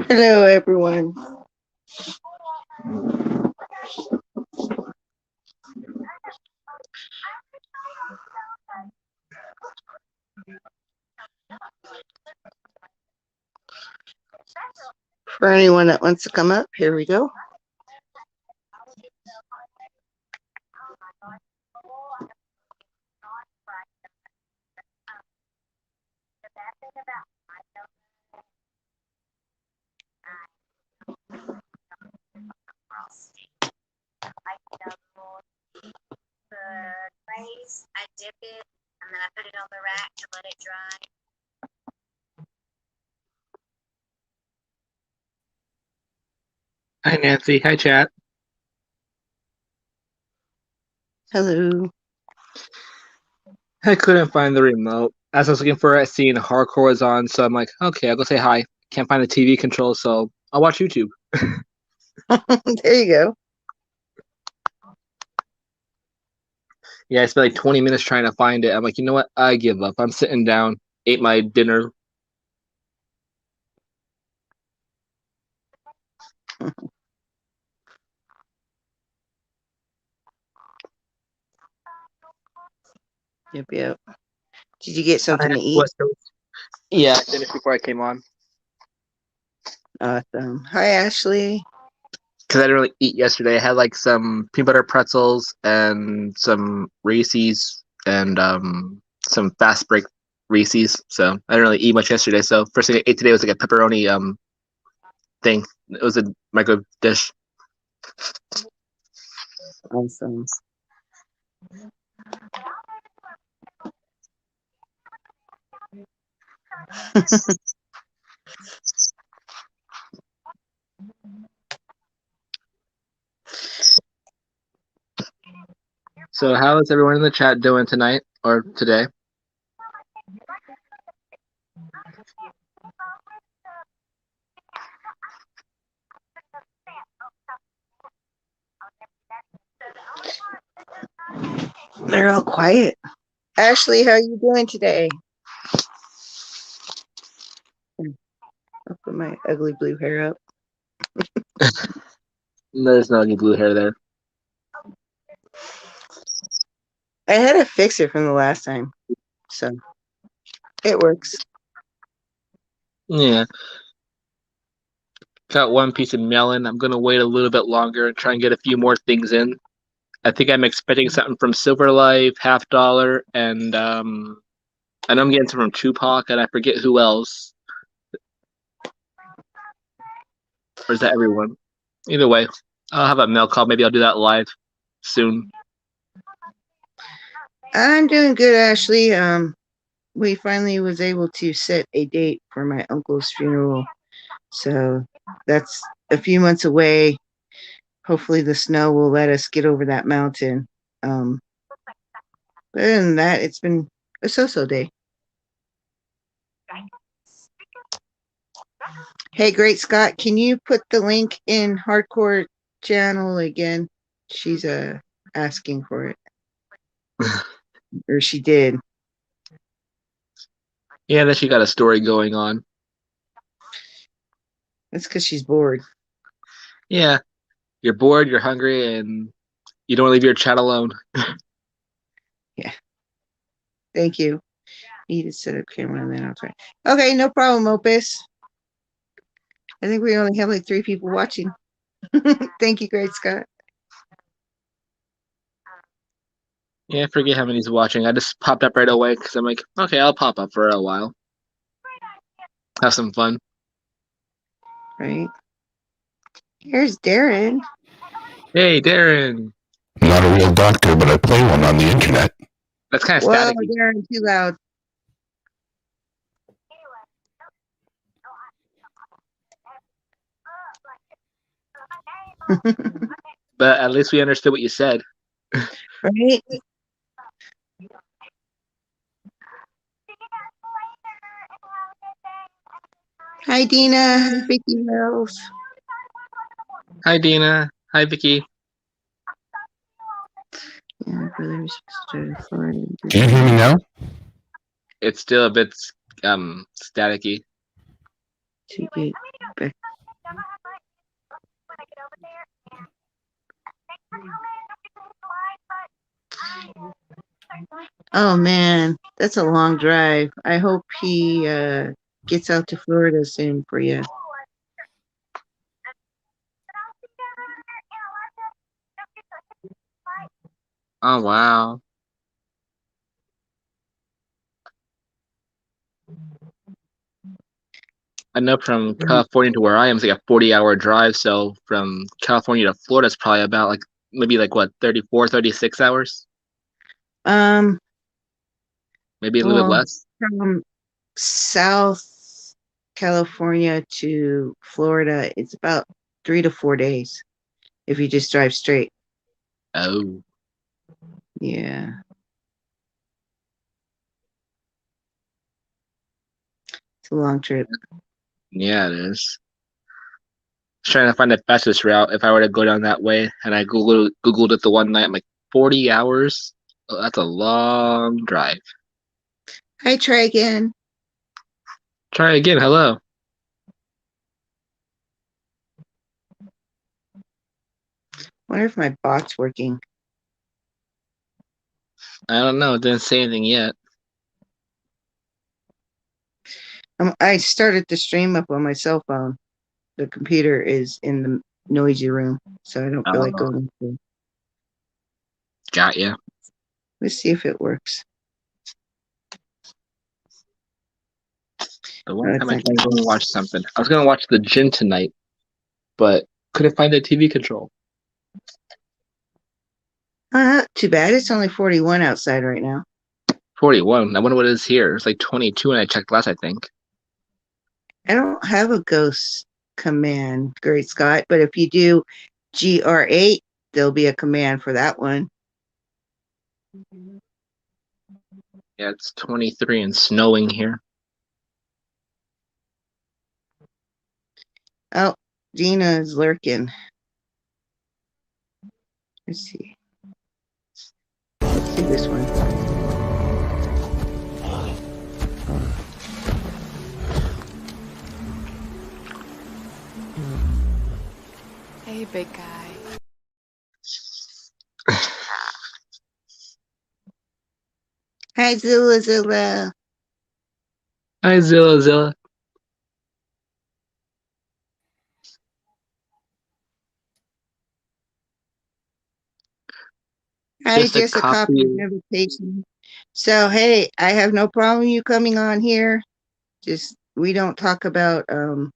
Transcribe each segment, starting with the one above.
Hello, everyone. For anyone that wants to come up, here we go. I dip it and then I put it on the rack to let it dry. Hi, Nancy. Hi, chat. Hello. I couldn't find the remote. As I was looking for it, I seen Hardcore was on, so I'm like, okay, I'll go say hi. Can't find the TV control, so I'll watch YouTube. There you go. Yeah, I spent like 20 minutes trying to find it. I'm like, you know what? I give up. I'm sitting down, ate my dinner. Yep. Did you get something I to eat? West Coast. Yeah, I finished before I came on. Awesome. Hi, Ashley. Because I didn't really eat yesterday. I had like some peanut butter pretzels and some Reese's and some fast break Reese's. So I didn't really eat much yesterday. So first thing I ate today was like a pepperoni thing. It was a micro dish. Awesome. So how is everyone in the chat doing tonight or today? They're all quiet. Ashley, how are you doing today? I'll put my ugly blue hair up. There's no any blue hair there. I had to fix it from the last time, so it works. Yeah. Got one piece of melon. I'm gonna wait a little bit longer and try and get a few more things in. I think I'm expecting something from Silver Life, Half Dollar, and I know I'm getting some from Tupac, and I forget who else. Or is that everyone? Either way, I'll have a mail call. Maybe I'll do that live soon. I'm doing good, Ashley. We finally was able to set a date for my uncle's funeral. So that's a few months away. Hopefully the snow will let us get over that mountain. But other than that, it's been a so-so day. Hey, Great Scott, can you put the link in Hardcore channel again? She's asking for it. Or she did. Yeah, that she got a story going on. That's because she's bored. Yeah, you're bored, you're hungry, and you don't leave your chat alone. Yeah. Thank you. Need to set up camera and then I'll try. Okay, no problem, Opus. I think we only have like 3 people watching. Thank you, Great Scott. Yeah, I forget how many's watching. I just popped up right away because I'm like, okay, I'll pop up for a while. Have some fun. Right. Here's Darren. Hey, Darren. I'm not a real doctor, but I play one on the internet. That's kind of Whoa, staticky. Darren, too loud. But at least we understood what you said. Right? Hi, Dina. Hi, Vicky Mills. Hi, Dina. Hi, Vicky. Yeah, brothers, sister, Florida. Do you hear me now? It's still a bit staticky. To get back. Oh man, that's a long drive. I hope he gets out to Florida soon for you. Oh, wow. I know from California to where I am is like a 40-hour drive. So from California to Florida is probably about like maybe like what, 34, 36 hours? Um, Maybe a little bit well, less. from South California to Florida, it's about 3 to 4 days if you just drive straight. Oh, Yeah. It's a long trip. yeah, it is. Trying to find the fastest route if I were to go down that way, and I Googled it the one night. I'm like 40 hours. Oh, that's a long drive. Hi, try again. Try again. Hello. Wonder if my bot's working. I don't know. It didn't say anything yet. I started the stream up on my cell phone. The computer is in the noisy room, so I don't feel like Oh, going to. got ya. Let's see if it works. The Oh, one it's time I not can go and gonna- watch something. I was gonna watch The Gym tonight, but couldn't find the TV control. Too bad. It's only 41 outside right now. 41. I wonder what it is here. It's like 22 when I checked last, I think. I don't have a ghost command, Great Scott, but if you do GR8, there'll be a command for that one. Yeah, it's 23 and snowing here. Oh, Gina is lurking. Let's see. Let's see this one. Hey, big guy. Hi, Zilla Zilla. Hi, Zilla Zilla. It's just a copy of the invitation. So hey, I have no problem you coming on here. Just we don't talk about the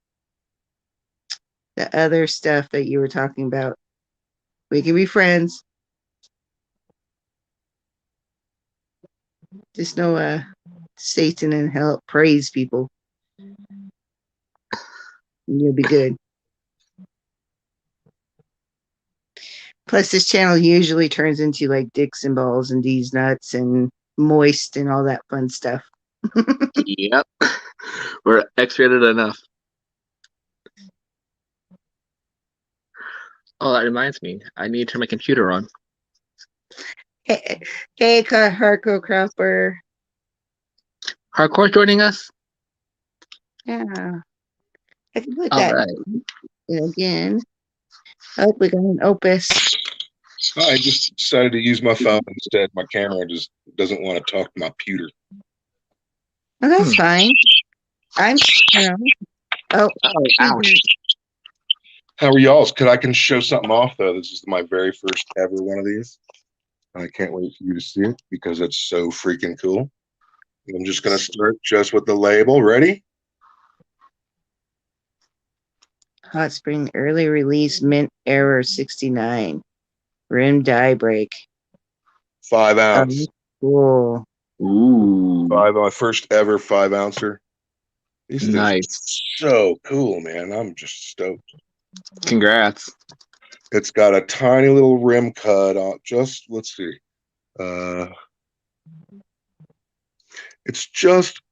other stuff that you were talking about. We can be friends. Just no Satan and hell praise people. And you'll be good. Plus this channel usually turns into like dicks and balls and D's nuts and moist and all that fun stuff. Yep. We're X-rated enough. Oh, that reminds me. I need to turn my computer on. Hey, Harco Cropper. Hardcore joining us? Yeah. I can put All that right. in again. Oh, we got an opus. I just decided to use my phone instead. My camera just doesn't want to talk to my pewter. Oh, that's fine. I'm, you know. Oh, Oh, ouch. How are y'all's? I can show something off though. This is my very first ever one of these. I can't wait for you to see it because it's so freaking cool. I'm just gonna start just with the label. Ready? Hot Spring early release mint error 69. Rim die break. 5 ounce. Cool. Ooh. My first ever 5 ouncer. These things Nice. are so cool, man. I'm just stoked. Congrats. It's got a tiny little rim cut on. Just let's see. It's just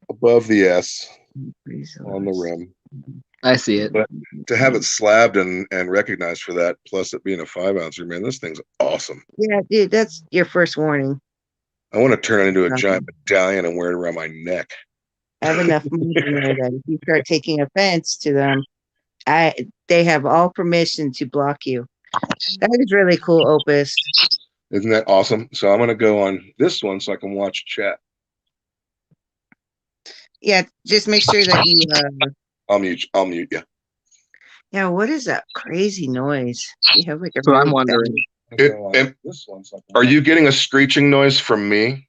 above the S on the rim. I see it. But to have it slabbed and recognized for that, plus it being a 5 ouncer, man, this thing's awesome. Yeah, dude, that's your first warning. I want to turn it into a giant medallion and wear it around my neck. I have enough money in there that if you start taking offense to them, they have all permission to block you. That is really cool, Opus. Isn't that awesome? So I'm going to go on this one so I can watch chat. Yeah, just make sure that you. I'll mute you. Yeah, what is that crazy noise? You have like a. So I'm really wondering. Are you getting a screeching noise from me?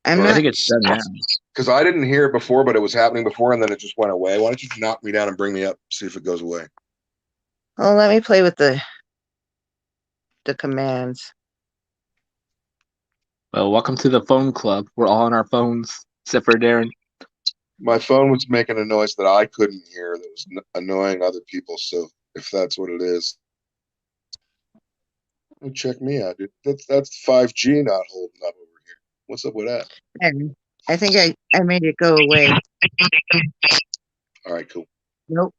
I'm I not. think it's done now. Because I didn't hear it before, but it was happening before, and then it just went away. Why don't you knock me down and bring me up, see if it goes away? Oh, let me play with the commands. Well, welcome to the phone club. We're all on our phones, except for Darren. My phone was making a noise that I couldn't hear that was annoying other people. So if that's what it is, check me out, dude. That's 5G not holding up over here. What's up with that? I think I made it go away. All right, cool. Nope.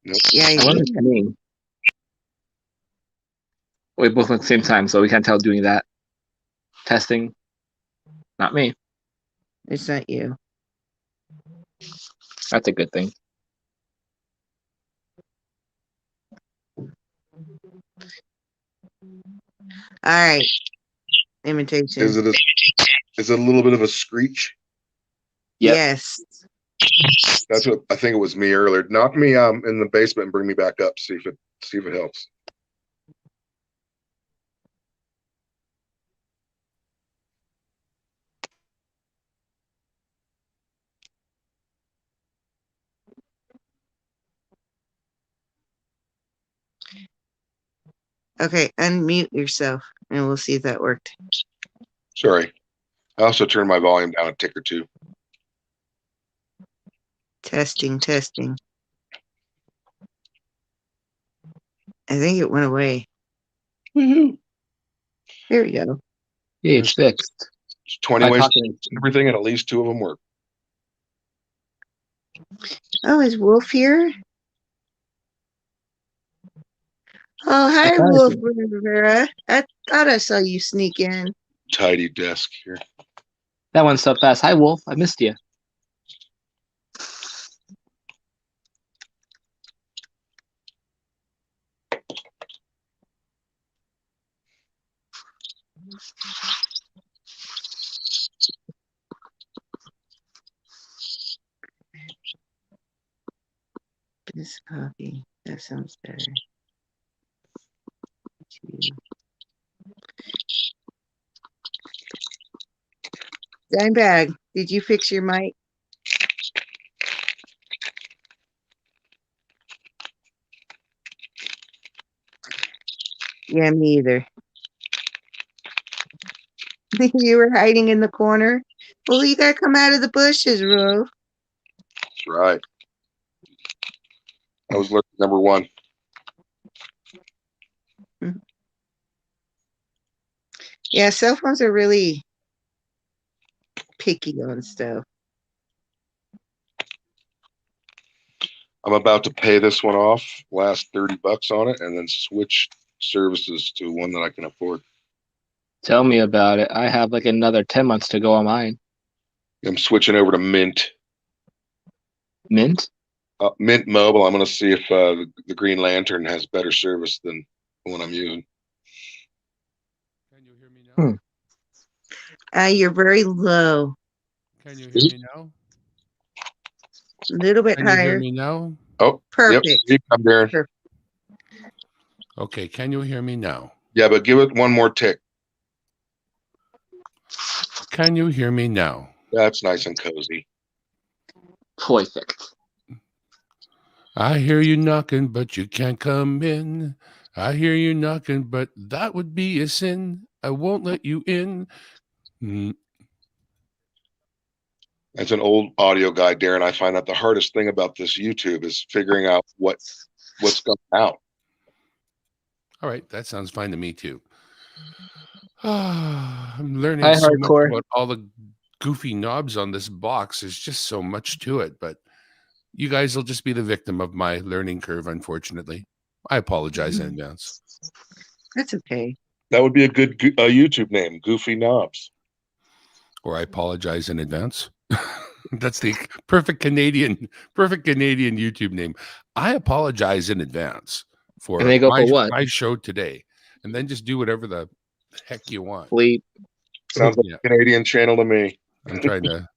Nope. Yeah, I wonder if it's me. We both went at the same time, so we can't tell doing that. Testing. Not me. it's not you. That's a good thing. All right. Imitation. Is it a little bit of a screech? Yep. Yes. That's what I think it was me earlier. Knock me in the basement and bring me back up. See if it helps. Okay, unmute yourself and we'll see if that worked. Sorry. I also turned my volume down a tick or two. Testing. I think it went away. Woohoo. Here we go. Yeah, it's fixed. It's 20 ways to do everything, and at least 2 of them work. Oh, is Wolf here? Oh, hi, thought I Wolf did. Rivera. I thought I saw you sneak in. Tidy desk here. That went so fast. Hi, Wolf. I missed you. This coffee. That sounds better. Dimebag, did you fix your mic? Yeah, me either. You were hiding in the corner. Well, you gotta come out of the bushes, Ro. That's right. I was looking number one. Yeah, cell phones are really picky on stuff. I'm about to pay this one off, last $30 on it, and then switch services to one that I can afford. Tell me about it. I have like another 10 months to go on mine. I'm switching over to Mint. Mint? Mint Mobile. I'm going to see if the Green Lantern has better service than the one I'm using. Can you hear me now? You're very low. Can you hear me now? A little bit Can you hear higher. me now? Oh, Perfect. Yep. I'm Darren. Perfect. Okay, can you hear me now? Yeah, but give it one more tick. Can you hear me now? That's nice and cozy. Perfect. I hear you knocking, but you can't come in. I hear you knocking, but that would be a sin. I won't let you in. As an old audio guy, Darren, I find that the hardest thing about this YouTube is figuring out what's going out. All right, that sounds fine to me too. I'm learning Hi, so much hardcore. about all the goofy knobs on this box. There's just so much to it, but you guys will just be the victim of my learning curve, unfortunately. I apologize in advance. That's okay. That would be a good YouTube name, Goofy Knobs. Or I apologize in advance. That's the perfect Canadian YouTube name. I apologize in advance for And they go for what? my show today, and then just do whatever the heck you want. Sleep. Sounds like a Canadian channel to me. I'm trying to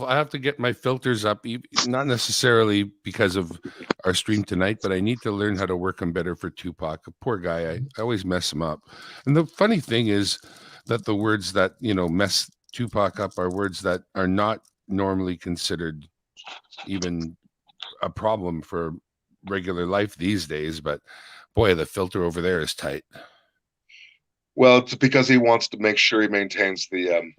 I have to get my filters up, not necessarily because of our stream tonight, but I need to learn how to work them better for Tupac. A poor guy. I always mess him up. And the funny thing is that the words that, mess Tupac up are words that are not normally considered even a problem for regular life these days. But boy, the filter over there is tight. Well, it's because he wants to make sure he maintains the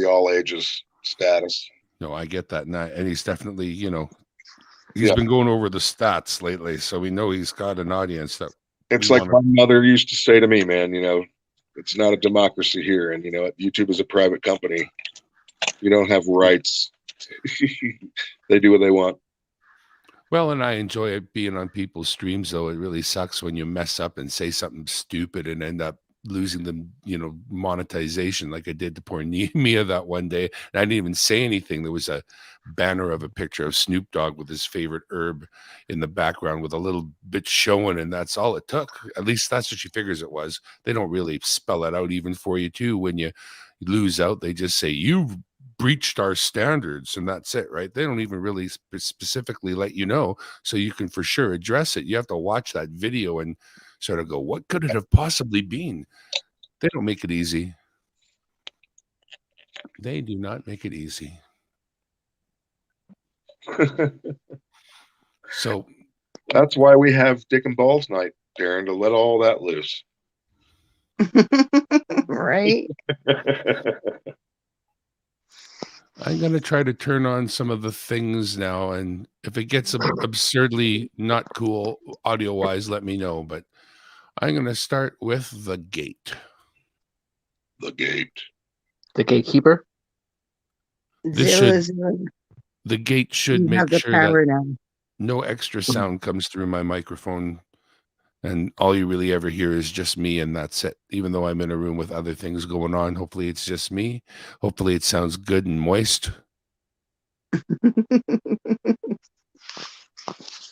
all ages status. No, I get that. And he's definitely, he's been going over the stats lately. So we know he's got an audience that it's like my mother used to say to me, man, it's not a democracy here. And, YouTube is a private company. You don't have rights. They do what they want. Well, and I enjoy being on people's streams, though. It really sucks when you mess up and say something stupid and end up losing them, monetization like I did to poor Mia that one day. And I didn't even say anything. There was a banner of a picture of Snoop Dogg with his favorite herb in the background with a little bit showing, and that's all it took. At least that's what she figures it was. They don't really spell it out even for you, too. When you lose out, they just say, you've breached our standards, and that's it, right? They don't even really specifically let you know, so you can for sure address it. You have to watch that video and sort of go, what could it have possibly been? They don't make it easy. They do not make it easy. So that's why we have Dick and Balls night, Darren, to let all that loose. Right? I'm going to try to turn on some of the things now, and if it gets absurdly not cool audio-wise, let me know, but I'm going to start with the gate. The gate. The gatekeeper? The gate should make sure that no extra sound comes through my microphone, and all you really ever hear is just me, and that's it. Even though I'm in a room with other things going on, hopefully it's just me. Hopefully it sounds good and moist.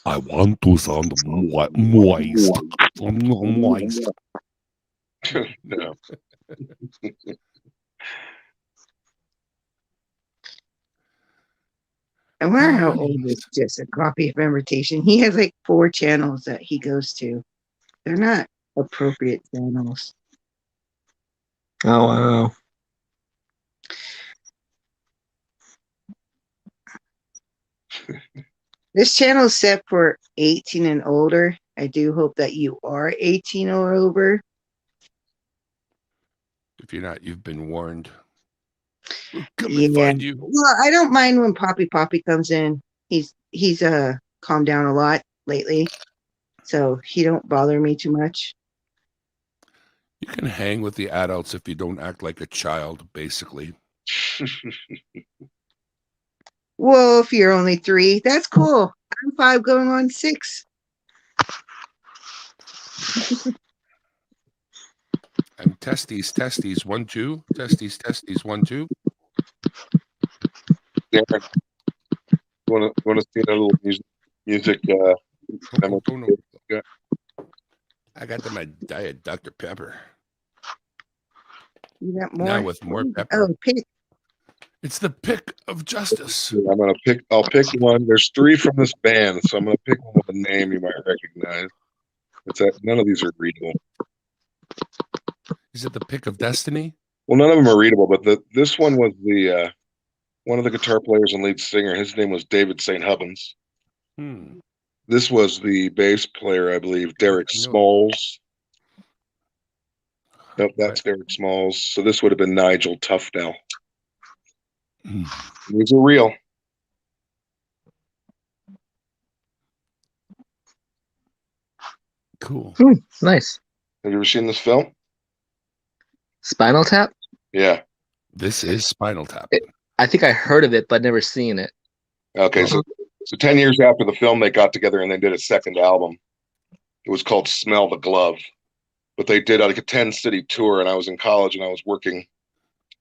I want to sound moist. Moist. No. I wonder how old is just a copy of invitation. He has like 4 channels that he goes to. They're not appropriate channels. Oh, wow. This channel is set for 18 and older. I do hope that you are 18 or over. If you're not, you've been warned. We'll come and Yeah. find you. Well, I don't mind when Poppy comes in. He's calmed down a lot lately, so he don't bother me too much. You can hang with the adults if you don't act like a child, basically. Well, if you're only 3, that's cool. I'm 5 going on 6. I'm testes, 1, 2. Testes, 1, 2. Darren, want to see a little music Oh, demo? no. I got them at Diet Dr. Pepper. You got more? Now with more pepper. Oh, pick. It's the pick of justice. I'll pick one. There's 3 from this band, so I'm gonna pick one with a name you might recognize. None of these are readable. Is it the pick of destiny? Well, none of them are readable, but this one was the one of the guitar players and lead singer. His name was David St. Hubbins. This was the bass player, I believe, Derek Smalls. Nope, that's Derek Smalls. So this would have been Nigel Tufnell. These are real. Cool. Nice. Have you ever seen this film? Spinal Tap? Yeah. This is Spinal Tap. I think I heard of it, but never seen it. Okay, so 10 years after the film, they got together and they did a second album. It was called Smell the Glove. But they did like a 10-city tour, and I was in college and I was working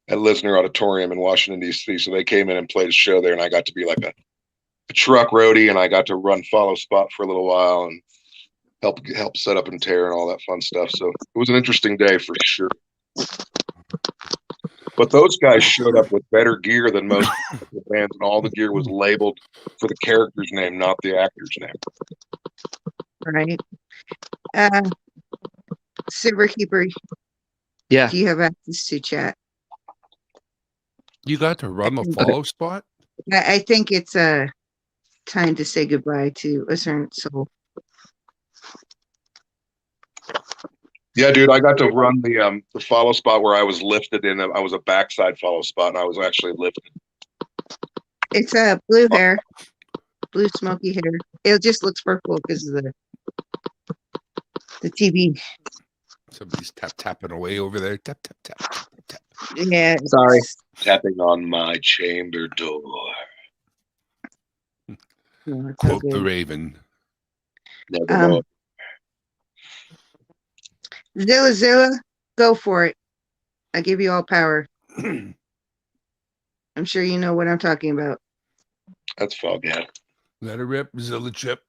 at Lisner Auditorium in Washington, D.C. So they came in and played a show there, and I got to be like a truck roadie, and I got to run follow spot for a little while and help set up and tear and all that fun stuff. So it was an interesting day for sure. But those guys showed up with better gear than most bands, and all the gear was labeled for the character's name, not the actor's name. Right. Silverkeeper. Yeah. Do you have access to chat? You got to run the follow spot? I think it's time to say goodbye to a certain soul. Yeah, dude, I got to run the follow spot where I was lifted in. I was a backside follow spot, and I was actually lifted. It's blue hair, blue smoky hair. It just looks purple because of the TV. Somebody's tapping away over there. Tap. Yeah. Sorry. Tapping on my chamber door. No, it's Quote all the good. Raven. Never know. Zilla, go for it. I give you all power. I'm sure you know what I'm talking about. That's Foghat. Let her rip, Zilla Chip.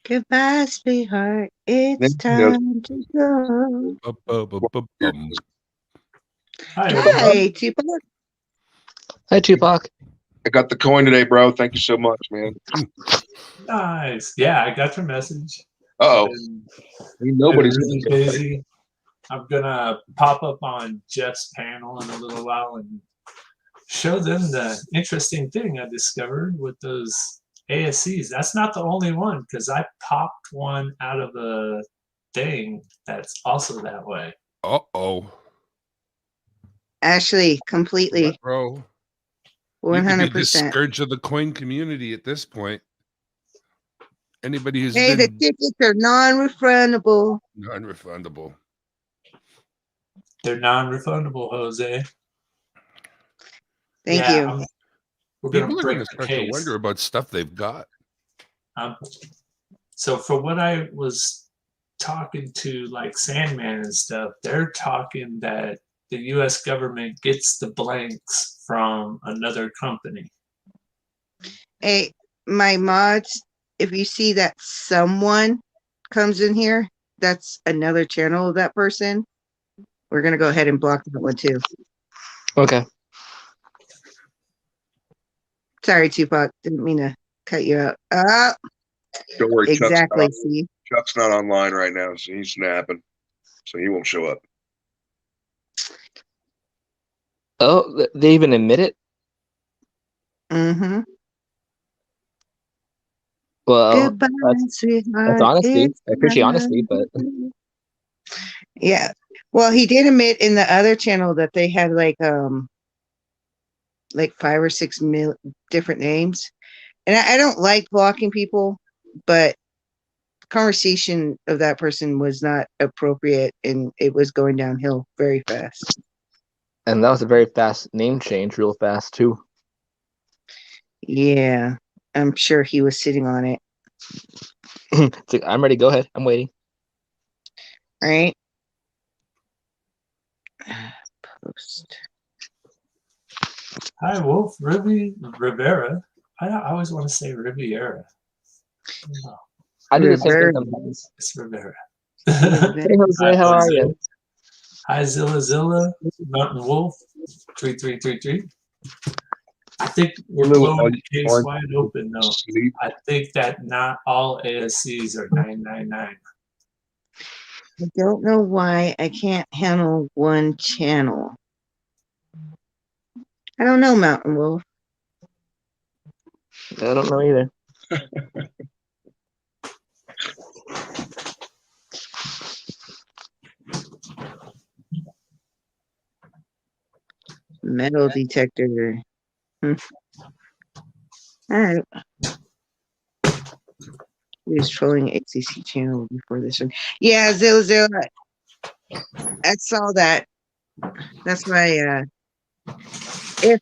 Goodbye, sweetheart. It's time to go. Bum. Hi, Tupac. Hi, Tupac. I got the coin today, bro. Thank you so much, man. Nice. Yeah, I got your message. Uh-oh. Been Nobody's really busy. I'm gonna pop up on Jeff's panel in a little while and show them the interesting thing I discovered with those ASCs. That's not the only one, because I popped one out of a thing that's also that way. Uh-oh. Ashley, completely. Bro. You could be the 100%. scourge of the coin community at this point. Anybody who's Hey, the been tickets are non-refundable. non-refundable. They're non-refundable, Jose. Thank you. We're gonna People are break going to the start to case. wonder about stuff they've got. So for what I was talking to, like Sandman and stuff, they're talking that the U.S. government gets the blanks from another company. Hey, my mods, if you see that someone comes in here, that's another channel of that person. We're going to go ahead and block that one too. Okay. Sorry, Tupac. Didn't mean to cut you out. Don't worry, Chuck's Exactly. not. See? Chuck's not online right now, so he's snapping, so he won't show up. Oh, they even admit it? Mm-hmm. Well, Goodbye, sweetheart. that's honesty. It's I appreciate honesty, but yeah. Well, he did admit in the other channel that they had like 5 or 6 different names. And I don't like blocking people, but conversation of that person was not appropriate and it was going downhill very fast. and that was a very fast name change, real fast too. Yeah. I'm sure he was sitting on it. It's like, I'm ready. Go ahead. I'm waiting. All right. Post. Hi, Wolf. Rivera. I always want to say Riviera. No, I do the same Rivera. thing sometimes. it's Rivera. Hey, Jose, how are you? Hi, Zilla. Mountain Wolf. 3333. I think we're Hello, blowing the case all- wide open, though. Sleep. I think that not all ASCs are 999. I don't know why I can't handle one channel. I don't know, Mountain Wolf. I don't know either. Metal detector. All right. He was trolling ACC channel before this one. Yeah, Zilla. I saw that. That's why. If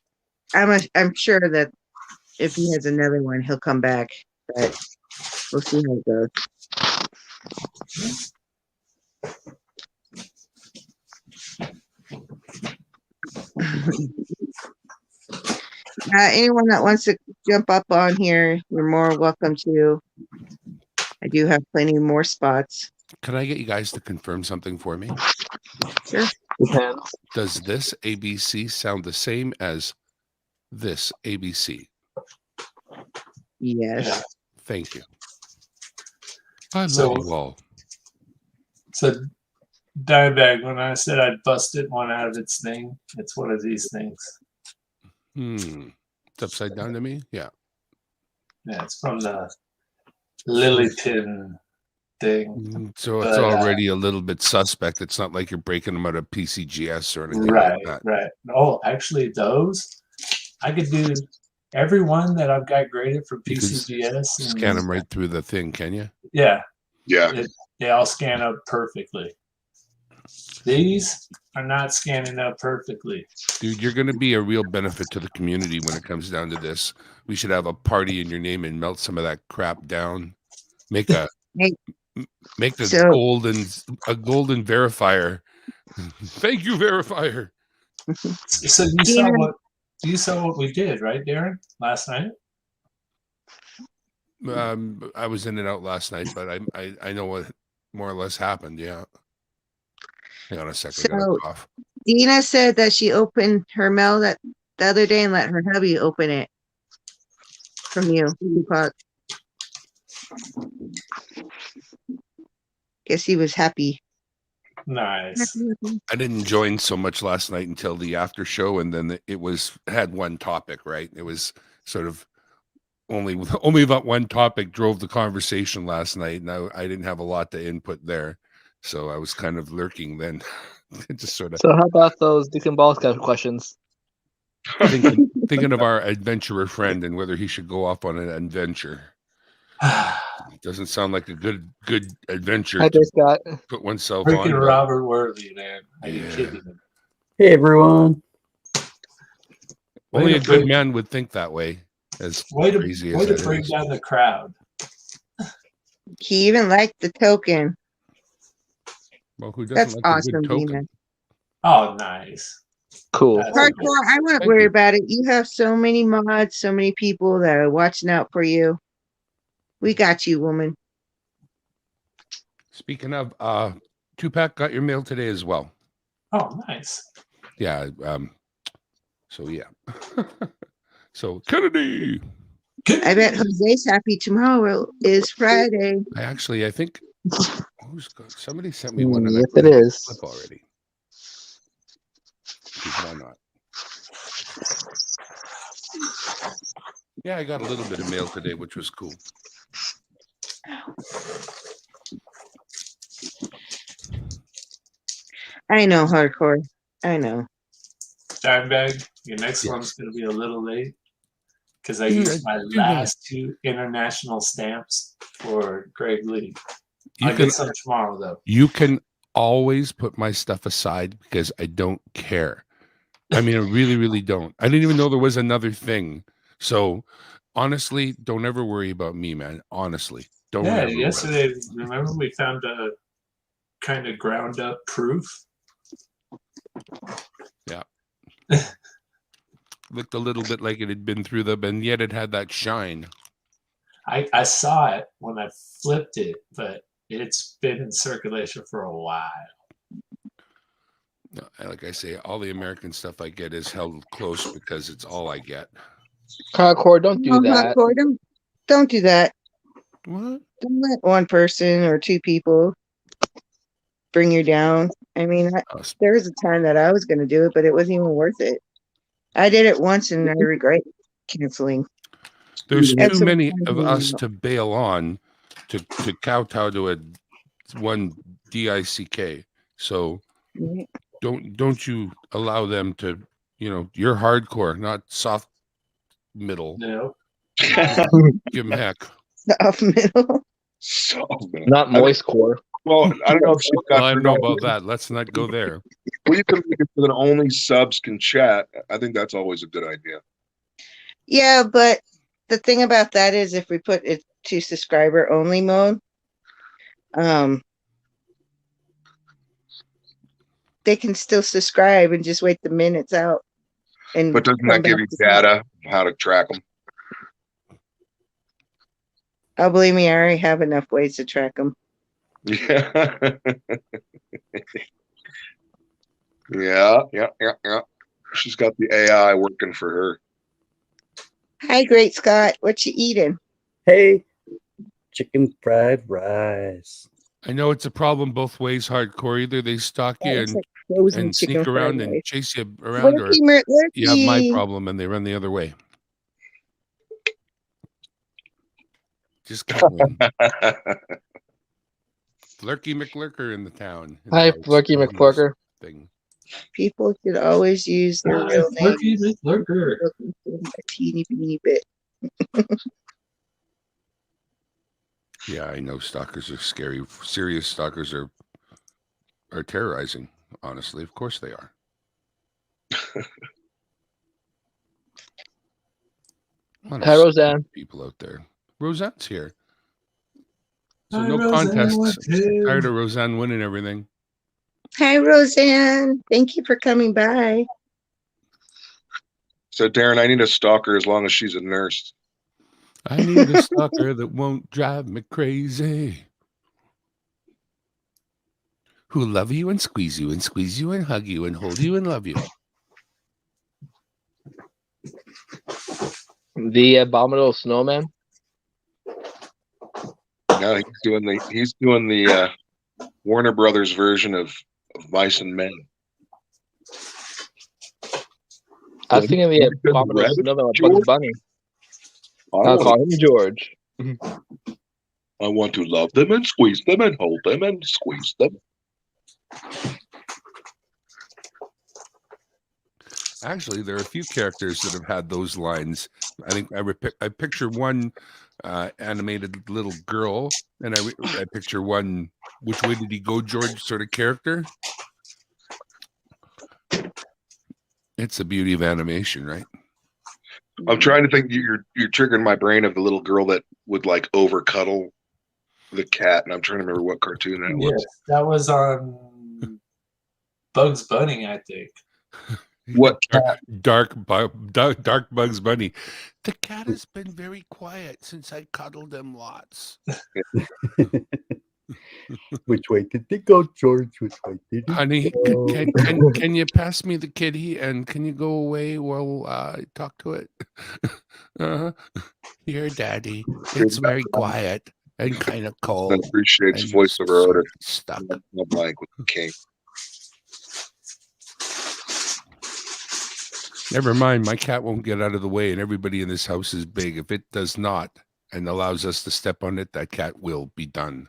I'm sure that if he has another one, he'll come back. But we'll see how it goes. Anyone that wants to jump up on here, you're more welcome to. I do have plenty more spots. Can I get you guys to confirm something for me? Sure. You can. Does this ABC sound the same as this ABC? Yes. Yeah. Thank you. I So- love you all. So, Dimebag, when I said I busted one out of its thing, it's one of these things. It's upside down to me? Yeah. Yeah, it's from the Lily Pin thing. So it's But, already a little bit suspect. It's not like you're breaking them out of PCGS or anything Right, like that. right. Oh, actually, those I could do every one that I've got graded for You could PCGS. scan them right through the thing, can you? Yeah, Yeah. they all scan up perfectly. These are not scanning up perfectly. Dude, you're going to be a real benefit to the community when it comes down to this. We should have a party in your name and melt some of that crap down. Make a Hey, make the so- golden verifier. Thank you, verifier. So you saw what we did, right, Darren, last night? I was in and out last night, but I know what more or less happened. Yeah. Hang on a second. I got So- a cough. Dina said that she opened her mail the other day and let her hubby open it from you. Guess he was happy. Nice. I didn't join so much last night until the after show, and then it had one topic, right? It was sort of only that one topic drove the conversation last night, and I didn't have a lot to input there, so I was kind of lurking then. Just sort of So how about those Dick and Balls questions? thinking of our adventurer friend and whether he should go off on an adventure. Doesn't sound like a good adventure Hi, to Scott. put oneself on. Freaking but- Robert Worthy, man. Are you Yeah. kidding me? Hey everyone. Only Way a to good break- man would think that way. As Way crazy to as that bring is. down the crowd. He even liked the token. Well, who doesn't That's like a awesome, good token? Dina. Oh, nice. Cool. That's Hardcore, I wouldn't Thank worry you. about it. You have so many mods, so many people that are watching out for you. We got you, woman. Speaking of, Tupac got your mail today as well. Oh, nice. Yeah. So yeah. So Kennedy. I bet Jose's happy tomorrow is Friday. I think Somebody sent me one and I Yes, put it it in is. flip already. 'Cause why not? Yeah, I got a little bit of mail today, which was cool. I know, hardcore. I know. Dimebag, your next Yes. one's going to be a little late because I Dude, used my do not. last 2 international stamps for Greg Lee. You I'll can get some tomorrow, though. you can always put my stuff aside because I don't care. I mean, I really, really don't. I didn't even know there was another thing. So honestly, don't ever worry about me, man. Honestly. Don't Yeah, ever worry. yesterday, remember we found a kind of ground up proof? Looked a little bit like it had been through them, and yet it had that shine. I saw it when I flipped it, but it's been in circulation for a while. No, like I say, all the American stuff I get is held close because it's all I get. Hardcore, don't do No, that. hardcore, don't do that. What? Don't let one person or 2 people bring you down. I mean, there was a time that I was going to do it, but it wasn't even worth it. I did it once and I regret canceling. There's And too so- many of us to bail on to kowtow to a one DICK. So don't you allow them to, you're hardcore, not soft middle. No. Give them heck. Soft middle. Not moist core. Well, I don't know if she's got. Well, I don't know about that. Let's not go there. Well, you can make it so that only subs can chat. I think that's always a good idea. Yeah, but the thing about that is if we put it to subscriber only mode, they can still subscribe and just wait the minutes out. But doesn't that give you data how to track them? Oh, believe me, I already have enough ways to track them. Yeah. Yeah. She's got the AI working for her. Hi, Great Scott. What you eating? Hey, chicken fried rice. I know it's a problem both ways, hardcore. Either they stalk you It's like frozen and sneak chicken fried around and rice. chase you around, or Lurky, you have my lurky. problem and they run the other way. Just keep going. Flurky McLurker in the town. Hi, Flurky McFlurker. Thing. People should always use their real name. Flurky McFlurker. A teeny weeny bit. Yeah, I know stalkers are scary. Serious stalkers are terrorizing. Honestly, of course they are. Hi, Roseanne. People out there. Roseanne's here. So Hi, no Roseanne, contest. what's new? Tired of Roseanne winning everything. Hi, Roseanne. Thank you for coming by. So, Darren, I need a stalker as long as she's a nurse. I need a stalker that won't drive me crazy. Who'll love you and squeeze you and hug you and hold you and love you. The abominable snowman. No, he's doing the Warner Brothers version of Mice and Men. I was thinking the abominable Rabbit snowman with George? Bugs Bunny. I'll call him George. I want to love them and squeeze them and hold them and squeeze them. Actually, there are a few characters that have had those lines. I think I picture one animated little girl, and I picture one "Which way did he go, George?" sort of character. It's the beauty of animation, right? I'm trying to think. You're triggering my brain of the little girl that would like over cuddle the cat, and I'm trying to remember what cartoon that Yes, was. that was on Bugs Bunny, I think. What Dark Bugs Bunny. The cat has been very quiet since I cuddled him lots. Which way did they go, George? Which way did they Honey, go? can you pass me the kitty and can you go away while I talk to it? Here, Daddy. It's very quiet. and kind of That cold. appreciates and voiceover odor. stuck. I'm blank with the king. Never mind, my cat won't get out of the way, and everybody in this house is big. If it does not and allows us to step on it, that cat will be done.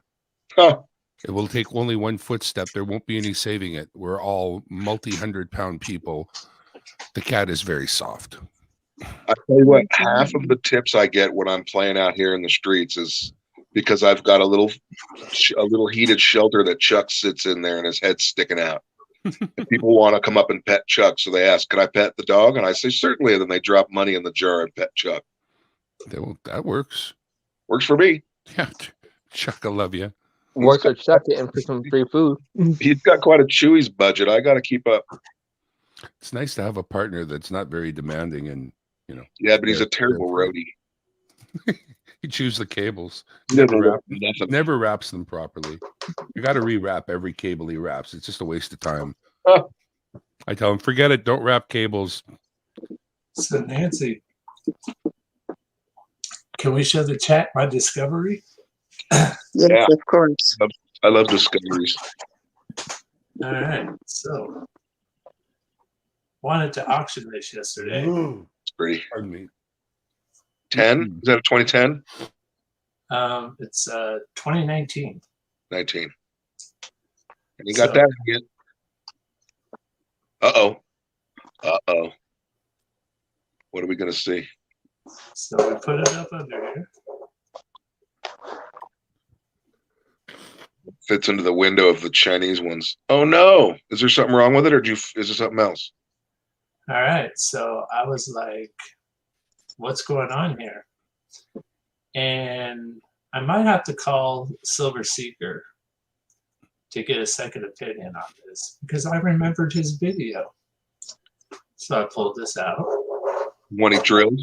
Huh. It will take only one footstep. There won't be any saving it. We're all multi-100-pound people. The cat is very soft. I tell you what, half of the tips I get when I'm playing out here in the streets is because I've got a little heated shelter that Chuck sits in there and his head's sticking out. And people want to come up and pet Chuck, so they ask, "Can I pet the dog?" And I say, "Certainly." And then they drop money in the jar and pet Chuck. That works. Works for me. Yeah, Chuck, I love you. Works for Chuck and for some free food. He's got quite a Chewy's budget. I got to keep up. It's nice to have a partner that's not very demanding, and Yeah, but he's a terrible roadie. he chews the cables. He doesn't wrap nothing. Never wraps them properly. You got to rewrap every cable he wraps. It's just a waste of time. Huh. I tell him, forget it. Don't wrap cables. So Nancy, can we show the chat my discovery? Yes, Yeah. of course. I love discoveries. All right. So wanted to auction this yesterday. It's pretty. Pardon me. 10? Is that a 2010? It's 2019. 19. And you got that again. Uh-oh. Uh-oh. What are we going to see? So we put it up under here. Fits into the window of the Chinese ones. Oh, no. Is there something wrong with it, or is there something else? All right. So I was like, what's going on here? And I might have to call Silver Seeker to get a second opinion on this because I remembered his video. So I pulled this out. When he drilled?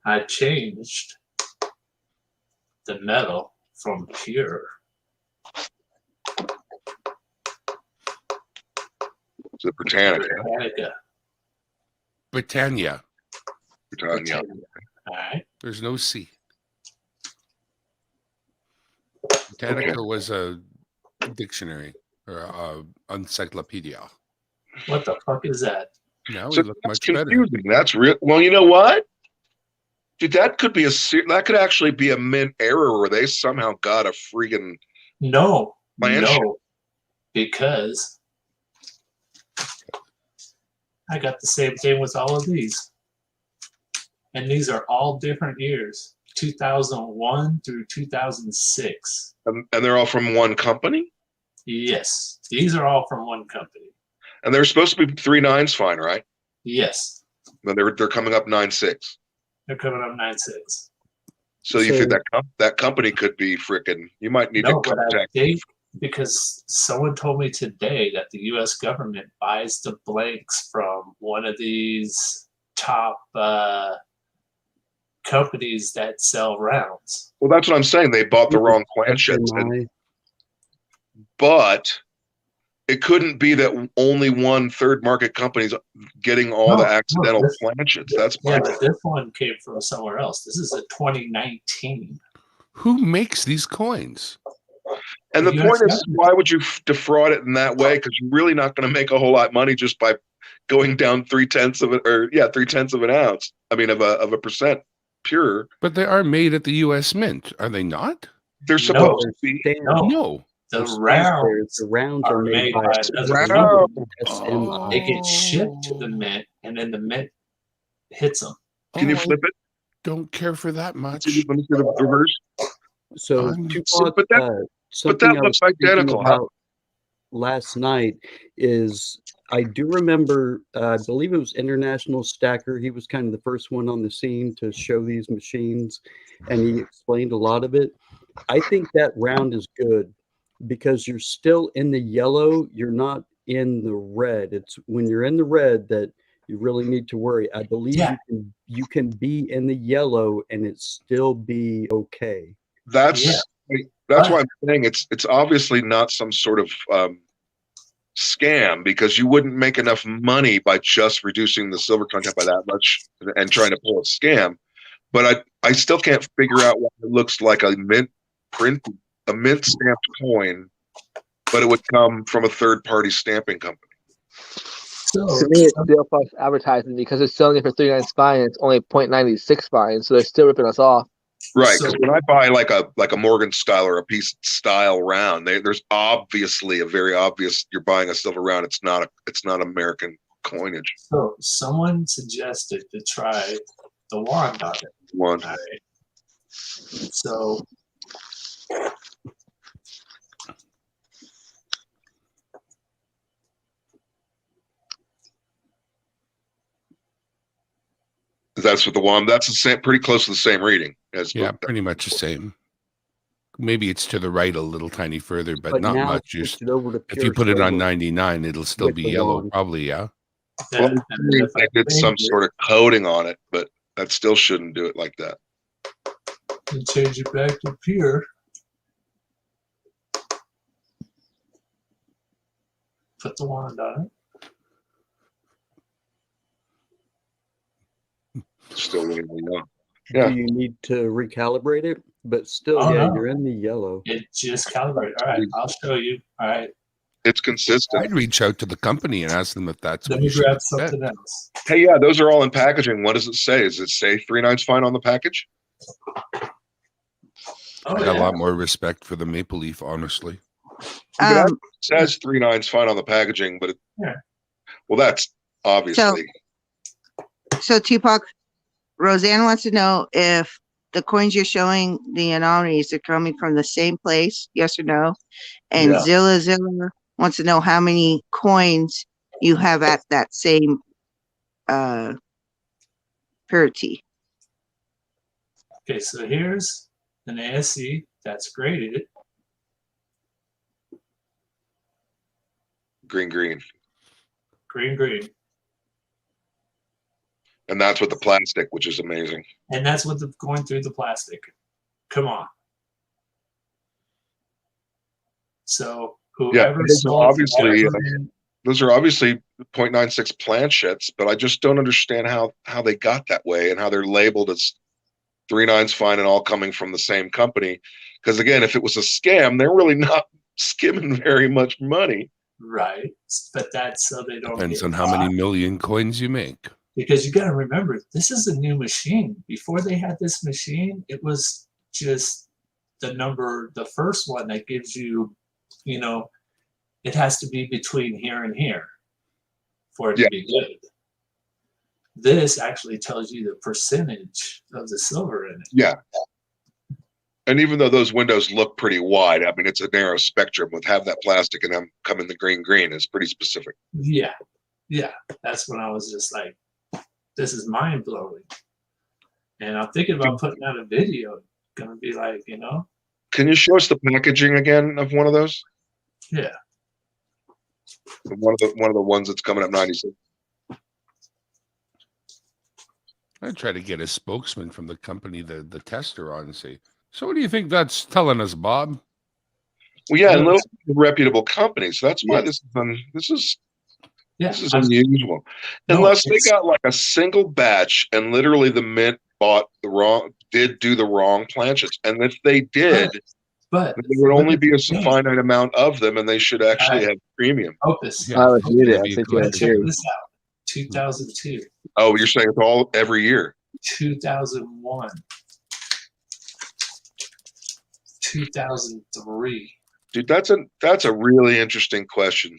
I changed the metal from pure. It's a Britannica. Britannica. Britannia. All right. There's no C. Britannica was a dictionary or a encyclopedia. What the fuck is that? Now we So look that's much better. confusing. That's real. Well, you know what? Dude, that could actually be a mint error where they somehow got a freaking No, Blanche? no, because I got the same thing with all of these. And these are all different years, 2001 through 2006. and they're all from one company? Yes, these are all from one company. And they're supposed to be 3.9s fine, right? Yes, But they're coming up 9.6. they're coming up 9.6. So you think that company could be freaking? You might need No, to but I contact. think because someone told me today that the U.S. government buys the blanks from one of these top companies that sell rounds. Well, that's what I'm saying. They bought the wrong planchets, but it couldn't be that only one third market company's getting all the accidental planchets. That's Yeah, my but this one came from somewhere else. This is a 2019. Who makes these coins? And the The point US is, why would you defraud it in that way? Because you're really not going to make a whole lot of money just by going down 0.3 of it, or 0.3 of an ounce. I mean, of a percent pure. But they are made at the U.S. Mint, are they not? They're supposed to be. No. The rounds The rounds are are made made by by another Round. company. Oh. They get shipped to the mint, and then the mint hits them. Can you Oh, flip it? Don't care for that much. Let me see the reverse. So I'm- Tupac, but something that I looks was thinking identical, huh? about last night is I do remember, I believe it was International Stacker. He was kind of the first one on the scene to show these machines, and he explained a lot of it. I think that round is good because you're still in the yellow. You're not in the red. It's when you're in the red that you really need to worry. I believe Yeah. you can be in the yellow and it still be okay. That's Yeah. that's why I'm saying it's obviously not some sort of scam, because you wouldn't make enough money by just reducing the silver content by that much and trying to pull a scam. but I still can't figure out why it looks like a mint stamped coin, but it would come from a third-party stamping company. So To me, it's still false advertising because they're selling it for 39 fine and it's only 0.96 fine, so they're still ripping us off. Right, So- because when I buy like a Morgan style or a piece style round, there's obviously a very obvious you're buying a silver round. It's not American coinage. So someone suggested to try the wand on it. One. All right. So That's what the wand. That's the same, pretty close to the same reading as Yeah, pretty much the same. Maybe it's to the right a little tiny further, but not now much. switch it over to If you pure put it on silver 99, it'll still with be the yellow, wand. probably. Yeah. yeah, Well, and if I they did some change it sort of coating on it, but that still shouldn't do it like that. and change it back to pure. Put the wand on it. Still really young. Yeah. Do you need to recalibrate it? But still, Oh, yeah, no. you're in the yellow. It just calibrated. All right, I'll show you. All right, It's consistent. I'd reach out to the company and ask them if that's let what me you should grab expect. something else. Hey, yeah, those are all in packaging. What does it say? Does it say 39's fine on the package? Oh, I got a yeah. lot more respect for the Maple Leaf, honestly. It Um, says 39's fine on the packaging, but Yeah. well, that's obviously so Tupac, Roseanne wants to know if the coins you're showing the anomalies are coming from the same place, yes or no? And Yeah. Zilla wants to know how many coins you have at that same purity. Okay, so here's an ASC that's graded. green, Green. and that's with the plastic, which is amazing. And that's what going through the plastic. Come on. So Yeah, whoever those are sold obviously whatever- those are obviously 0.96 planchets, but I just don't understand how they got that way and how they're labeled as 39's fine and all coming from the same company. Because again, if it was a scam, they're really not skimming very much money. right, but that's so they don't Depends get on how caught. many million coins you make. Because you got to remember, this is a new machine. Before they had this machine, it was just the first one that gives you, it has to be between here and here for it Yeah. to be good. This actually tells you the percentage of the silver in it. Yeah. And even though those windows look pretty wide, I mean, it's a narrow spectrum. With have that plastic and them come in the green is pretty specific. Yeah. Yeah. That's when I was just like, this is mind blowing. And I'm thinking about putting out a video. Gonna be like, Can you show us the packaging again of one of those? yeah. One of the ones that's coming up 96. I try to get a spokesman from the company, the tester, on and say, so what do you think that's telling us, Bob? Well, yeah, and Yes. little reputable companies. So that's why Yes. this is Yeah. this is unusual. No, Unless they it's- got like a single batch and literally the mint did do the wrong planchets. And if they did, But there would only be a thing. finite amount of them and they should actually have premium. Opus. Yeah. I was muted. I Maybe think a you But had check to. this out. 2002, Oh, you're saying it's all every year. 2001, 2003. Dude, that's a really interesting question.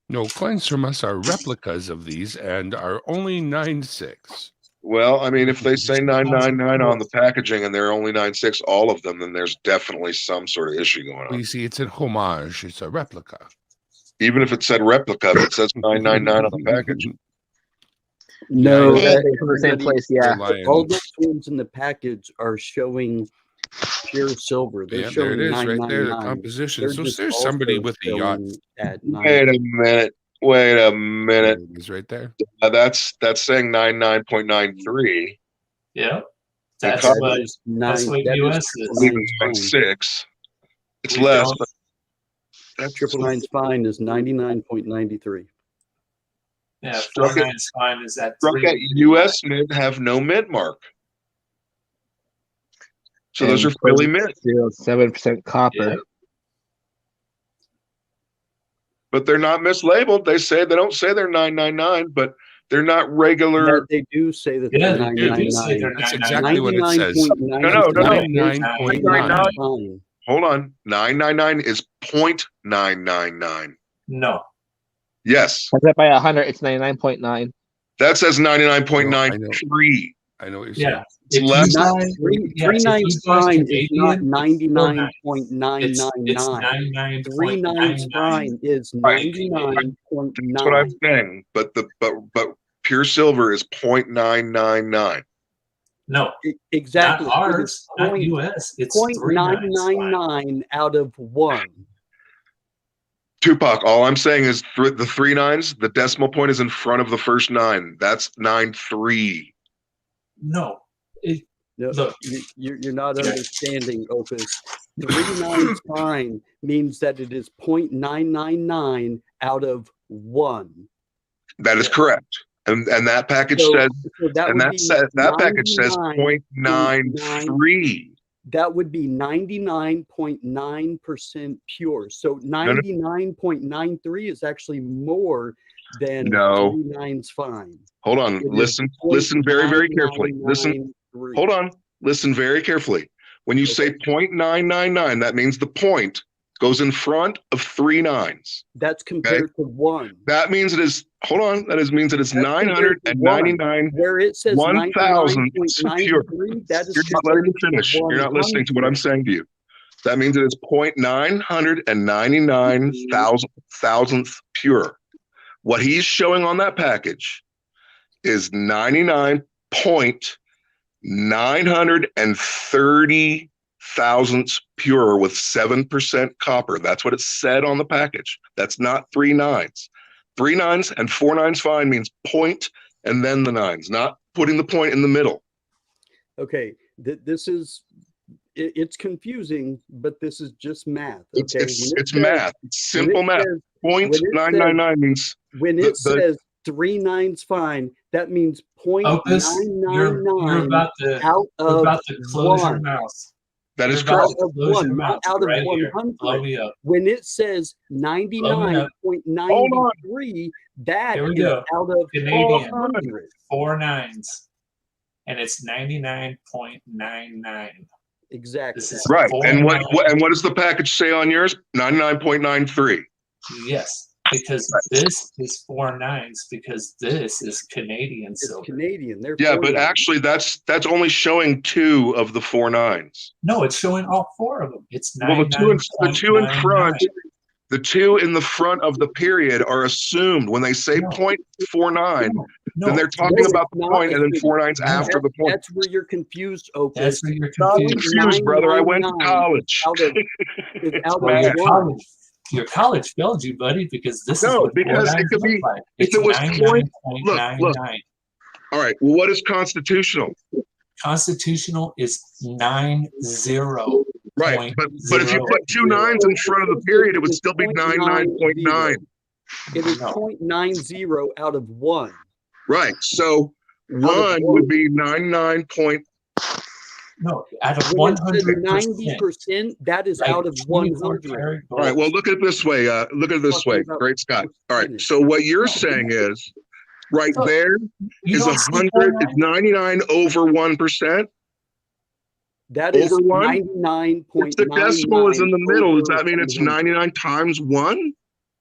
No, coins from us are replicas of these and are only 9.6. Well, I mean, if they say 999 on the packaging and they're only 96, all of them, then there's definitely some sort of issue going Well, on. you see, it's a homage. It's a replica. Even if it said replica, if it says 999 on the package. No, Yeah, Hey. From the same place, yeah. Relying- all those ones in the package are showing pure silver. They're Yeah, there showing it is, right there, the 999. composition. They're So just there's somebody also with a yacht. showing at Wait a minute. Wait a minute. There it is, right there. That's saying 99.93. Yeah. That's copy what is nine. that's what that US is is. triple Even nine's fine. 96. It's We less, don't- but that's Triple nine's fine is 99.93. Yeah, Struck 49's fine is at Struck at 3. US Mint have no mint mark. So those are Philly mint. 0.07% copper. Yeah. But they're not mislabeled. They don't say they're 999, but they're not Yeah, regular. they do say that Yeah, they're they do say 999. they're That's 999. exactly what it says. 99.99 99.9. Hold on. 999 is 0.999. No. Yes. Times that by 100, it's 99.9. That says No, I know. 99.93. I know what you're saying. Yeah. It's If you less. buy- Three yeah, if you nines buy fine is not Canadian, it's 99.999. 99. Three nines fine is Right. That's what 99.9. I'm saying. But pure silver is 0.999. No, Exactly. not ours, not Point- US. It's 3 nines fine. 0.999 out of 1. Tupac, all I'm saying is the 3 nines, the decimal point is in front of the first 9. That's 93. No. No, Look. you're not understanding, Opus. 3 nines fine means that it is 0.999 out of 1. That is correct. And that package So- says, so that and would that be says that package says 99.9. 0.93. That would be 99.9% pure. So 99.93 is actually more than No. 3 nines fine. Hold on. It is Listen very, very carefully. Listen. 0.993. Hold on. Listen very carefully. When you say 0.999, that means the point goes in front of 3 nines. That's compared to 1. That means it is, hold on. Means it is That's compared to 999 Where it says 1,000 secure. 99.93, that is You're not letting me compared to finish. You're not listening to what 100. I'm saying to you. That means it is 0.999 thousandth pure. What he's showing on that package is 99.930 thousandths pure with 7% copper. That's what it said on the package. That's not 3 nines. 3 nines and 4 nines fine means point and then the nines, not putting the point in the middle. Okay, this is it's confusing, but this is just math. Okay, It's math. It's simple math. when it 0.999 means when it says 3 nines fine, that means Opus, you're 0.999 about to out you're of about to close your 1. mouth. that is You're about correct. to Out of close 1, your not mouth out of right here. 100. Blow me up. When it says Hold 99.93, that Here we is go. out of Canadian. 100. 4 nines. And it's 99.99. Exactly. This is Right. 4 And nines. what does the package say on yours? 99.93. Yes, because this is 4 nines, because this is Canadian It's silver. Canadian. They're Yeah, 4 but nines. actually that's only showing 2 of the 4 nines. No, it's showing all 4 of them. It's Well, the two in front, 99.99. the 2 in the front of the period are assumed. When they say No. 0.49, No, then they're talking No, about it's the not. point and then 4 nines No. after the point. That's where you're confused, Opus. that's where you're Not confused. confused, brother. I went to 999 college. Out of, is out Well, of your 1. college, your college failed you, buddy, because this is No, what 4 because it nines could look be- like. if It's it was point- 99.99. All right. Well, what is constitutional? Constitutional is 90. Right. But if you put 2 nines in front of the period, it would still be 99.9. It is No. 0.90 out of 1. Right. So of 1 one. would be 99 point. No, out of When it says 100%. 90%, that is out of 100. All right. Well, look at it this way. Great Scott. All right. So what you're saying is right So, there You is don't see 100, 4 is nines? 99 over 1%. That is Over 1? 99.99. If the decimal is in the middle, does that over mean it's 100. 99 times 1?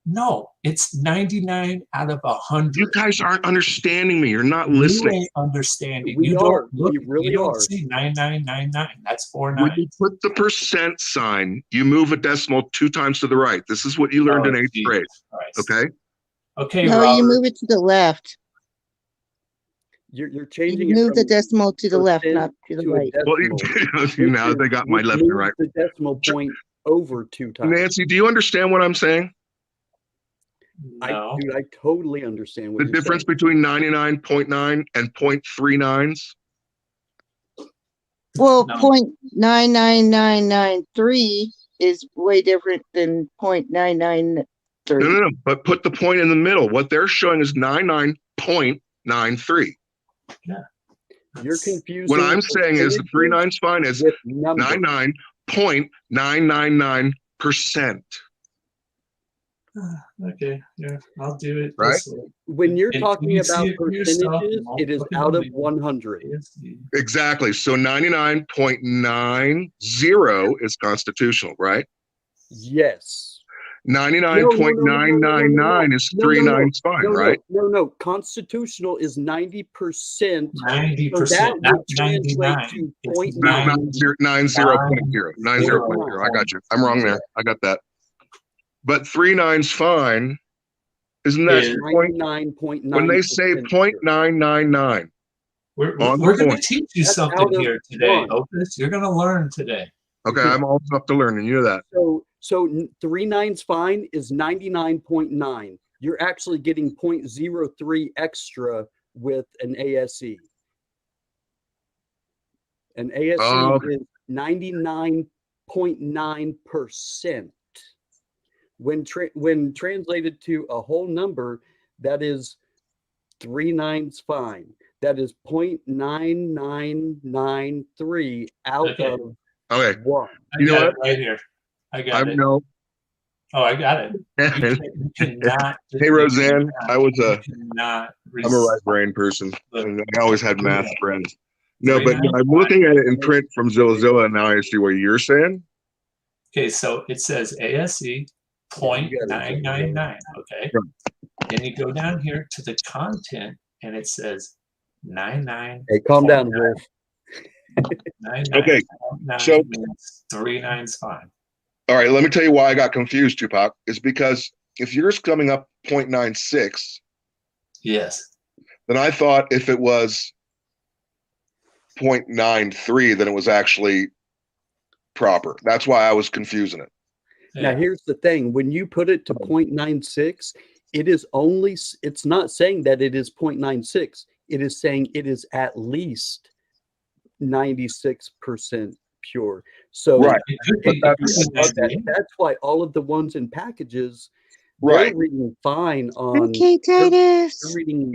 No, it's 99 out of 100. You guys aren't understanding me. You're not You listening. ain't understanding. We you are. don't look. We really you don't are. see 9999. That's 4 When nines. you put the percent sign, you move a decimal 2 times to the right. This is what you learned in 8th Jesus grade. Christ. Okay. Okay, No, you Robert. move it to the left. You're You changing it move the from decimal to the left, percent not to the to a right. Well, decimal. now they got my Which left and moves right. the decimal point over 2 times. Nancy, do you understand what I'm saying? No. I totally understand what The you're difference saying. between 99.9 and 0.39s? Well, No. 0.99993 is way different than 0.993. No. But put the point in the middle. What they're showing is 99.93. You're That's- confusing. What I'm saying is the percentages 39's fine is with numbers. 99.999%. Okay, yeah, I'll do it Right? this way. When you're And talking you see about it for yourself, percentages, and it is look at out the of video. 100. Exactly. So 99.90 is constitutional, right? Yes. 99.999 is No, no, three no. nines fine, No, right? no. Constitutional is 90%. 90%, So that not would translate 99. to It's 0.9. 90.0. I got you. I'm wrong there. I got that. But 3 nines fine. Isn't that Is point? 99.9%. When they say 0.999, We're On the going to point. teach you That's something out of here today, one. Opus. You're going to learn today. okay, I'm all up to learn, and you know that. So 3 nines fine is 99.9. You're actually getting 0.03 extra with an ASE. An ASE Okay. is 99.9%. When translated to a whole number, that is 3 nines fine. That is 0.9993 out Okay. of Okay. 1. I You know got what? it right here. I got it. No. Oh, I got it. You cannot. Hey, Roseanne, I'm a cannot right brain person, and I always had math friends. No, but 395. I'm looking at it in print from Zilla, and now I see what you're saying. Okay, so it says ASE 0.999. Okay. Then you go down here to the content, and it says 99. Hey, calm down, Wolf. Okay, so 3 nines fine. all right, let me tell you why I got confused, Tupac. Is because if yours coming up 0.96, Yes. then I thought if it was 0.93, then it was actually proper. That's why I was confusing it. Now, here's the thing. When you put it to 0.96, it is only, it's not saying that it is 0.96. It is saying it is at least 96% pure. So Right. that's why all of the ones in packages, Right. they're reading fine on, Okay, they're Titus. reading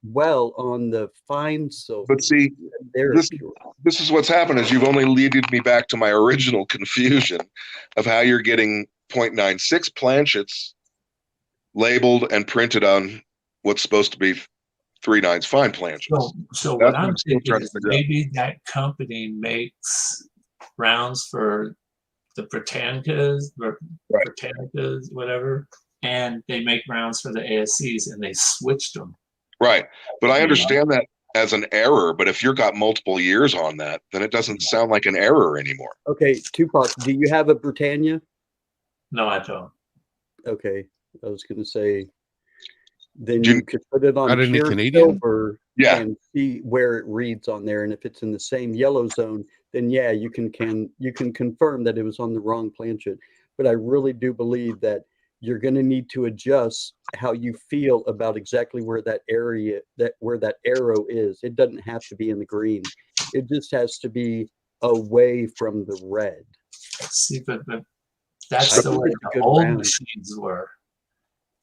well on the fine silver. But see, they're this, pure. this is what's happened is you've only leaded me back to my original confusion of how you're getting 0.96 planchets labeled and printed on what's supposed to be 3 nines fine planchets. So That's what I'm still thinking trying to is figure out. maybe that company makes rounds for the Britannicas, or Right. Britannicas, whatever, and they make rounds for the ASCs, and they switched them. Right. But I understand that as an error, but if you've got multiple years on that, then it doesn't sound like an error anymore. Okay, Tupac, do you have a Britannia? No, I don't. Okay, I was going to say, then Do you- you could put it on Not any pure Canadian? silver Yeah. and see where it reads on there. And if it's in the same yellow zone, then yeah, you can confirm that it was on the wrong planchet. But I really do believe that you're going to need to adjust how you feel about exactly where that area, where that arrow is. It doesn't have to be in the green. It just has to be away from the red. See, but that's I the think way it's a the good old round. machines were.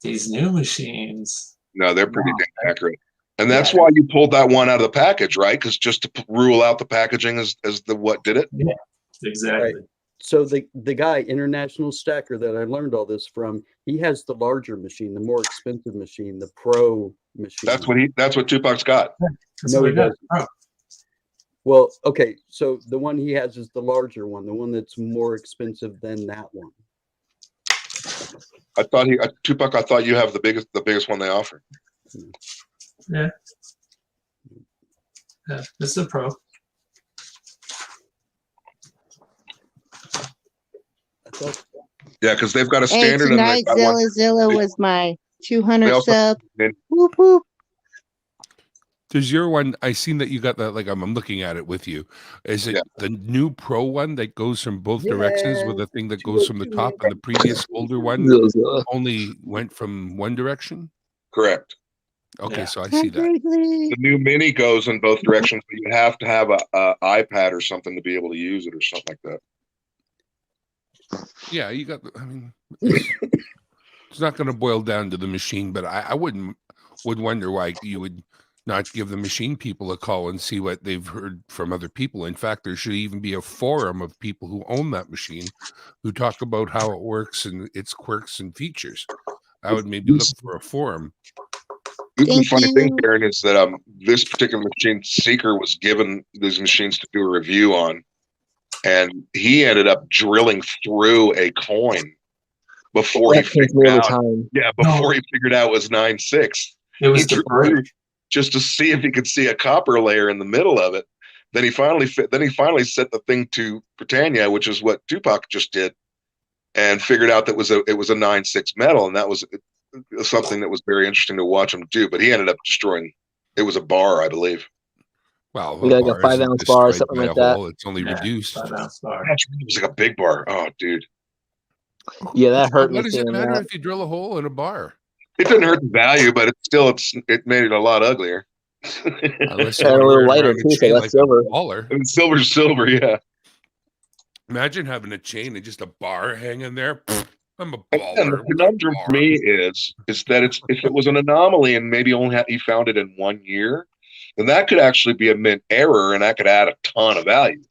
These new machines, No, they're pretty Wow. dang accurate. And that's Yeah. why you pulled that one out of the package, right? Because just to rule out the packaging as the what did it? yeah, exactly. Right. So the guy, International Stacker, that I learned all this from, he has the larger machine, the more expensive machine, the Pro machine. That's what Tupac's got. That's No, what he I got. doesn't. Oh, Well, okay, so the one he has is the larger one, the one that's more expensive than that one. I thought Tupac. I thought you have the biggest one they offer. yeah. Yeah, this is a Pro. I thought, Yeah, because they've got a Hey, standard and tonight they've got one. Zilla was my They 200 also- sub. and- Whoop whoop. Does your one? I seen that you got that. Like I'm looking at it with you. Is it Yeah. the new Pro one that goes from both directions with Yeah, a thing that goes from the top, and the previous older one only went from one direction? Correct. Okay, Yeah. so I see that. Completely. The new Mini goes in both directions, but you have to have a iPad or something to be able to use it or something like that. Yeah, you got. I mean, it's not going to boil down to the machine, but I would wonder why you would not give the machine people a call and see what they've heard from other people. In fact, there should even be a forum of people who own that machine who talk about how it works and its quirks and features. I would maybe look for a forum. The funny thing, Karen, is that this particular machine, Seeker was given these machines to do a review on, and he ended up drilling through a coin before he figured out. Yeah, before he figured out it was 9.6. It was the brick. Just to see if he could see a copper layer in the middle of it. Then he finally set the thing to Britannia, which is what Tupac just did, and figured out that it was a 9.6 metal, and that was something that was very interesting to watch him do. But he ended up destroying. It was a bar, I believe. Well, like a 5-ounce bar or something like that. It's only reduced. 5-ounce bar. It was like a big bar. Oh, dude. Yeah, that hurt. What does it matter if you drill a hole in a bar? It didn't hurt the value, but it made it a lot uglier. Unless a little lighter too, so that's silver. And silver, yeah. Imagine having a chain and just a bar hanging there. I'm a baller. And the conundrum for me is that if it was an anomaly and maybe he found it in 1 year, then that could actually be a mint error and that could add a ton of value.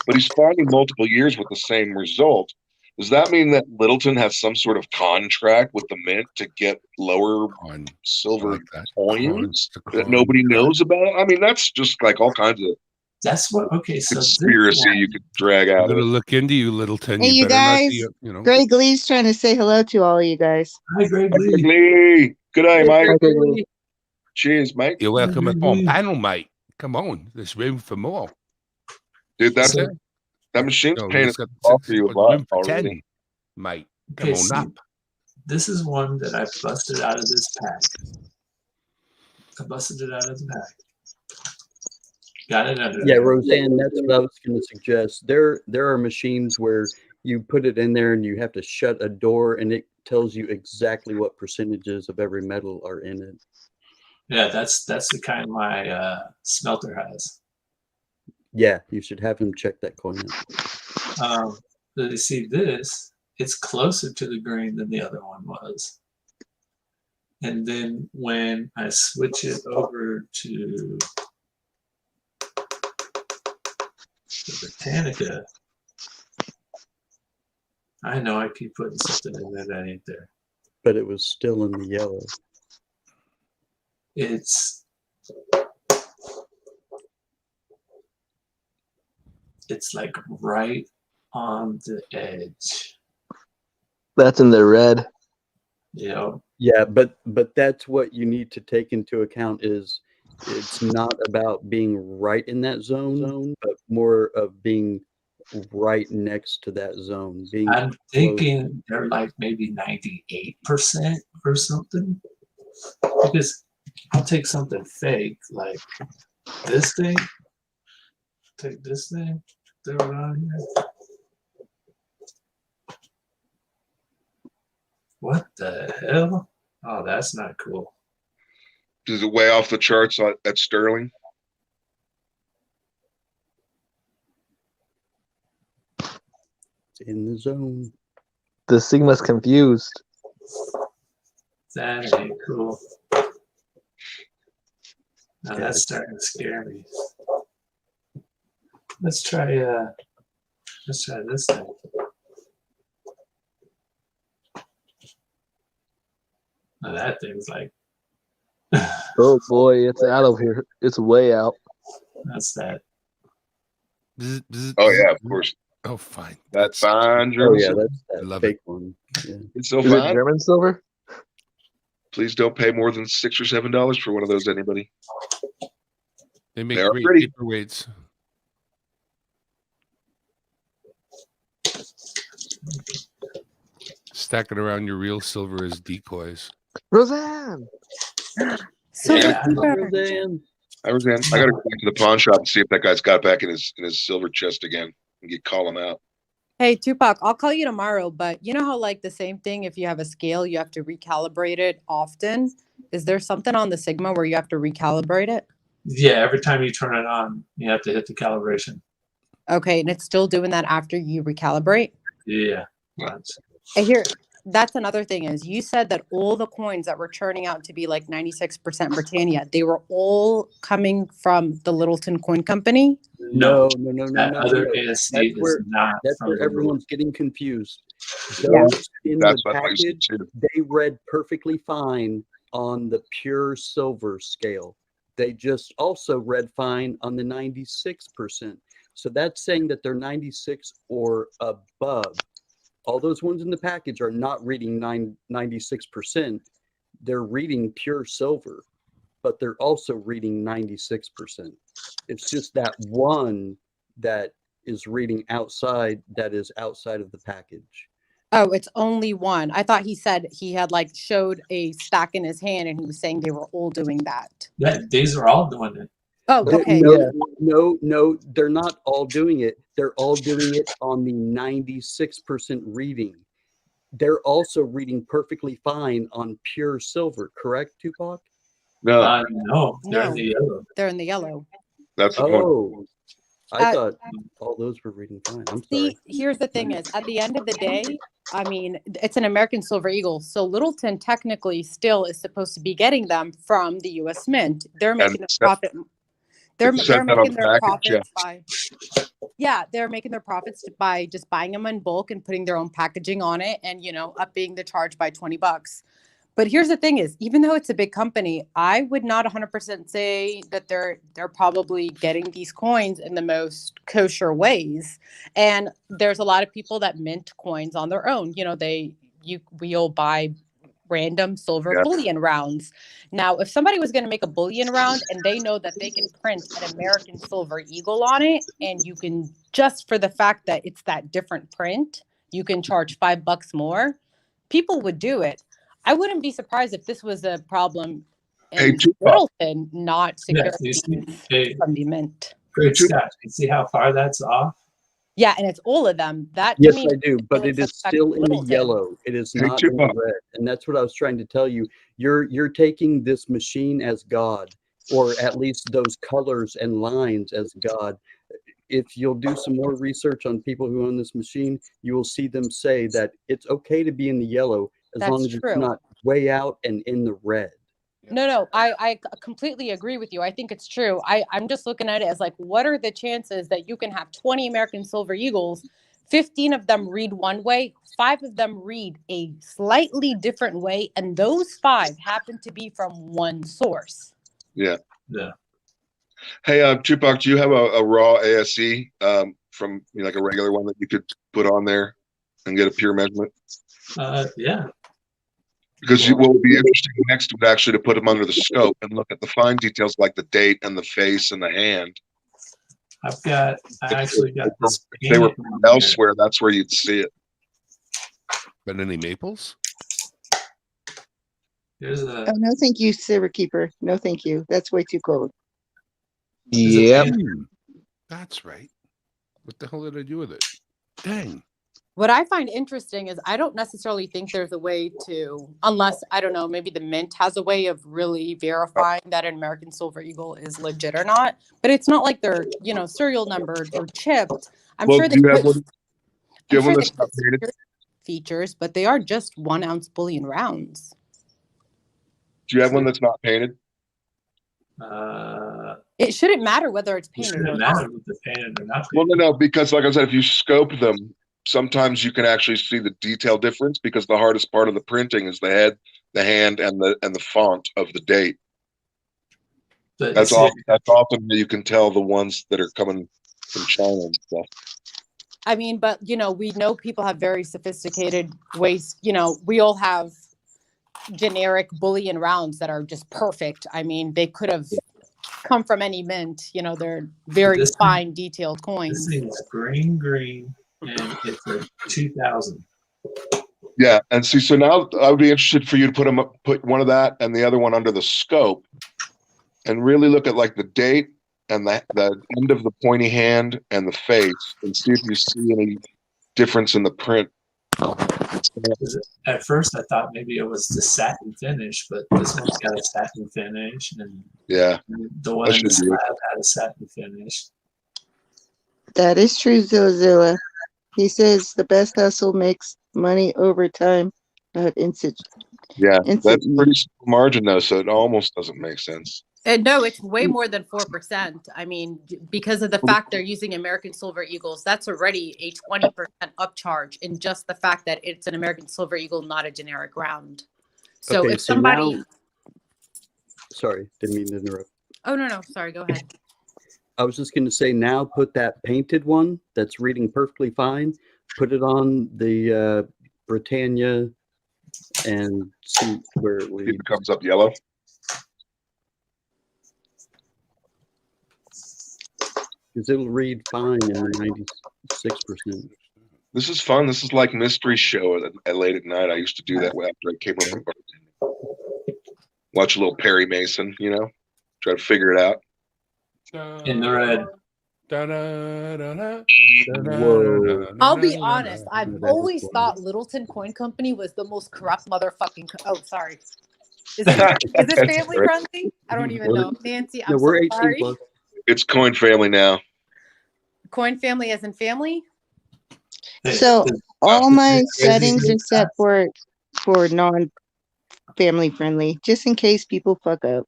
But he's finding multiple years with the same result. Does that mean that Littleton has some sort of contract with the mint to get lower silver coins that nobody knows about? I mean, that's just like all kinds of conspiracy you could drag out. I'm going to look into you, Littleton. Hey, you guys. Greg Lee's trying to say hello to all of you guys. Hi, Greg Lee. Greg Lee. Good day, Mike. Cheers, mate. You're welcome up on panel, mate. Come on. There's room for more. Dude, that's it. That machine's paying off for you a lot already. 10, mate. Come on up. This is one that I busted out of this pack. I busted it out of the pack. Got it under there. Roseanne, that's what I was going to suggest. There are machines where you put it in there and you have to shut a door and it tells you exactly what percentages of every metal are in it. Yeah, that's the kind my smelter has. Yeah, you should have him check that coin out. But you see this, it's closer to the grain than the other one was. And then when I switch it over to the Britannica, I know I keep putting something in there that ain't there. But it was still in the yellow. It's like right on the edge. That's in the red. Yeah. Yeah, but that's what you need to take into account is it's not about being right in that zone, but more of being right next to that zone. I'm thinking they're like maybe 98% or something. Because I'll take something fake like this thing. Take this thing, throw it on here. What the hell? Oh, that's not cool. Is it way off the charts at Sterling? It's in the zone. The Sigma's confused. That ain't cool. Now that's starting to scare me. Let's try this thing. Now that thing's like oh boy, it's out of here. It's way out. That's that. Oh yeah, of course. Oh fine. That's fine. German silver. That's that fake one. Yeah. It's so fine. Is it German silver? Please don't pay more than $6 or $7 for one of those, anybody. They make great paperweights. Stacking around your real silver as decoys. Roseanne. Roseanne. I gotta go back to the pawn shop and see if that guy's got back in his silver chest again and call him out. Hey Tupac, I'll call you tomorrow, but you know how like the same thing, if you have a scale, you have to recalibrate it often. Is there something on the Sigma where you have to recalibrate it? Yeah, every time you turn it on, you have to hit the calibration. Okay, and it's still doing that after you recalibrate? Yeah. Here, that's another thing is you said that all the coins that were turning out to be like 96% Britannia, they were all coming from the Littleton Coin Company. No, no, no, no, That no, other no. ASC That's is where not that's from where the everyone's getting confused. Yeah. Those in That's the what I used to package, too. they read perfectly fine on the pure silver scale. They just also read fine on the 96%. So that's saying that they're 96 or above. All those ones in the package are not reading 96%. They're reading pure silver, but they're also reading 96%. It's just that one that is reading outside, that is outside of the package. Oh, it's only one. I thought he said he had like showed a stack in his hand and he was saying they were all doing that. Yeah, these are all doing it. Oh, okay. No, they're not all doing it. They're all doing it on the 96% reading. They're also reading perfectly fine on pure silver, correct, Tupac? No, No, they're in No, the yellow. they're in the yellow. that's the point. Oh, I Uh, thought all those were reading fine. I'm See, sorry. here's the thing is at the end of the day, I mean, it's an American Silver Eagle. So Littleton technically still is supposed to be getting them from the US Mint. They're making a profit. They're that making on their package, profits they're making their profits by just buying them in bulk and putting their own packaging on it and, upping the charge by $20. But here's the thing is, even though it's a big company, I would not 100% say that they're probably getting these coins in the most kosher ways. And there's a lot of people that mint coins on their own. We'll buy random silver bullion rounds. Now, if somebody was going to make a bullion round and they know that they can print an American Silver Eagle on it, and you can, just for the fact that it's that different print, you can charge $5 more, people would do it. I wouldn't be surprised if this was a problem in Littleton, not security from the mint. Great Scott, you see how far that's off? Yeah, and it's all of them. That to Yes, me I do, but really it is suspect still in the Littleton. yellow. It is not in the red, and that's what I was trying to tell you. You're taking this machine as God, or at least those colors and lines as God. If you'll do some more research on people who own this machine, you will see them say that it's okay to be in the yellow as long That's as true. it's not way out and in the red. No, I completely agree with you. I think it's true. I'm just looking at it as like, what are the chances that you can have 20 American Silver Eagles, 15 of them read one way, 5 of them read a slightly different way, and those 5 happen to be from one source? Yeah. Yeah. Hey, Tupac, do you have a raw ASE from like a regular one that you could put on there and get a pure measurement? Yeah. Because what would be interesting next would actually to put them under the scope and look at the fine details like the date and the face and the hand. I actually got this. If they were elsewhere, that's where you'd see it. But any maples? There's Oh, no, thank you, Silver Keeper. No, thank you. That's way too cold. Yep. That's right. What the hell did I do with it? Dang. What I find interesting is I don't necessarily think there's a way to, unless, I don't know, maybe the mint has a way of really verifying that an American Silver Eagle is legit or not. But it's not like they're, serial numbered or chipped. I'm sure they put features, but they are just 1 ounce bullion rounds. Do you have one that's not painted? It shouldn't matter whether it's painted or not. Well, no, because like I said, if you scope them, sometimes you can actually see the detail difference because the hardest part of the printing is the head, the hand, and the font of the date. That's often you can tell the ones that are coming from China and stuff. I mean, but we know people have very sophisticated ways. We all have generic bullion rounds that are just perfect. I mean, they could have come from any mint. They're very fine, detailed coins. This thing's green, and it's a 2000. Yeah, and see, so now I would be interested for you to put one of that and the other one under the scope, and really look at like the date and the end of the pointy hand and the face, and see if you see any difference in the print. At first, I thought maybe it was the satin finish, but this one's got a satin finish, and the one in the slab had a satin finish. That is true, Zilla. He says the best hustle makes money over time. instant. Yeah, Instant that's meat. pretty small margin though, so it almost doesn't make sense. And no, it's way more than 4%. I mean, because of the fact they're using American Silver Eagles, that's already a 20% upcharge in just the fact that it's an American Silver Eagle, not a generic round. So Okay, if so somebody, now, sorry, didn't mean to interrupt. oh no, sorry, go ahead. I was just going to say, now put that painted one that's reading perfectly fine, put it on the Britannia and see where it If reads. it comes up yellow. Because it'll read fine in the 96%. This is fun. This is like mystery show at late at night. I used to do that after I came up with bartending. Watch a little Perry Mason, you know, try to figure it out. In the red. Whoa. I'll be honest, I've That was always wild. thought Littleton Coin Company was the most corrupt motherfucking. Oh, sorry. Is this family friendly? I don't even know. Nancy, I'm No, we're so 18 sorry. plus. It's Coin Family now. Coin family as in family? So all my settings are set for non-family friendly, just in case people fuck up.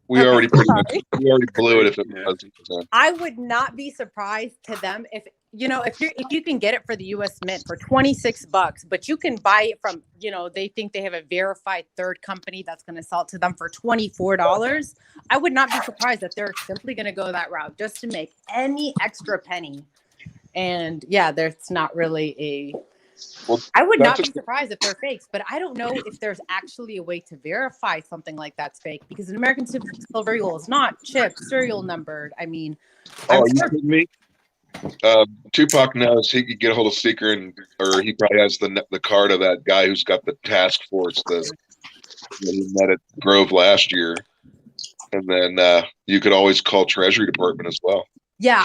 We Okay, already pretty much, sorry. we already blew it if it wasn't. So. I would not be surprised to them if you can get it for the US Mint for $26, but you can buy it from, they think they have a verified third company that's going to sell it to them for $24. I would not be surprised that they're simply going to go that route just to make any extra penny. And yeah, there's not really I would not be surprised if they're fakes, but I don't know if there's actually a way to verify something like that's fake, because an American Silver Eagle is not chipped, serial numbered. I mean, Oh, are you kidding me? Tupac knows he could get a hold of Seeker, or he probably has the card of that guy who's got the task force that he met at Grove last year, and then you could always call Treasury Department as well. Yeah,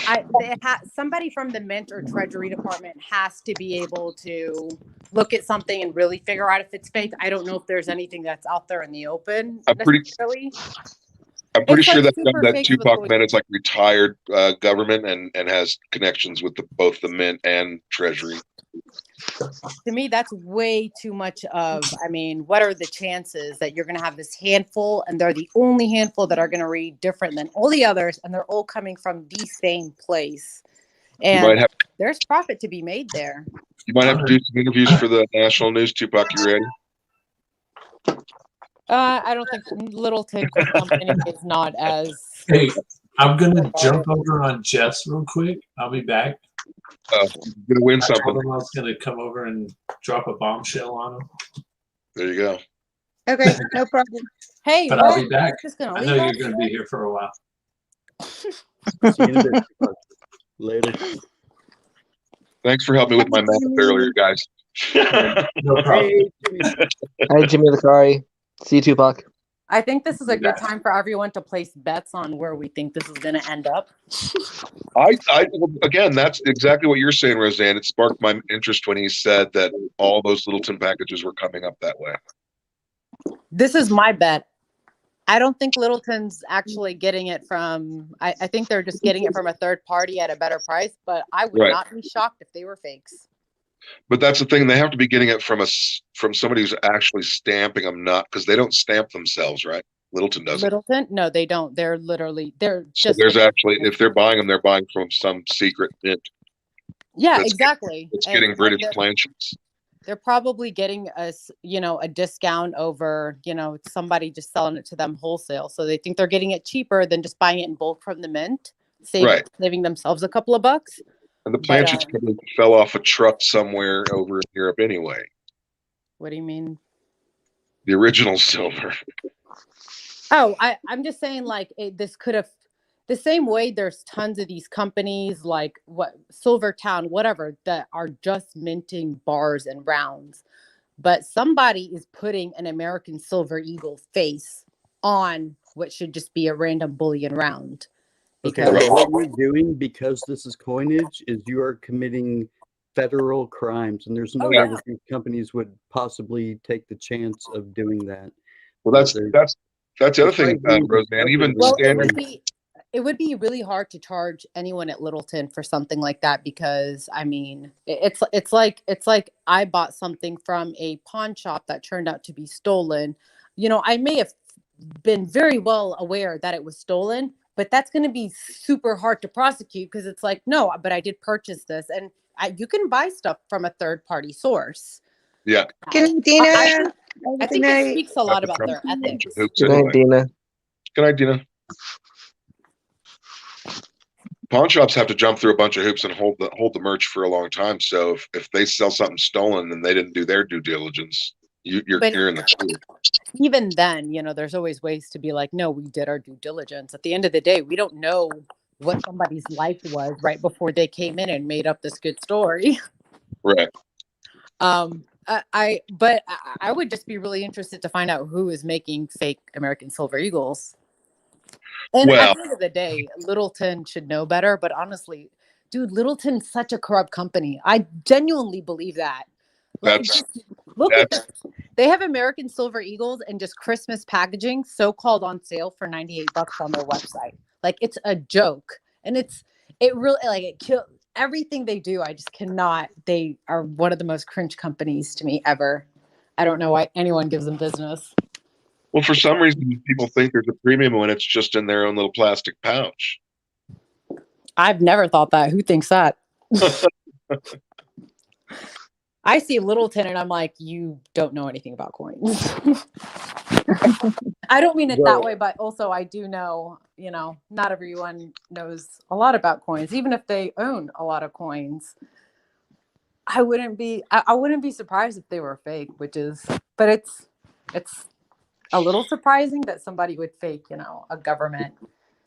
somebody from the Mint or Treasury Department has to be able to look at something and really figure out if it's fake. I don't know if there's anything that's out there in the open. I'm pretty sure that Tupac man is like retired government and has connections with both the Mint and Treasury. To me, that's way too much of, what are the chances that you're going to have this handful and they're the only handful that are going to read different than all the others, and they're all coming from the same place? And there's profit to be made there. You might have to do some interviews for the national news. Tupac, you ready? I don't think Littleton Company is not as. Hey, I'm gonna jump over on Jess real quick. I'll be back. You're gonna win something. I told him I was gonna come over and drop a bombshell on him. There you go. Okay, no problem. Hey, but I'll be back. I know you're gonna be here for a while. See you in a bit. Later. Thanks for helping me with my math earlier, guys. No problem. Hi, Jimmy Lacari. See you, Tupac. I think this is a good time for everyone to place bets on where we think this is going to end up. Again, that's exactly what you're saying, Roseanne. It sparked my interest when he said that all those Littleton packages were coming up that way. This is my bet. I don't think Littleton's actually getting it from. I think they're just getting it from a third party at a better price. But I would not be shocked if they were fakes. But that's the thing; they have to be getting it from somebody who's actually stamping them, not because they don't stamp themselves, right? Littleton doesn't. Littleton? No, they don't. They're so just. There's actually, if they're buying them, they're buying from some secret mint. Yeah, exactly. It's getting British planches. They're probably getting a discount over, somebody just selling it to them wholesale. So they think they're getting it cheaper than just buying it in bulk from the mint, saving themselves a couple of bucks. And the planches probably fell off a truck somewhere over in Europe anyway. What do you mean? The original silver. Oh, I'm just saying, this could have, the same way there's tons of these companies like Silvertown, whatever, that are just minting bars and rounds. But somebody is putting an American Silver Eagle face on what should just be a random bullion round. Okay, what you're doing, because this is coinage, is you are committing federal crimes, and there's no way that these companies would possibly take the chance of doing that. Well, that's the other thing, Roseanne. Even it would be really hard to charge anyone at Littleton for something like that because I mean it's like I bought something from a pawn shop that turned out to be stolen. You know, I may have been very well aware that it was stolen, but that's going to be super hard to prosecute because it's like, no, but I did purchase this, and you can buy stuff from a third party source. Yeah. Good night, Dina. Have a I good think it night. speaks a lot Have to about jump their through a bunch ethics. of hoops Good night, anyway. Dina. Good night, Dina. Pawn shops have to jump through a bunch of hoops and hold the merch for a long time. So if they sell something stolen and they didn't do their due diligence, you're But in the clear. even then, you know, there's always ways to be like, no, we did our due diligence. At the end of the day, we don't know what somebody's life was right before they came in and made up this good story. Right. I would just be really interested to find out who is making fake American Silver Eagles. And Well, at the end of the day, Littleton should know better. But honestly, dude, Littleton's such a corrupt company. I genuinely believe that. Like, that's look at this. They have American Silver Eagles and just Christmas packaging, so-called on sale for $98 on their website. Like, it's a joke. And it really, like, it kills everything they do. I just cannot. They are one of the most cringe companies to me ever. I don't know why anyone gives them business. well, for some reason, people think there's a premium when it's just in their own little plastic pouch. I've never thought that. Who thinks that? I see Littleton and I'm like, you don't know anything about coins. I don't mean it that way, but also I do know, you know, not everyone knows a lot about coins, even if they own a lot of coins. I wouldn't be surprised if they were fake, but it's a little surprising that somebody would fake, you know, a government.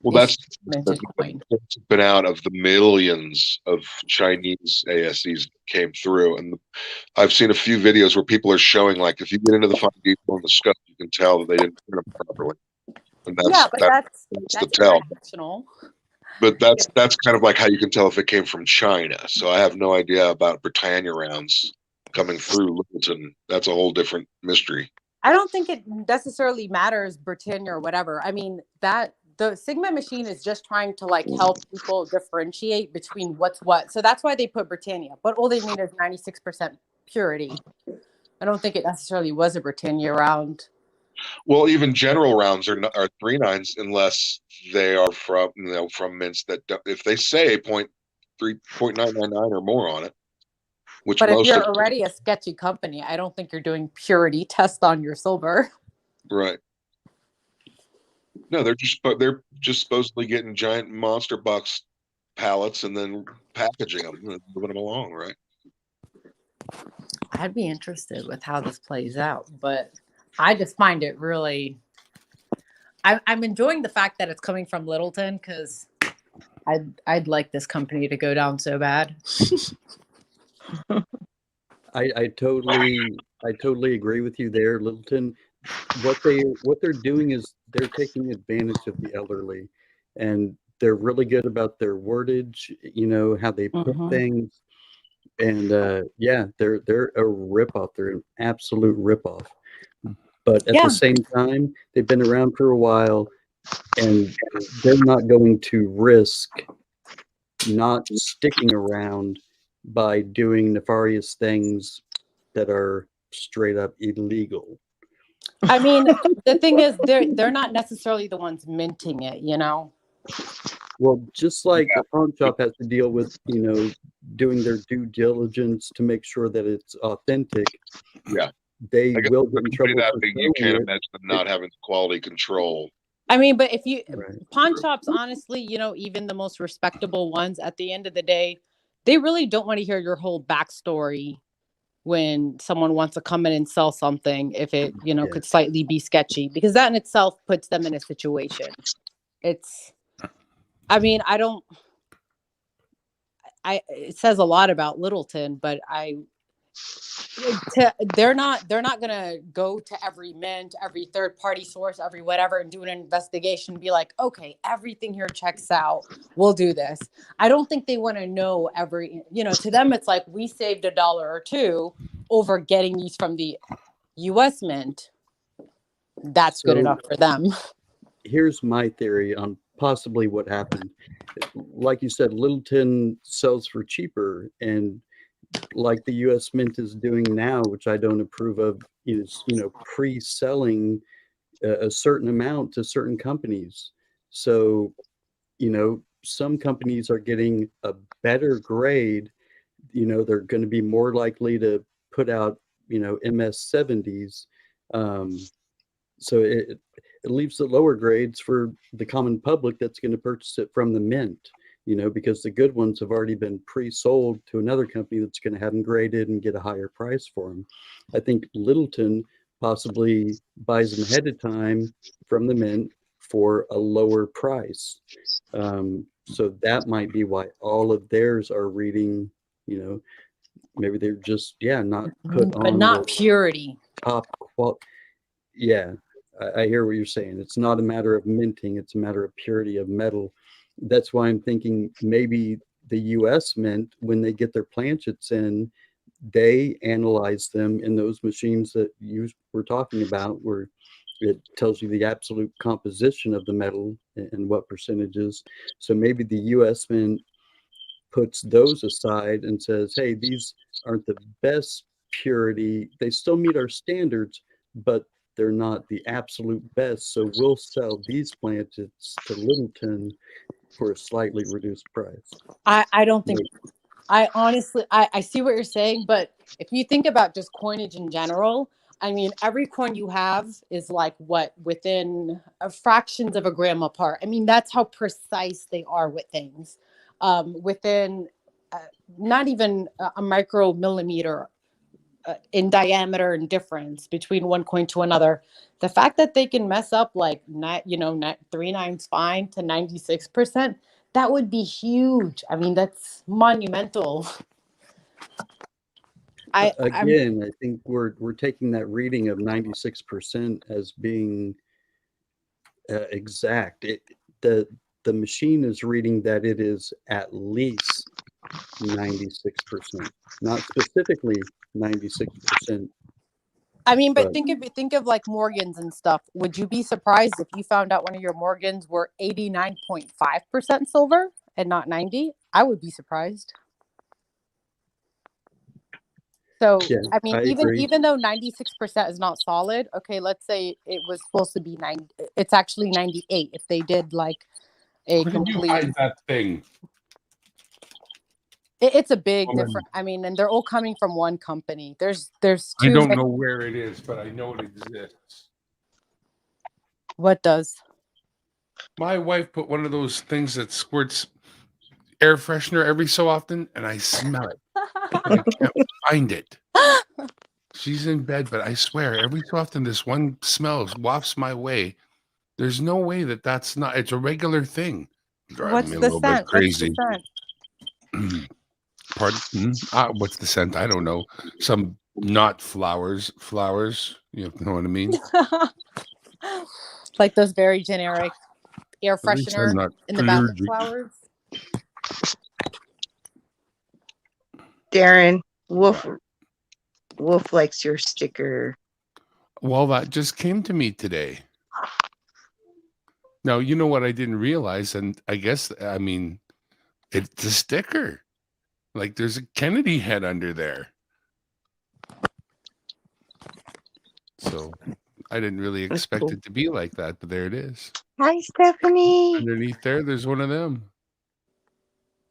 Well, that's minted coin. been out of the millions of Chinese ASEs that came through, and I've seen a few videos where people are showing, like, if you get into the fine detail on the scuff, you can tell that they didn't print them properly. And that's the tell. International. But that's kind of like how you can tell if it came from China. So I have no idea about Britannia rounds coming through Littleton. That's a whole different mystery. I don't think it necessarily matters Britannia or whatever. I mean, that the Sigma machine is just trying to like help people differentiate between what's what. So that's why they put Britannia. But all they need is 96% purity. I don't think it necessarily was a Britannia round. Well, even general rounds are 3.9s unless they are from mints that if they say 0.999 or more on it. Which but if most you're already a sketchy company, I don't think you're doing purity tests on your silver. Right. No, they're just supposedly getting giant monster box pallets and then packaging them and moving them along, right? I'd be interested with how this plays out, but I just find it really. I'm enjoying the fact that it's coming from Littleton because I'd like this company to go down so bad. I totally agree with you there, Littleton. What they're doing is they're taking advantage of the elderly, and they're really good about their wordage, you know, how they put things. And yeah, they're a ripoff. They're an absolute ripoff. But at the same time, they've been around for a while, and they're not going to risk not sticking around by doing nefarious things that are straight up illegal. I mean, the thing is, they're not necessarily the ones minting it, you know. Well, just like a pawn shop has to deal with, you know, doing their due diligence to make sure that it's authentic. Yeah, they will get in trouble. You can't imagine them not having quality control. I mean, but if you pawn shops, honestly, you know, even the most respectable ones, at the end of the day, they really don't want to hear your whole backstory when someone wants to come in and sell something, if it, you know, could slightly be sketchy, because that in itself puts them in a situation. I mean, it says a lot about Littleton, but they're not gonna go to every mint, every third party source, every whatever, and do an investigation and be like, okay, everything here checks out, we'll do this. I don't think they want to know every, you know, to them it's like, we saved $1 or $2 over getting these from the US mint. That's good enough for them. Here's my theory on possibly what happened. Like you said, Littleton sells for cheaper, and like the U.S. Mint is doing now, which I don't approve of, is pre-selling a certain amount to certain companies. So some companies are getting a better grade. They're going to be more likely to put out MS70s. So it leaves the lower grades for the common public that's going to purchase it from the mint, because the good ones have already been pre-sold to another company that's going to have them graded and get a higher price for them. I think Littleton possibly buys them ahead of time from the mint for a lower price. So that might be why all of theirs are reading, maybe they're just, not put but on not the purity. top quality. Yeah, I hear what you're saying. It's not a matter of minting, it's a matter of purity of metal. That's why I'm thinking maybe the US Mint, when they get their planchets in, they analyze them in those machines that you were talking about, where it tells you the absolute composition of the metal and what percentages. So maybe the US Mint puts those aside and says, hey, these aren't the best purity. They still meet our standards, but they're not the absolute best. So we'll sell these planchets to Littleton for a slightly reduced price. I don't think, I honestly, I see what you're saying, but if you think about just coinage in general, I mean, every coin you have is like what, within fractions of a gram apart. I mean, that's how precise they are with things. Within not even a micromillimeter in diameter and difference between one coin to another. The fact that they can mess up like not 3/9 fine to 96%, that would be huge. I mean, that's monumental. I think we're taking that reading of 96% as being exact. The machine is reading that it is at least 96%, not specifically 96%. I mean, but think of like Morgans and stuff. Would you be surprised if you found out one of your Morgans were 89.5% silver and not 90? I would be surprised. So, Yeah, I mean, I agree. even though 96% is not solid, okay, let's say it was supposed to be 90, it's actually 98 if they did like a Where did you complete. hide that thing? It's a big difference. I mean, and they're all coming from one company. There's two. I don't know where it is, but I know it exists. What does? My wife put one of those things that squirts air freshener every so often, and I smell it. I can't find it. She's in bed, but I swear, every so often this one smell wafts my way. There's no way that's not. It's a regular thing. Driving me a little bit crazy. Pardon? What's the scent? I don't know. Some not flowers. You know what I mean? Like those very generic air freshener in the bathroom flowers. Darren, Wolf likes your sticker. Well, that just came to me today. Now, you know what I didn't realize, and I guess, I mean, it's a sticker. Like there's a Kennedy head under there. So I didn't really expect it to be like that, but there it is. Hi, Stephanie. Underneath there's one of them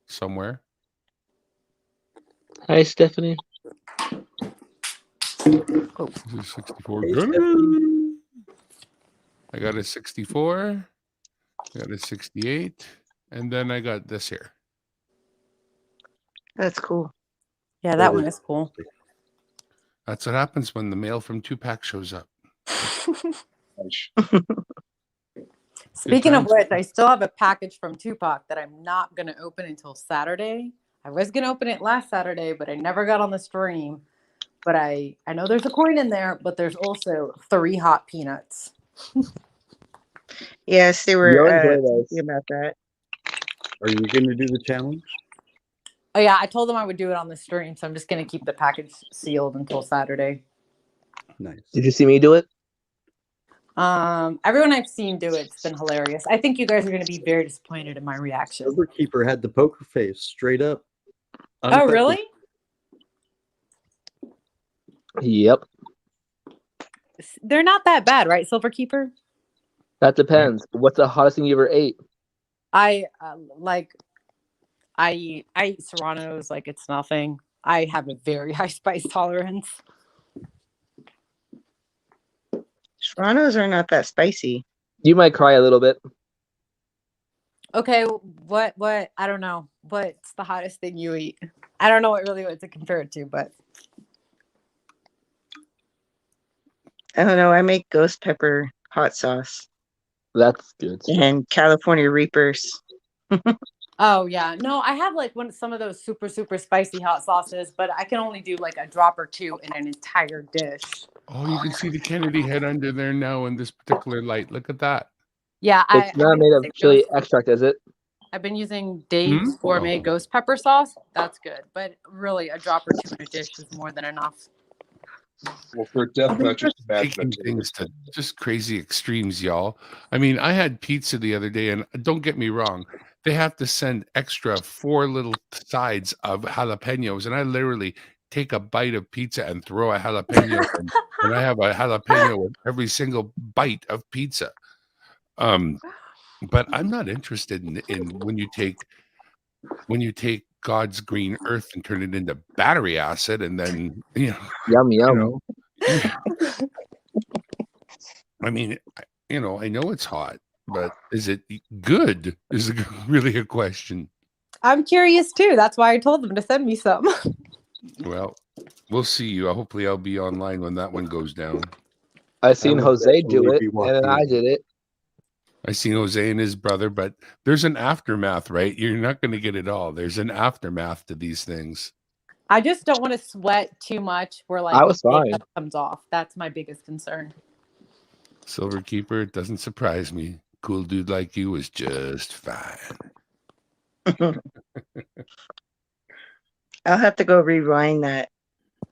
somewhere. Hi, Stephanie. Oh, this is 64. I got a 64. I got a 68. And then I got this here. That's cool. Yeah, that one is cool. That's what happens when the mail from Tupac shows up. Speaking of which, I still have a package from Tupac that I'm not going to open until Saturday. I was going to open it last Saturday, but I never got on the stream. But I know there's a coin in there, but there's also 3 hot peanuts. Yes, they were thinking about that. Are you going to do the challenge? Oh, yeah, I told them I would do it on the stream, so I'm just going to keep the package sealed until Saturday. Nice. Did you see me do it? Everyone I've seen do it's been hilarious. I think you guys are going to be very disappointed in my reaction. Overkeeper had the poker face straight up. Oh, unaffected. really? Yep. They're not that bad, right, Silverkeeper? That depends. What's the hottest thing you ever ate? I eat Serranos like it's nothing. I have a very high spice tolerance. Serranos are not that spicy. You might cry a little bit. Okay, what? I don't know. What's the hottest thing you eat? I don't know what to compare it to, but I don't know. I make ghost pepper hot sauce That's good. and California Reapers. oh yeah, no, I have like some of those super spicy hot sauces, but I can only do like a drop or two in an entire dish. Oh, you can see the Kennedy head under there now in this particular light. Look at that. Yeah, It's not made of chili extract, is it? I've been using Dave's Gourmet Ghost Pepper Sauce. That's good, but really a drop or two in a dish is more than enough. Well, for a death nut, just imagine Taking it. things to just crazy extremes, y'all. I mean, I had pizza the other day, and don't get me wrong, they have to send extra 4 little sides of jalapenos, and I literally take a bite of pizza and throw a jalapeno, and I have a jalapeno with every single bite of pizza. But I'm not interested in when you take God's green earth and turn it into battery acid, and then Yum yum. you know, I mean, I know it's hot, but is it good? Is it really a question? I'm curious too. That's why I told them to send me some. Well, we'll see you. Hopefully, I'll be online when that one goes down. I seen will Jose do definitely it, be and watching then I it. did it. I seen Jose and his brother, but there's an aftermath, right? You're not going to get it all. There's an aftermath to these things. I just don't want to sweat too much where like I was the fine. makeup comes off. That's my biggest concern. Silverkeeper, it doesn't surprise me. Cool dude like you is just fine. I'll have to go rewind that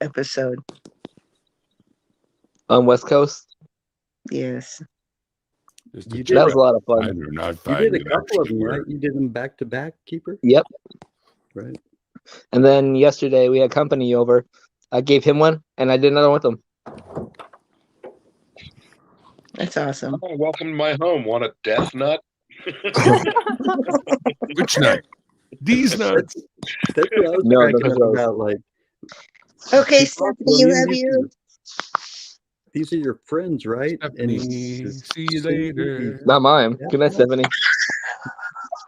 episode. On West Coast. Yes. Just You a did That was a lot of I fun. do not You find did a it couple of them, actually right? work. You did them back to back, Keeper? Yep. Right. And then yesterday we had company over. I gave him one, and I did another one with him. That's awesome. Oh, welcome to my home. Want a death nut? Which nut? These nuts. That's what I was No, cracking those up are those. about. Like, Okay, it's possible Stephanie, you you have and you. these are your friends, right? Stephanie, see you later. Not mine. Yeah. Good night, Stephanie.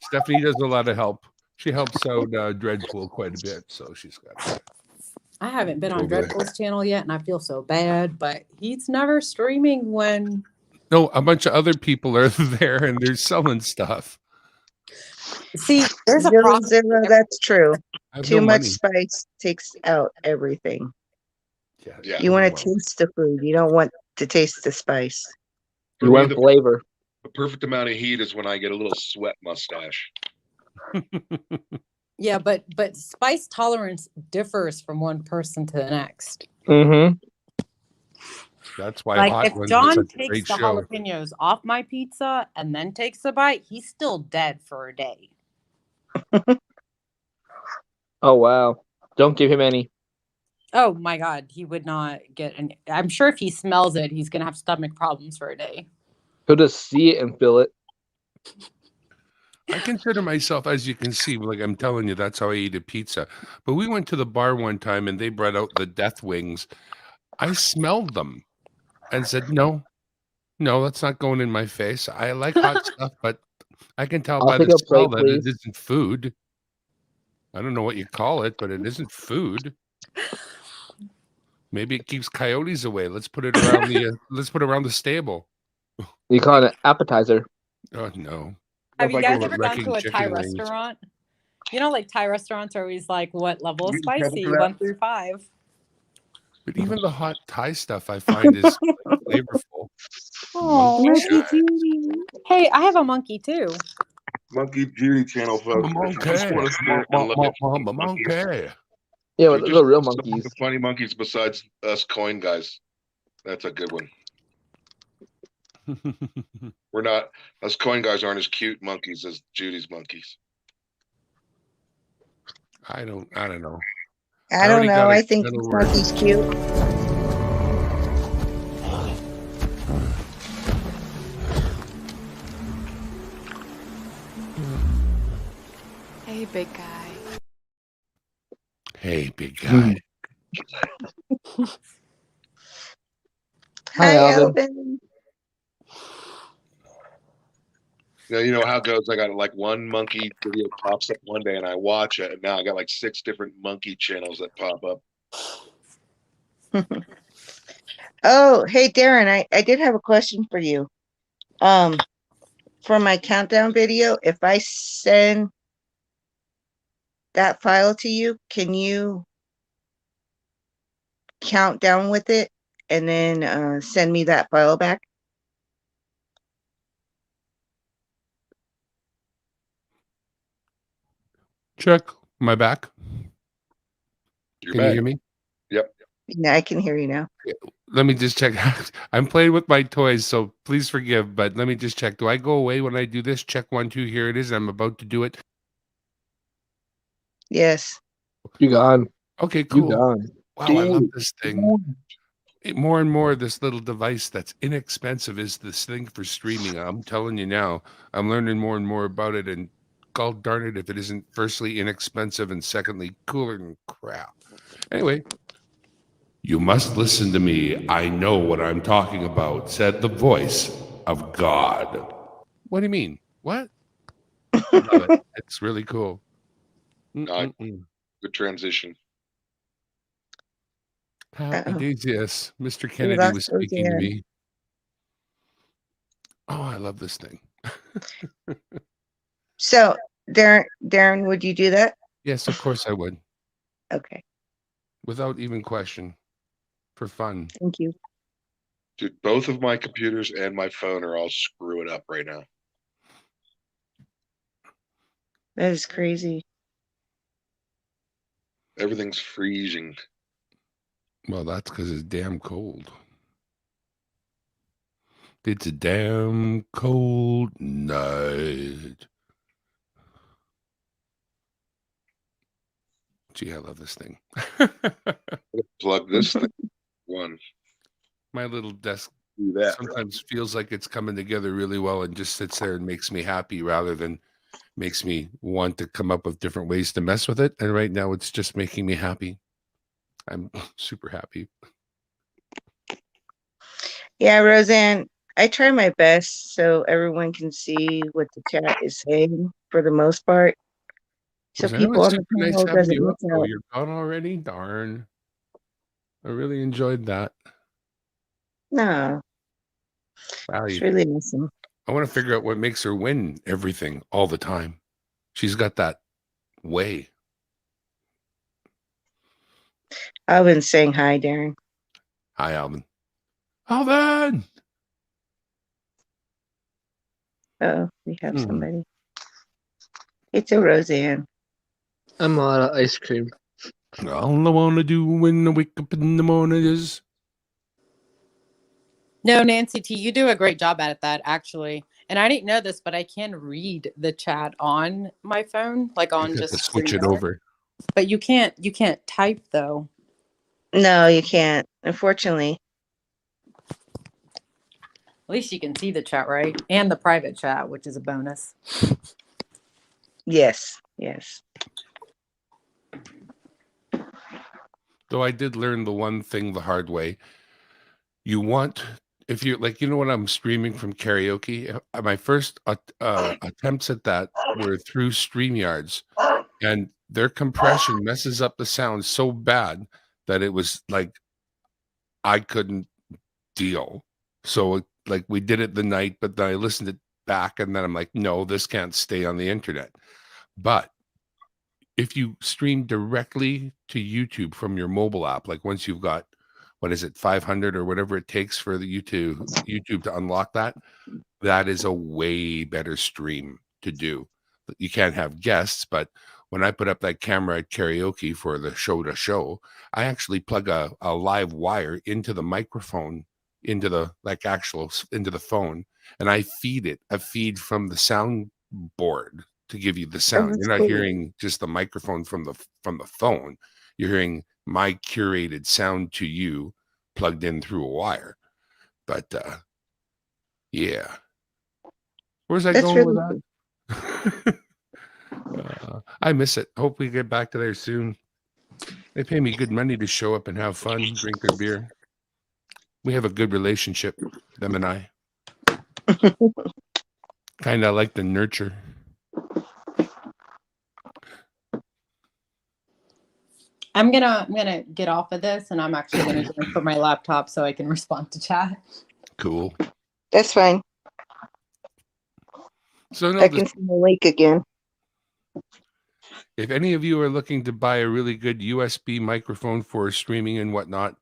Stephanie does a lot of help. She helps out Dreadpool quite a bit, so she's got. I haven't been on Okay. Dreadpool's channel yet, and I feel so bad. But he's never streaming when. No, a bunch of other people are there, and they're selling stuff. See, there's a Zero, problem. zero, that's true. I have Too no much money. spice takes out everything. Yeah. You want to taste the food. You don't want to taste the spice. For You me, want flavor. the perfect amount of heat is when I get a little sweat mustache. Yeah, but spice tolerance differs from one person to the next. Mm-hmm. That's why Like Hot if Ones is John such a takes great the show. jalapenos off my pizza and then takes a bite, he's still dead for a day. Oh wow! Don't give him any. Oh my God, he would not get any. I'm sure if he smells it, he's gonna have stomach problems for a day. He'll just see it and feel it. I consider myself, as you can see, like I'm telling you, that's how I eat a pizza. But we went to the bar one time and they brought out the death wings. I smelled them and said, no, that's not going in my face. I like hot stuff, but I can tell I'll by pick the up smell plate, that it please. isn't food. I don't know what you call it, but it isn't food. Maybe it keeps coyotes away. Let's put it around the stable. You call it an appetizer. Oh no. Have you Like guys we're ever gone wrecking to a Thai chicken wings. restaurant? You know, like Thai restaurants are always like, what level of You just have spicy? to grab- 1 through 5. But even the hot Thai stuff I find is flavorful. Oh, Monkey shine. hey, I have a monkey too. Monkey Judy channel, folks. I'm a If you just want to stare and look at funny monkeys, monkey. Yeah, so those just are real look at monkeys. the funny monkeys besides us coin guys. That's a good one. We're not, us coin guys aren't as cute monkeys as Judy's monkeys. I don't know. I don't already know. got a I think cuddle this word. monkey's cute. Hey, big guy. Hey, big guy. Hi, Hi, Alvin. Alvin. Yeah, you know how it goes. I got like one monkey video pops up one day and I watch it, and now I got like 6 different monkey channels that pop up. Oh, hey, Darren, I did have a question for you. For my countdown video, if I send that file to you, can you count down with it and then send me that file back? Check my back. You're Can you back. hear me? Yep. Yeah, I can hear you now. Let me just check. I'm playing with my toys, so please forgive, but let me just check. Do I go away when I do this? Check 1, 2. Here it is. I'm about to do it. Yes. You gone. Okay, You cool. gone. Wow, I love this thing. More and more, this little device that's inexpensive is this thing for streaming. I'm telling you now, I'm learning more and more about it. And god darn it, if it isn't firstly inexpensive and secondly cooler than crap. Anyway, you must listen to me. I know what I'm talking about, said the voice of God. What do you mean? What? I love it. It's really cool. Mm-mm-mm. Good transition. Happy Uh-oh. days, yes. Mr. We Kennedy lost was speaking to Roseanne. me. Oh, I love this thing. So, Darren, would you do that? Yes, of course I would. Okay, Without even question. For fun. thank you. Dude, both of my computers and my phone are all screwing up right now. That is crazy. Everything's freezing. Well, that's because it's damn cold. It's a damn cold night. Gee, I love this thing. Plug this thing. One. My little desk Do that. sometimes feels like it's coming together really well and just sits there and makes me happy rather than makes me want to come up with different ways to mess with it. And right now it's just making me happy. I'm super happy. Yeah, Roseanne, I try my best so everyone can see what the chat is saying for the most part. So Roseanne, it people was on the super nice panel having doesn't you up. miss Oh, out. you're gone already? Darn. I really enjoyed that. No, Wow, it's really awesome. I want to figure out what makes her win everything all the time. She's got that way. Alvin's saying hi, Darren. Hi, Alvin. Alvin! Oh, we have somebody. It's a Roseanne. I'm out of ice cream. All I want to do when I wake up in the morning is... No, Nancy T, you do a great job at that, actually. And I didn't know this, but I can read the chat on my phone, like on You have just to switch it StreamYard. over. But you can't type though. No, you can't, unfortunately. At least you can see the chat, right? And the private chat, which is a bonus. Yes, yes. Though I did learn the one thing the hard way. You want, if you're like, you know, when I'm streaming from karaoke, my first attempts at that were through StreamYards, and their compression messes up the sound so bad that it was like I couldn't deal. So like we did it the night, but then I listened it back, and then I'm like, no, this can't stay on the internet. But if you stream directly to YouTube from your mobile app, like once you've got, what is it, 500 or whatever it takes for the YouTube to unlock that, that is a way better stream to do. You can't have guests, but when I put up that camera at karaoke for the show to show, I actually plug a live wire into the microphone into the into the phone, and I feed a feed from the sound board to give you the sound. that's You're not cool. hearing just the microphone from the phone. You're hearing my curated sound to you plugged in through a wire. But yeah. Where's I That's going with really that? I miss it. Hope we get back to there soon. They pay me good money to show up and have fun, drink their beer. We have a good relationship, them and I. Kind of like the nurture. I'm gonna get off of this, and I'm actually gonna go for my laptop so I can respond to chat. Cool. That's fine. So no, I can see the link again. if any of you are looking to buy a really good USB microphone for streaming and whatnot,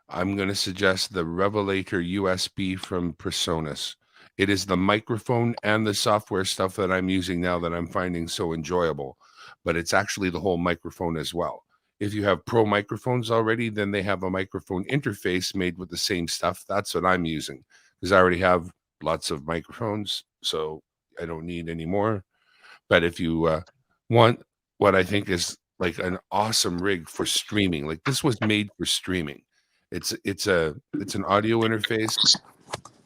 I'm going to suggest the Revelator USB from Presonus. It is the microphone and the software stuff that I'm using now that I'm finding so enjoyable, but it's actually the whole microphone as well. If you have pro microphones already, then they have a microphone interface made with the same stuff. That's what I'm using because I already have lots of microphones, so I don't need any more. But if you want what I think is like an awesome rig for streaming, like this was made for streaming. It's an audio interface,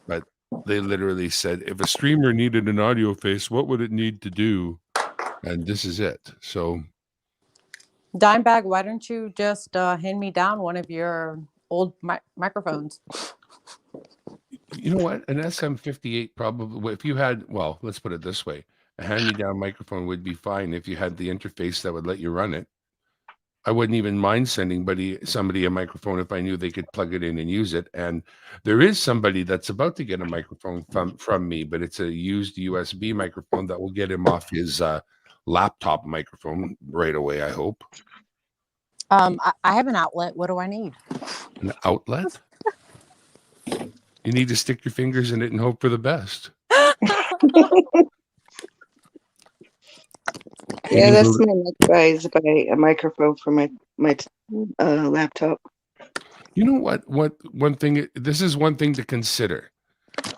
but they literally said if a streamer needed an audio face, what would it need to do? And this is it. So Dimebag, why don't you just hand me down one of your old microphones? you know what? An SM58 probably, if you had, well, let's put it this way. A hand-me-down microphone would be fine if you had the interface that would let you run it. I wouldn't even mind sending somebody a microphone if I knew they could plug it in and use it. And there is somebody that's about to get a microphone from me, but it's a used USB microphone that will get him off his laptop microphone right away, I hope. I have an outlet. What do I need? An outlet? You need to stick your fingers in it and hope for the best. Yeah, that's my next buy is buy a microphone for my laptop. You know what? One thing? This is one thing to consider.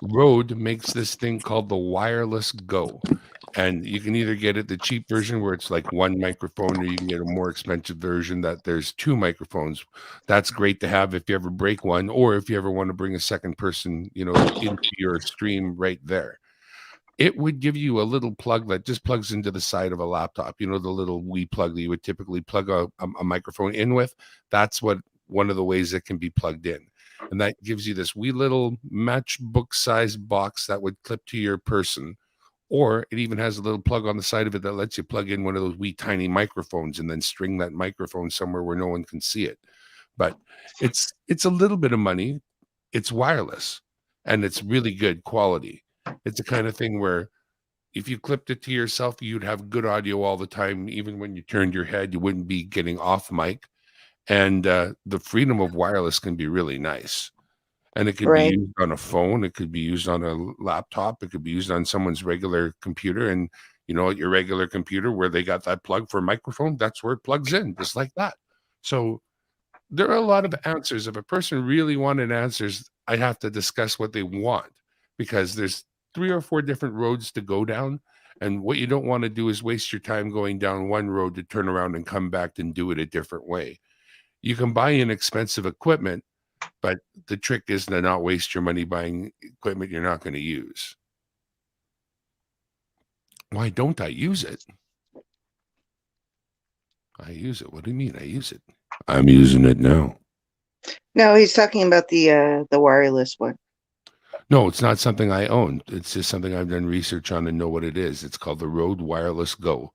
Rode makes this thing called the Wireless Go, and you can either get it the cheap version where it's like one microphone, or you can get a more expensive version that there's two microphones. That's great to have if you ever break one, or if you ever want to bring a second person, into your stream right there. It would give you a little plug that just plugs into the side of a laptop. The little wee plug that you would typically plug a microphone in with. That's one of the ways it can be plugged in. And that gives you this wee little matchbook size box that would clip to your person. Or it even has a little plug on the side of it that lets you plug in one of those wee tiny microphones and then string that microphone somewhere where no one can see it. But it's a little bit of money. It's wireless and it's really good quality. It's the kind of thing where if you clipped it to yourself, you'd have good audio all the time. Even when you turned your head, you wouldn't be getting off mic. And the freedom of wireless can be really nice. And it could be used on a phone. It could be used on a laptop. It could be used on someone's regular computer. And, at your regular computer where they got that plug for a microphone, that's where it plugs in, just like that. So there are a lot of answers. If a person really wanted answers, I'd have to discuss what they want because there's 3 or 4 different roads to go down. And what you don't want to do is waste your time going down one road to turn around and come back and do it a different way. You can buy inexpensive equipment, but the trick is to not waste your money buying equipment you're not going to use. Why don't I use it? I use it. What do you mean I use it? I'm using it now. No, he's talking about the wireless one. No, it's not something I own. It's just something I've done research on and know what it is. It's called the Rode Wireless Go.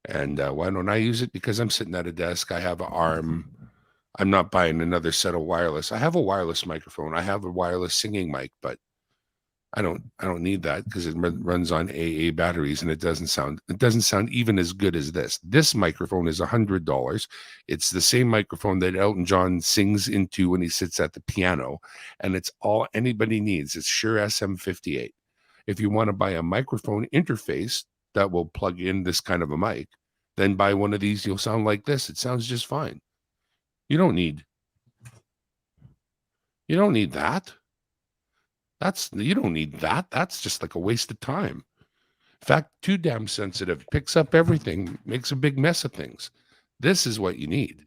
And why don't I use it? Because I'm sitting at a desk. I have an arm. I'm not buying another set of wireless. I have a wireless microphone. I have a wireless singing mic, but I don't need that because it runs on AA batteries and it doesn't sound even as good as this. This microphone is $100. It's the same microphone that Elton John sings into when he sits at the piano, and it's all anybody needs. It's Shure SM58. If you want to buy a microphone interface that will plug in this kind of a mic, then buy one of these. You'll sound like this. It sounds just fine. You don't need that. You don't need that. That's just like a waste of time. In fact, too damn sensitive. Picks up everything, makes a big mess of things. This is what you need.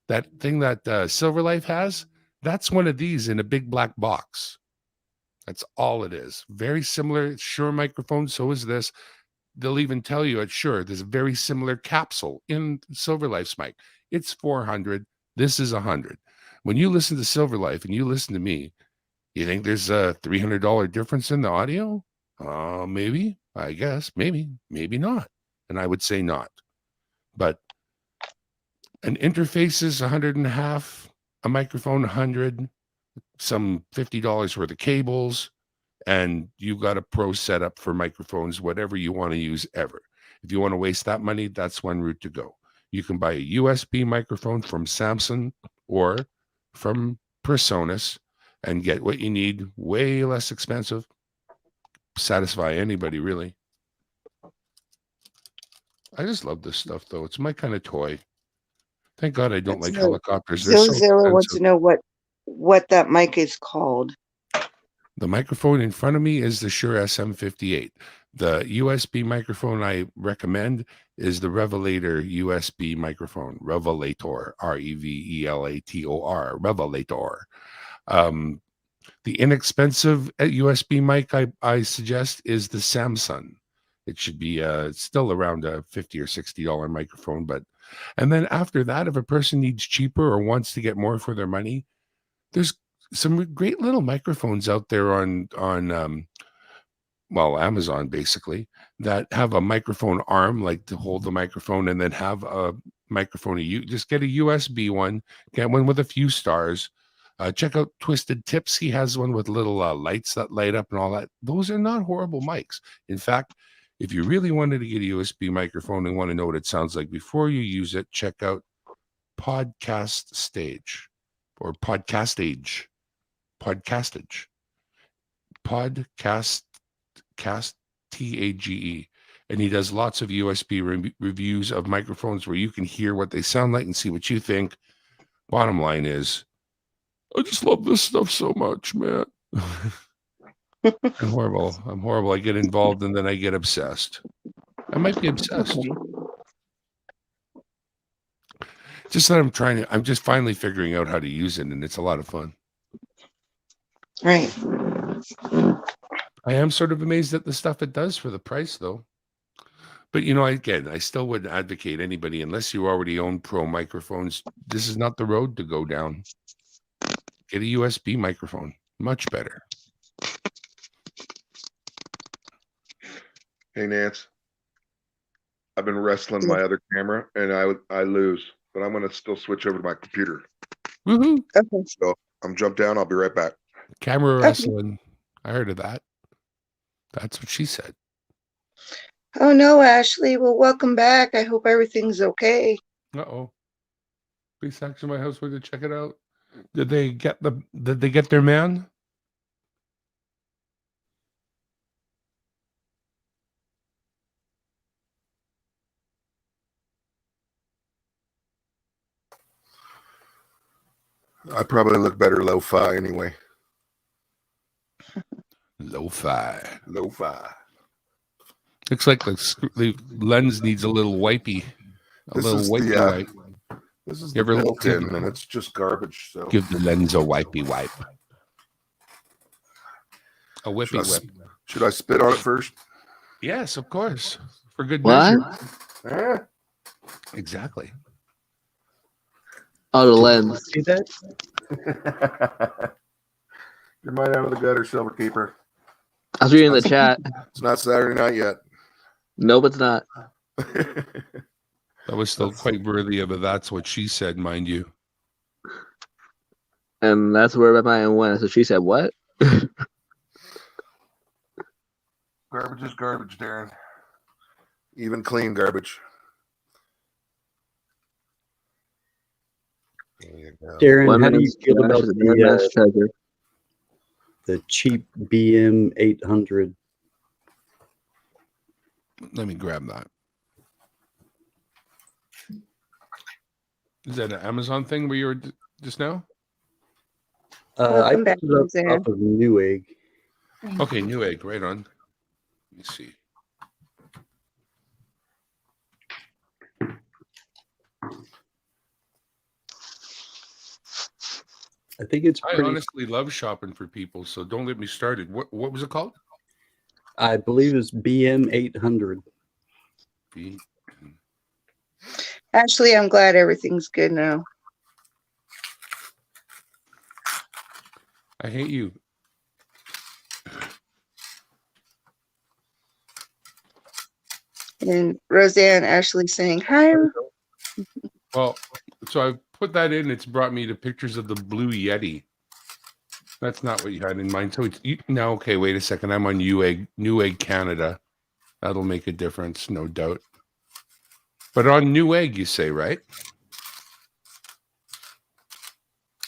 That thing that Silverlife has, that's one of these in a big black box. That's all it is. Very similar. Shure microphone. So is this. They'll even tell you at Shure there's a very similar capsule in Silverlife's mic. It's 400. This is 100. When you listen to Silverlife and you listen to me, you think there's a $300 difference in the audio? Maybe. I guess. Maybe. Maybe not. And I would say not. But an interface is 100 and a half. A microphone 100. Some $50 worth of cables. And you got a pro setup for microphones, whatever you want to use ever. If you want to waste that money, that's one route to go. You can buy a USB microphone from Samsung or from Presonus and get what you need, way less expensive. Satisfy anybody, really. I just love this stuff, though. It's my kind of toy. Thank God I don't like helicopters. They're so Zilla wants to expensive. know what that mic is called. The microphone in front of me is the Shure SM58. The USB microphone I recommend is the Revelator USB microphone. Revelator, Revelator, Revelator. The inexpensive USB mic I suggest is the Samsung. It should be it's still around a $50 or $60 microphone, and then after that, if a person needs cheaper or wants to get more for their money, there's some great little microphones out there on Amazon basically, that have a microphone arm, like to hold the microphone, and then have a microphone. You just get a USB one, get one with a few stars. Check out Twisted Tips. He has one with little lights that light up and all that. Those are not horrible mics. In fact, if you really wanted to get a USB microphone and want to know what it sounds like before you use it, check out Podcast Stage or Podcastage. Podcastage. Podcast TAGE. And he does lots of USB reviews of microphones where you can hear what they sound like and see what you think. Bottom line is, I just love this stuff so much, man. I'm horrible. I get involved and then I get obsessed. I might be obsessed. Just that I'm just finally figuring out how to use it, and it's a lot of fun. Right. I am sort of amazed at the stuff it does for the price, though. But, I still wouldn't advocate anybody, unless you already own pro microphones. This is not the road to go down. Get a USB microphone. Much better. Hey, Nance. I've been wrestling my other camera, and I lose, but I'm going to still switch over to my computer. Woohoo! Okay. So I'm jump down. I'll be right back. Camera wrestling. I heard of that. That's what she said. Oh no, Ashley. Well, welcome back. I hope everything's okay. Uh-oh. Police action my house. Went to check it out. Did they get their man? I probably look better lo-fi anyway. Lo-fi. Looks like the lens needs a little wipey. This little is wipey the, wipe. This is You the ever built-in, and it's just garbage. So give the lens a wipey wipe. A whippy whip. Should I spit on it first? Yes, of course. For good What? measure. Exactly. Oh, the lens. See that? Your mind out of the gutter, Silverkeeper. I was reading the chat. It's not Saturday night yet. Nope, it's not. That was still quite worthy of a "that's what she said," mind you. And that's where my mind went. So she said, what? Garbage is garbage, Darren. Even clean garbage. There you go. Darren, how do you feel about the treasure? the cheap BM 800? Let me grab that. Is that an Amazon thing where you were just now? I Welcome back, picked it up Roseanne. off of Newegg. Okay, Newegg, right on. Let me see. I think it's I pretty. honestly love shopping for people, so don't get me started. What was it called? I believe it's BM 800. Ashley, I'm glad everything's good now. I hate you. And Roseanne, Ashley saying hi. Well, so I put that in. It's brought me to pictures of the Blue Yeti. That's not what you had in mind. So it's now. Okay, wait a second. I'm on Newegg Canada. That'll make a difference, no doubt. But on Newegg, you say, right?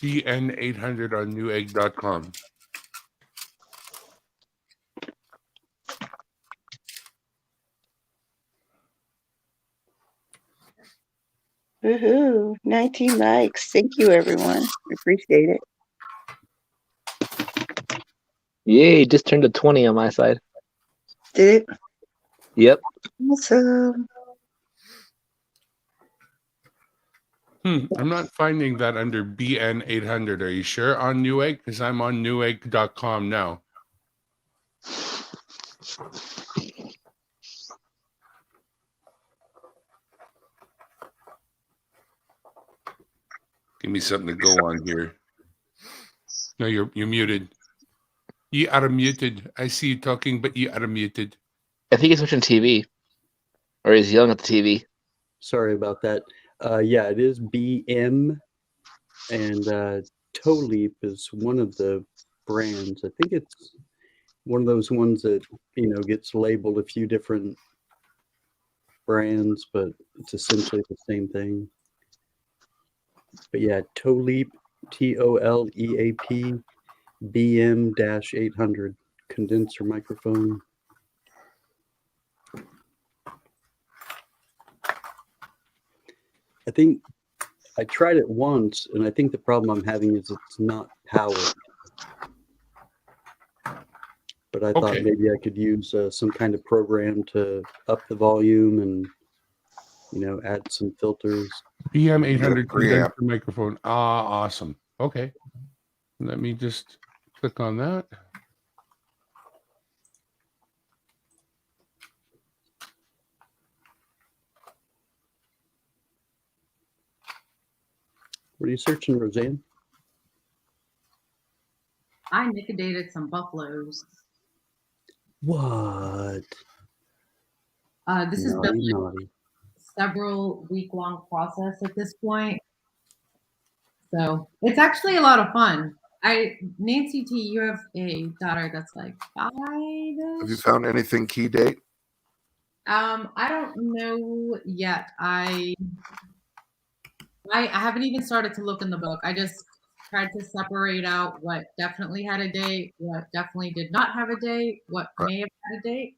BN800 on newegg.com. Woohoo! 19 likes. Thank you, everyone. Appreciate it. Yay, just turned to 20 on my side. Did it? Yep. Awesome. I'm not finding that under BN800. Are you sure on Newegg? Because I'm on newegg.com now. Give me something to go on here. No, you're muted. You are muted. I see you talking, but you are muted. I think he's watching TV. Or he's yelling at the TV. Sorry about that. Yeah, it is BM, and Toleap is one of the brands. I think it's one of those ones that gets labeled a few different brands, but it's essentially the same thing. But yeah, Toleap, TOLEAP, BM-800 condenser microphone. I think I tried it once, and I think the problem I'm having is it's not powered. But I thought maybe I could use some kind of program to up the volume and, add some filters. BM800 condenser microphone. Ah, awesome. Okay. Let me just click on that. What are you searching, Roseanne? I liquidated some buffaloes. What? This has been several week-long process at this point. So it's actually a lot of fun. Nancy T, you have a daughter that's like 5. Have you found anything key date? I don't know yet. I haven't even started to look in the book. I just tried to separate out what definitely had a date, what definitely did not have a date, what may have had a date.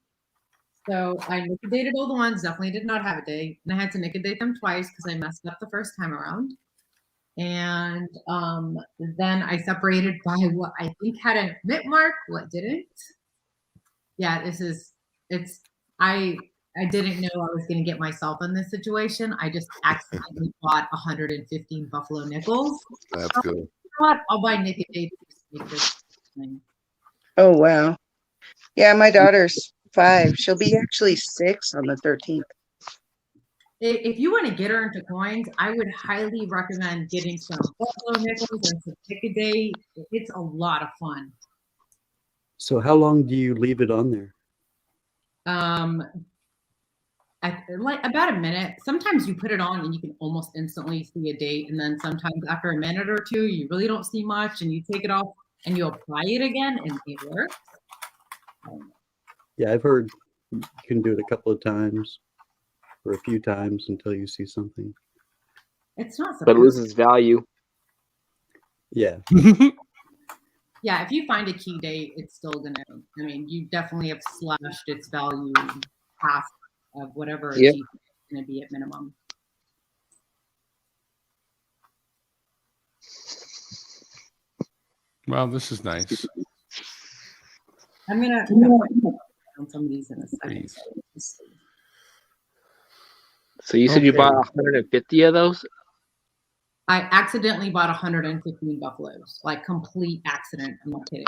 So I liquidated all the ones definitely did not have a date, and I had to liquidate them twice because I messed up the first time around. And then I separated by what I think had a mint mark, what didn't. Yeah, I didn't know I was going to get myself in this situation. I just accidentally bought 115 buffalo nickels. That's good. You know what? I'll buy Nick a Day to make this thing. Oh, wow. Yeah, my daughter's 5. She'll be actually 6 on the 13th. If you want to get her into coins, I would highly recommend getting some buffalo nickels and some Nick a Day. It's a lot of fun. So how long do you leave it on there? Like about a minute. Sometimes you put it on and you can almost instantly see a date, and then sometimes after a minute or two you really don't see much, and you take it off and you apply it again and it works. Yeah, I've heard you can do it a couple of times or a few times until you see something. It's not but it loses value. Yeah. Yeah, if you find a key date, it's still gonna, you definitely have slashed its value half of whatever it's gonna be at minimum. Well, this is nice. I'm gonna on some of these in a second. So you said you bought 150 of those? I accidentally bought 115 buffaloes, like complete accident. I'm not kidding.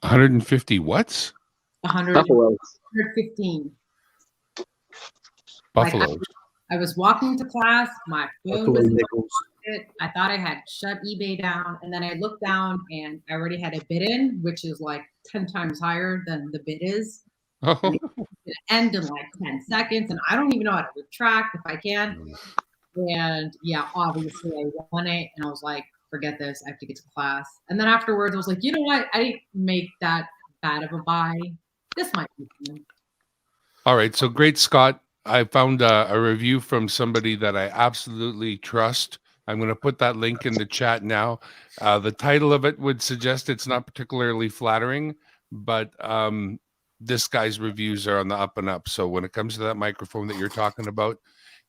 150 what's? 115 Buffaloes. Like I was walking to class. My phone Buffalo was in my nickels. pocket. I thought I had shut eBay down, and then I looked down and I already had a bid in, which is like 10 times higher than the bid is. Oh. And it's gonna end in like 10 seconds, and I don't even know how to retract if I can. And yeah, obviously I won it, and I was like, forget this, I have to get to class. And then afterwards I was like, you know what, I didn't make that bad of a buy. This might be fun. All right, so great, Scott. I found a review from somebody that I absolutely trust. I'm going to put that link in the chat now. The title of it would suggest it's not particularly flattering, but this guy's reviews are on the up and up. So when it comes to that microphone that you're talking about,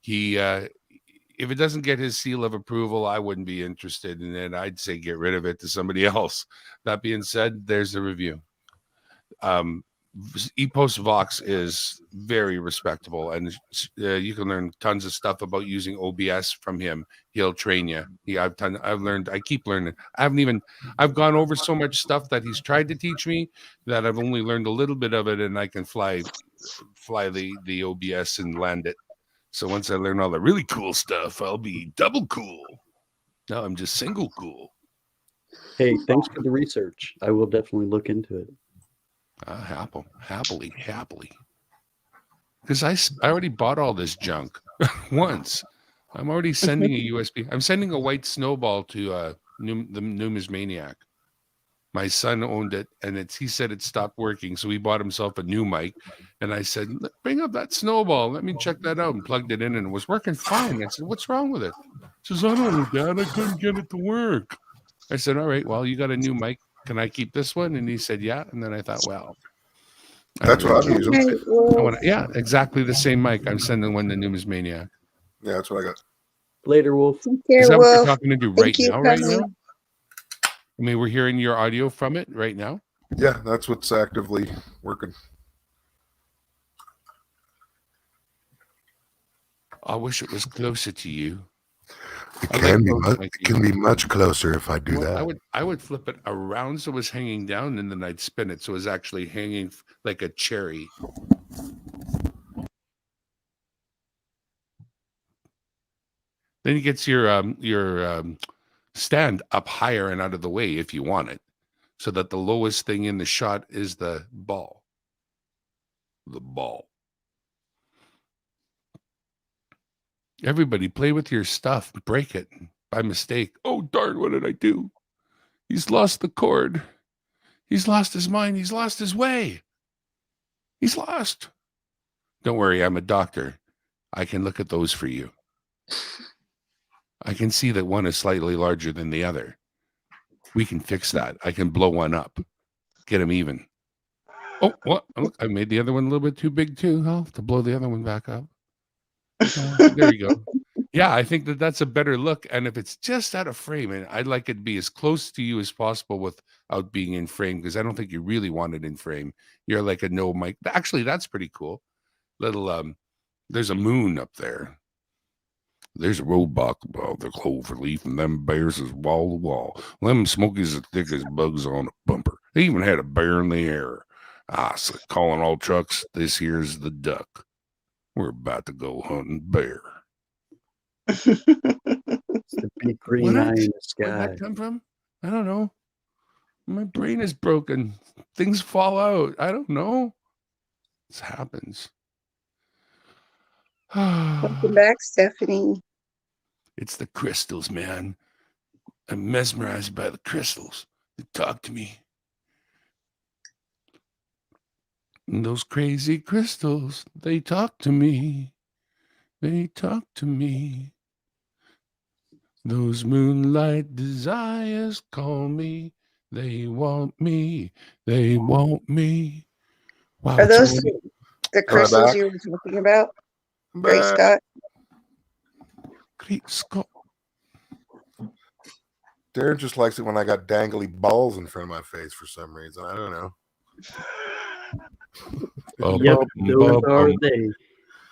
he if it doesn't get his seal of approval, I wouldn't be interested in it. I'd say get rid of it to somebody else. That being said, there's the review. Epos Vox is very respectable, and you can learn tons of stuff about using OBS from him. He'll train you. I've learned. I keep learning. I've gone over so much stuff that he's tried to teach me that I've only learned a little bit of it, and I can fly the OBS and land it. So once I learn all the really cool stuff, I'll be double cool. Now I'm just single cool. Hey, thanks for the research. I will definitely look into it. Happily. Because I already bought all this junk once. I'm already sending a USB. I'm sending a white snowball to the numismaniac. My son owned it, and he said it stopped working, so he bought himself a new mic. And I said, bring up that snowball. Let me check that out. And plugged it in, and it was working fine. I said, what's wrong with it? He says, I don't know, Dad. I couldn't get it to work. I said, all right, well, you got a new mic. Can I keep this one? And he said, yeah. And then I thought, well, that's what I'm using. Yeah, exactly the same mic. I'm sending one to Numismaniac. Yeah, that's what I got. Later, Wolf. Is that what you're talking to do right now? Right now? I mean, we're hearing your audio from it right now. Yeah, that's what's actively working. I wish it was closer to you. It can be much closer if I do that. I would flip it around so it was hanging down, and then I'd spin it so it was actually hanging like a cherry. Then it gets your stand up higher and out of the way if you want it, so that the lowest thing in the shot is the ball. The ball. Everybody play with your stuff. Break it by mistake. Oh, darn, what did I do? He's lost the cord. He's lost his mind. He's lost his way. He's lost. Don't worry, I'm a doctor. I can look at those for you. I can see that one is slightly larger than the other. We can fix that. I can blow one up. Get them even. Oh, what? Look, I made the other one a little bit too big too. I'll have to blow the other one back up. There you go. Yeah, I think that's a better look. And if it's just out of frame, and I'd like it to be as close to you as possible without being in frame, because I don't think you really want it in frame. You're like a no mic. Actually, that's pretty cool. Little there's a moon up there. There's a roadblock above the clover leaf, and them bears is wall to wall. Them smokies as thick as bugs on a bumper. They even had a bear in the air. So calling all trucks, this here's the duck. We're about to go hunting bear. It's the big green eye in the sky. Where did that come from? I don't know. My brain is broken. Things fall out. I don't know. This happens. Welcome back, Stephanie. It's the crystals, man. I'm mesmerized by the crystals. They talk to me. And those crazy crystals, they talk to me. They talk to me. Those moonlight desires call me. They want me. They want me. Wow, Are those the crystals you were talking about? Great Scott. Great Scott. Darren just likes it when I got dangly balls in front of my face for some reason. I don't know. Yep, those are they.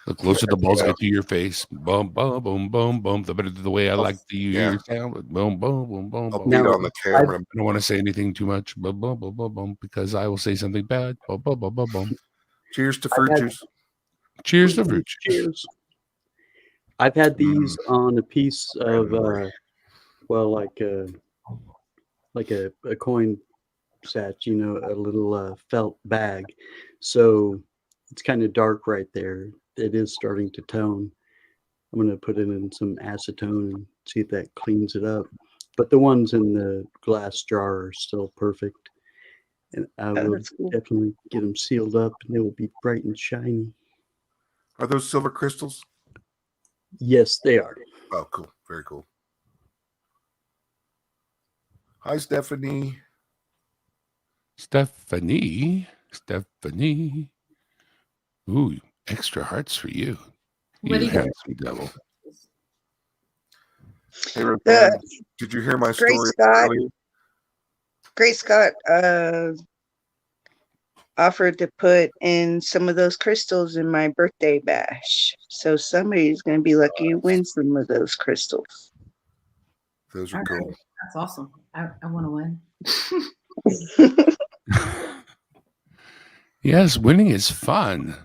The closer the balls get to your face, boom, boom, boom, boom, boom. The better the way I like to hear your sound. Boom, boom, boom, boom, I'll boom. beat on the camera. I don't want to say anything too much, boom, boom, boom, boom, boom, because I will say something bad. Boom, boom, boom, boom, boom. Cheers to fruit juice. Cheers to fruit juice. Cheers. I've had these on a piece of, well, like a coin set, you know, a little felt bag. So it's kind of dark right there. It is starting to tone. I'm going to put it in some acetone and see if that cleans it up. But the ones in the glass jar are still perfect. And I will definitely get them sealed up and they will be bright and shiny. Are those silver crystals? Yes, they are. Oh, cool. Very cool. Hi, Stephanie. Stephanie. Ooh, extra hearts for you. What do you got? Handsome devil. Hey, Roseanne, did you hear my story? Great Scott offered to put in some of those crystals in my birthday bash. So somebody's going to be lucky to win some of those crystals. Those are cool. That's awesome. I want to win. Yes, winning is fun.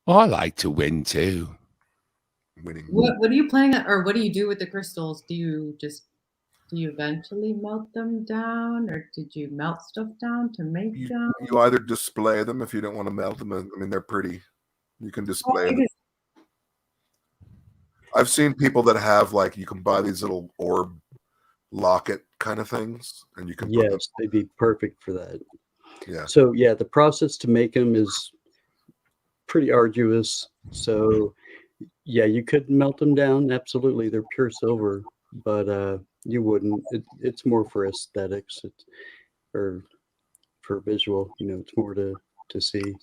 Oh, I like to win too. Winning. What are you playing or what do you do with the crystals? Do you eventually melt them down, or did you melt stuff down to make them? You either display them if you don't want to melt them. I mean, they're pretty. You can display them. I've seen people that have, like, you can buy these little orb locket kind of things, and you can put them. Yes, they'd be perfect for that. Yeah. So yeah, the process to make them is pretty arduous. So yeah, you could melt them down. Absolutely, they're pure silver, but you wouldn't. It's more for aesthetics, or for visual. You know, it's more to see.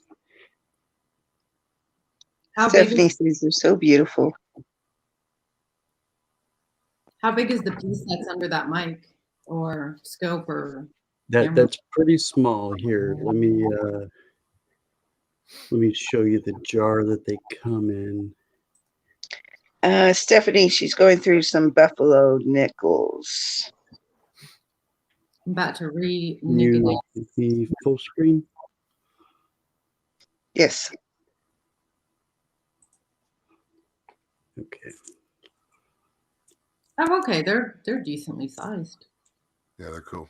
Stephanie says they're so beautiful. How big is the piece that's under that mic or scope or That's pretty small. Here, let me show you the jar that they come in. Stephanie, she's going through some buffalo nickels. I'm about to You the full screen. Yes. Okay. Oh, okay. They're decently sized. Yeah, they're cool.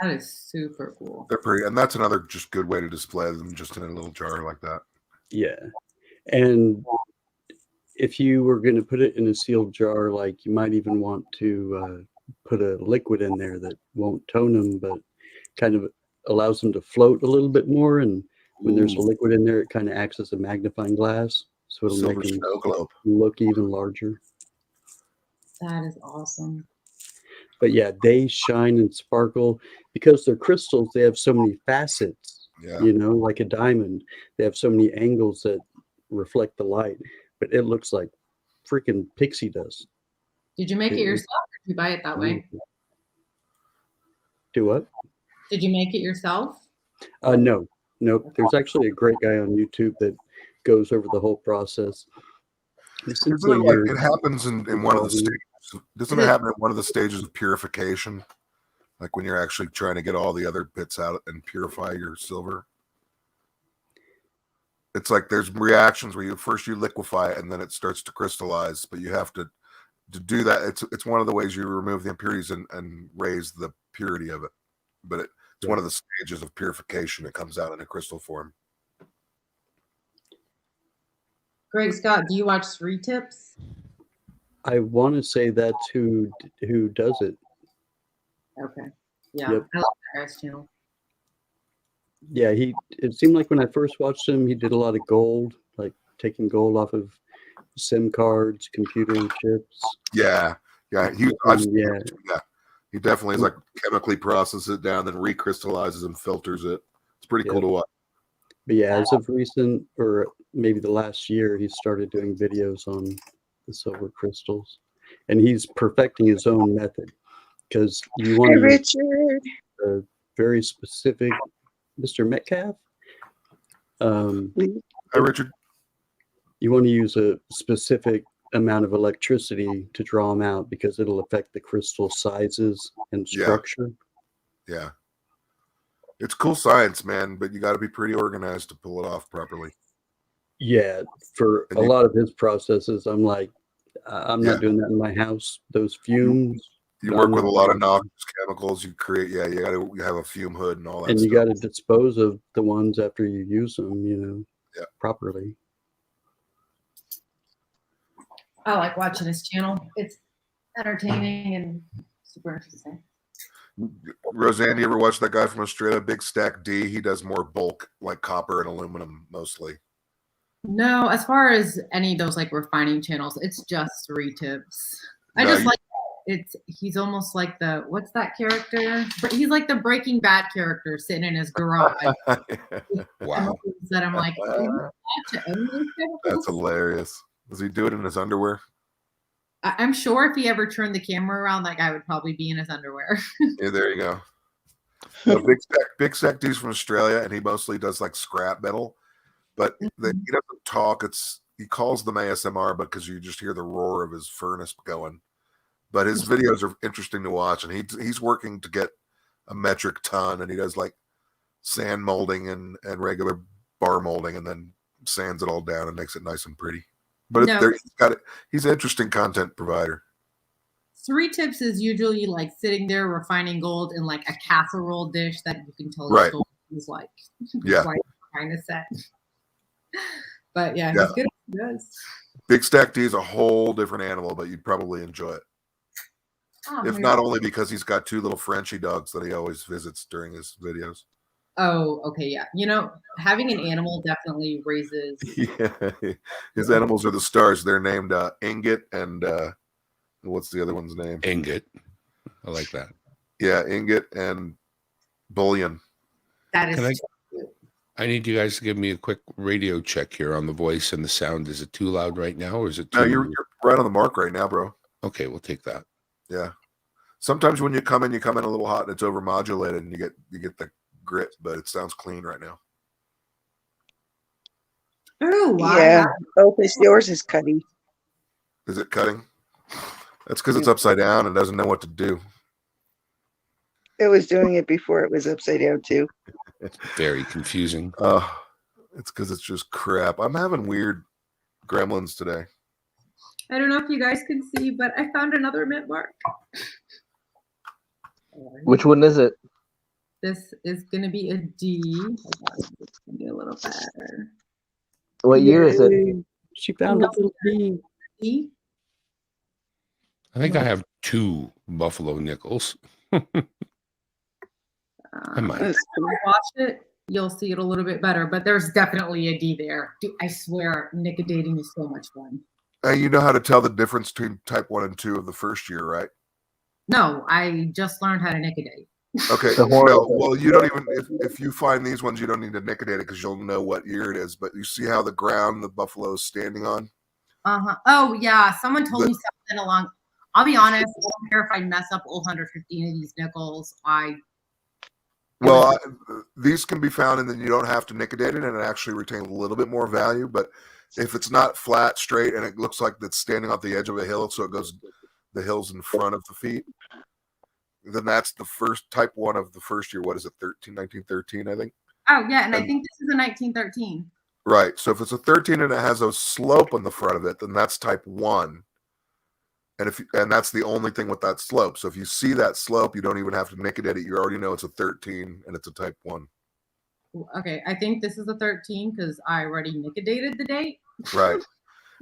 That is super cool. They're pretty, and that's another just good way to display them, just in a little jar like that. Yeah, and if you were going to put it in a sealed jar, like, you might even want to put a liquid in there that won't tone them, but kind of allows them to float a little bit more. And when there's a liquid in there, it kind of acts as a magnifying glass, so it'll Silver make them snow globe. look even larger. That is awesome. But yeah, they shine and sparkle because they're crystals. They have so many facets, you know, like a diamond. They have so many angles that reflect the light, but it looks like freaking pixie dust. Did you make it yourself, or did you buy it that way? Do what? Did you make it yourself? No. There's actually a great guy on YouTube that goes over the whole process. Isn't it like it happens in one of the stages? Doesn't it happen in one of the stages of purification? Like when you're actually trying to get all the other bits out and purify your silver? It's like there's reactions where you liquefy it and then it starts to crystallize, but you have to do that. It's one of the ways you remove the impurities and raise the purity of it. But it's one of the stages of purification. It comes out in a crystal form. Greg Scott, do you watch 3 Tips? I want to say that's who does it. Okay. Yeah, Yep. I love that guy's channel. Yeah, it seemed like when I first watched him, he did a lot of gold, like taking gold off of SIM cards, computer chips. Yeah. He definitely is, like, chemically processes it down, then recrystallizes and filters it. It's pretty cool to watch. But yeah, as of recent, or maybe the last year, he started doing videos on the silver crystals, and he's perfecting his own method because you want to use a very specific Mr. Metcalf. Hi, Richard. You want to use a specific amount of electricity to draw them out because it'll affect the crystal sizes and structure. Yeah. It's cool science, man, but you got to be pretty organized to pull it off properly. Yeah, for a lot of his processes, I'm like, I'm not doing that in my house. Those fumes. You work with a lot of noxious chemicals. You create, you have a fume hood and all that. And you stuff. got to dispose of the ones after you use them, properly. I like watching his channel. It's entertaining and super interesting. Roseanne, you ever watch that guy from Australia, Big Stack D? He does more bulk, like copper and aluminum mostly. No, as far as any of those like refining channels, it's just 3 tips. I No, just like he's almost like what's that character? He's like the Breaking Bad character sitting in his garage. Wow. That I'm like, that's hilarious. Does he do it in his underwear? I'm sure if he ever turned the camera around, that guy would probably be in his underwear. Yeah, there you go. No, Big Stack D's from Australia, and he mostly does like scrap metal, but he doesn't talk. He calls them ASMR because you just hear the roar of his furnace going. But his videos are interesting to watch, and he's working to get a metric ton, and he does like sand molding and regular bar molding, and then sands it all down and makes it nice and pretty. But he's an interesting content provider. 3 tips is usually like sitting there refining gold in like a casserole dish that you can tell Right. is like kind of set. But yeah, he's good at what he does. Big Stack D is a whole different animal, but you'd probably enjoy it. Oh, If not only because he's got 2 little Frenchie dogs that he always visits during his videos. Oh, okay, yeah. Having an animal definitely raises. Yeah, his animals are the stars. They're named Ingot and what's the other one's name? Ingot. I like that. Yeah, Ingot and Bullion. That is. I need you guys to give me a quick radio check here on the voice and the sound. Is it too loud right now, or is it too? No, you're right on the mark right now, bro. Okay, we'll take that. Yeah. Sometimes when you come in a little hot and it's overmodulated, and you get the grit, but it sounds clean right now. Oh, wow. Yeah. Oh, yours is cutting. Is it cutting? That's because it's upside down and doesn't know what to do. It was doing it before it was upside down too. Very confusing. It's because it's just crap. I'm having weird gremlins today. I don't know if you guys can see, but I found another mint mark. Which one is it? This is going to be a D. Hold on, it's going to be a little better. What year is it? She found a little D. D? I think I have 2 buffalo nickels. I might. If you watch it, you'll see it a little bit better, but there's definitely a D there. Dude, I swear, nickel-dating is so much fun. You know how to tell the difference between type 1 and 2 of the first year, right? No, I just learned how to nickel-date. Okay. Well, you don't even if you find these ones, you don't need to nicodate it because you'll know what year it is. But you see how the ground the buffalo is standing on? Oh yeah, someone told me something along. I'll be honest, I don't care if I mess up all 115 of these nickels. These can be found, and then you don't have to nicodate it, and it actually retains a little bit more value. But if it's not flat, straight, and it looks like it's standing off the edge of a hill, so it goes the hills in front of the feet, then that's the first type 1 of the first year. What is it, 1913, I think? Oh, yeah, and I think this is a 1913. Right. So if it's a 13 and it has a slope on the front of it, then that's type 1. And that's the only thing with that slope. So if you see that slope, you don't even have to nicodate it. You already know it's a 13 and it's a type 1. Okay, I think this is a 13 because I already nickel-dated the date. Right.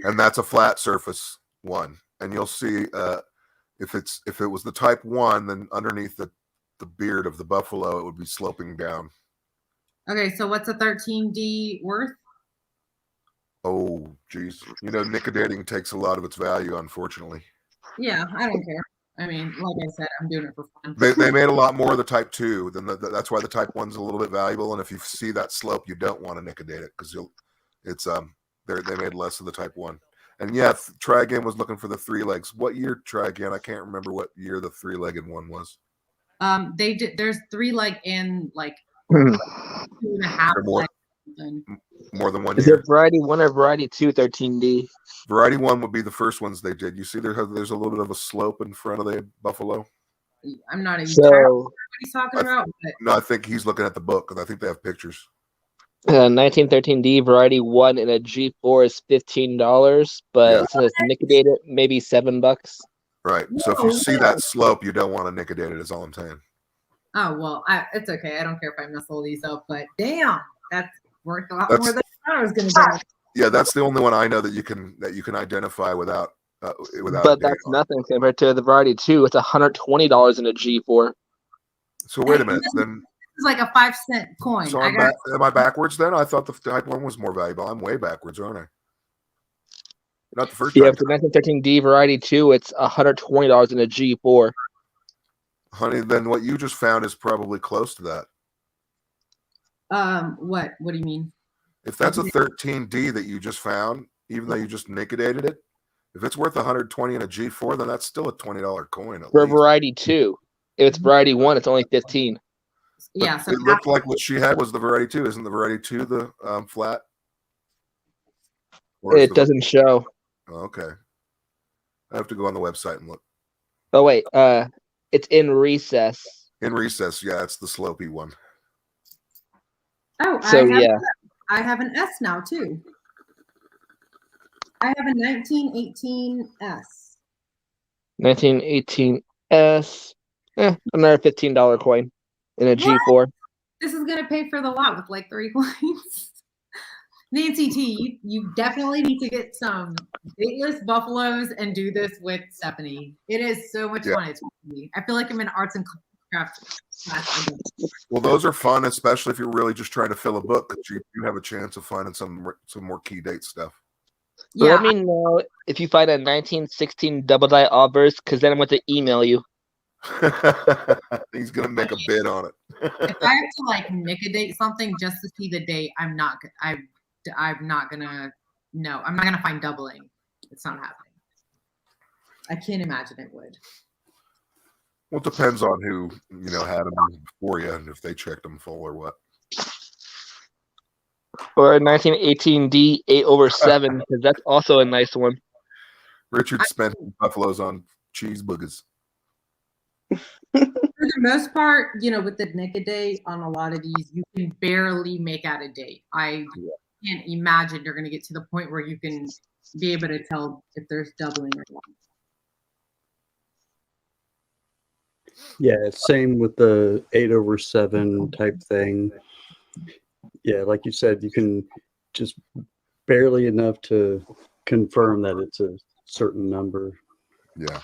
And that's a flat surface 1. And you'll see if it was the type 1, then underneath the beard of the buffalo, it would be sloping down. Okay, so what's a 13D worth? Oh, geez. Nickel-dating takes a lot of its value, unfortunately. Yeah, I don't care. I mean, like I said, I'm doing it for fun. They made a lot more of the type 2 than that's why the type 1's a little bit valuable. And if you see that slope, you don't want to nickel-date it because they made less of the type 1. And yeah, Try Again was looking for the 3 legs. What year Try Again? I can't remember what year the 3-legged one was. They did. There's 3 leg and like 2.5 Or more, legs or something. more than 1 Is year. it variety 1 or variety 2 13D? Variety 1 would be the first ones they did. You see there's a little bit of a slope in front of the buffalo. I'm not entirely So sure what he's talking about, but No, I think he's looking at the book because I think they have pictures. 1913D variety 1 in a G4 is $15, but Yeah. since it's liquidated, maybe $7. Right. So if you see that slope, you don't want to nicodate it, is all I'm saying. oh well, it's okay. I don't care if I mess all these up, but damn, that's worth a lot That's- more than I was gonna get. Yeah, that's the only one I know that you can identify without without. But a date that's on it. nothing compared to the variety 2. It's $120 in a G4. So wait a minute. Then It's like a 5-cent coin. so I got am I backwards then? I thought the type 1 was more valuable. I'm way backwards, aren't I? Not the first Yeah, time. for 1913D variety 2, it's $120 in a G4. Honey, then what you just found is probably close to that. what? What do you mean? If that's a 13D that you just found, even though you just nickedated it, if it's worth 120 in a G4, then that's still a $20 coin. At For least. variety 2. If it's variety 1, it's only 15. But Yeah, so it looked like what she had was the variety 2. Isn't the variety 2 the flat? Or is It doesn't show. Oh, okay. I have to go on the website and look. Oh wait, it's in recess. In recess, yeah, it's the slopey one. oh, So yeah, I have an S now too. I have a 1918 S. 1918 S. Another $15 coin in a G4. This is gonna pay for the lot with like 3 coins. Nancy T, you definitely need to get some dateless buffaloes and do this with Stephanie. It is so much fun. It's funny. I feel like I'm in arts and crafts class again. Well, those are fun, especially if you're really just trying to fill a book, because you have a chance of finding some more key date stuff. Yeah. Let me know if you find a 1916 double die obverse, because then I'm going to email you. He's gonna make a bid on it. If I have to like nicodate something just to see the date, I'm not gonna. No, I'm not gonna find doubling. It's not happening. I can't imagine it would. Well, it depends on who had them before you, and if they checked them full or what. Or a 1918D 8/7, because that's also a nice one. Richard spent buffaloes on cheese boogers. For the most part, with the nicodate on a lot of these, you can barely make out a date. I can't imagine you're going to get to the point where you can be able to tell if there's doubling or not. Yeah, same with the 8/7 type thing. Yeah, like you said, you can just barely enough to confirm that it's a certain number. Yeah.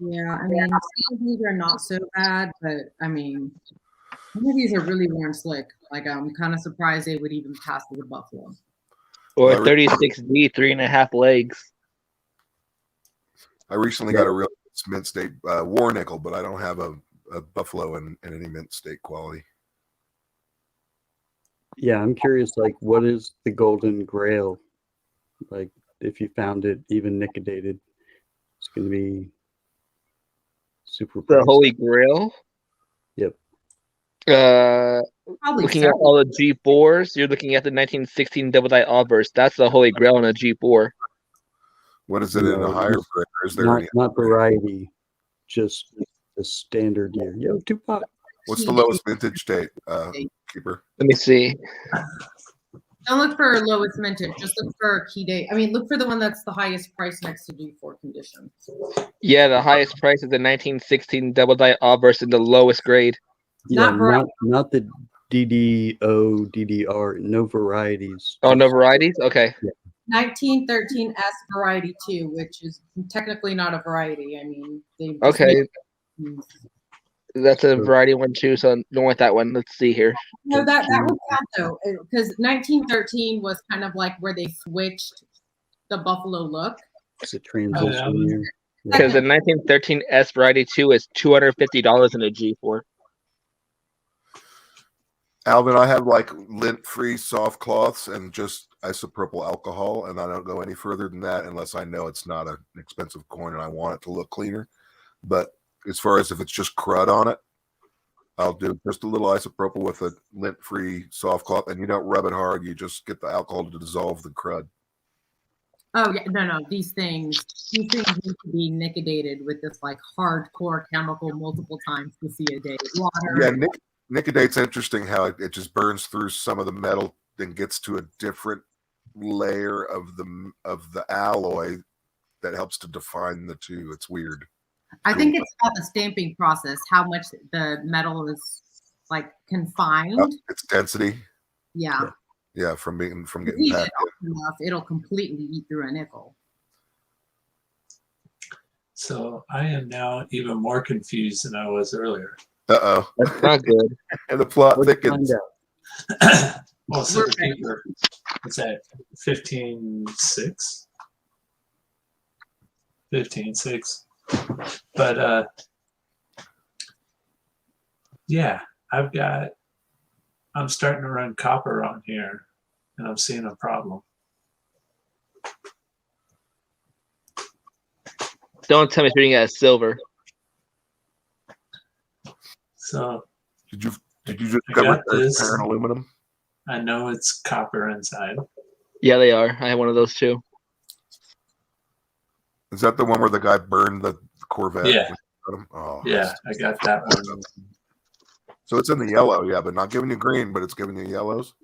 Yeah, I mean, some of these are not so bad, but I mean, some of these are really worn slick. Like, I'm kind of surprised they would even pass the buffalo. Or 36D 3.5 legs. I recently got a real mint state war nickel, but I don't have a buffalo in any mint state quality. Yeah, I'm curious, like, what is the golden grail? Like, if you found it even nickedated, it's going to be super The pricey. Holy Grail? Yep. Looking at all the G4s, you're looking at the 1916 double die obverse. That's the Holy Grail in a G4. What is it in a higher grade? Or is there not variety, just the standard year. Yo, Tupac. What's the lowest vintage date, Keeper? Let me see. Don't look for lowest mintage. Just look for key date. I mean, look for the one that's the highest price next to G4 condition. Yeah, the highest price is the 1916 double die obverse in the lowest grade. Yeah, not the DDO, DDR, no varieties. Oh, no varieties? Okay. Yeah. 1913S variety 2, which is technically not a variety. I mean, they Okay. That's a variety one too, so don't want that one. Let's see here. No, that would count though, because 1913 was kind of like where they switched the buffalo look. It's a transition year. Because the 1913S variety 2 is $250 in a G4. Alvin, I have like lint-free soft cloths and just isopropyl alcohol, and I don't go any further than that unless I know it's not an expensive coin and I want it to look cleaner. But as far as if it's just crud on it, I'll do just a little isopropyl with a lint-free soft cloth, and you don't rub it hard. You just get the alcohol to dissolve the crud. Oh yeah, no. These things need to be nicotinated with this like hardcore chemical multiple times to see a day. Water. Yeah, Nicodate's interesting how it just burns through some of the metal and gets to a different layer of the alloy that helps to define the two. It's weird. I think it's about the stamping process, how much the metal is like confined. Its density. Yeah. Yeah, from getting Heat packed it enough, it'll completely eat through a nickel. So I am now even more confused than I was earlier. That's not good. And the plot thickens. Well, so the paper, it's at 15.6. 15.6. But yeah, I'm starting to run copper on here, and I'm seeing a problem. Don't tell me you're reading it as silver. So did you just I cover got this. transparent aluminum? I know it's copper inside. Yeah, they are. I have one of those too. Is that the one where the guy burned the Corvette? Yeah. Oh, Yeah, I got that one. So it's in the yellow, yeah, but not giving you green, but it's giving you yellows.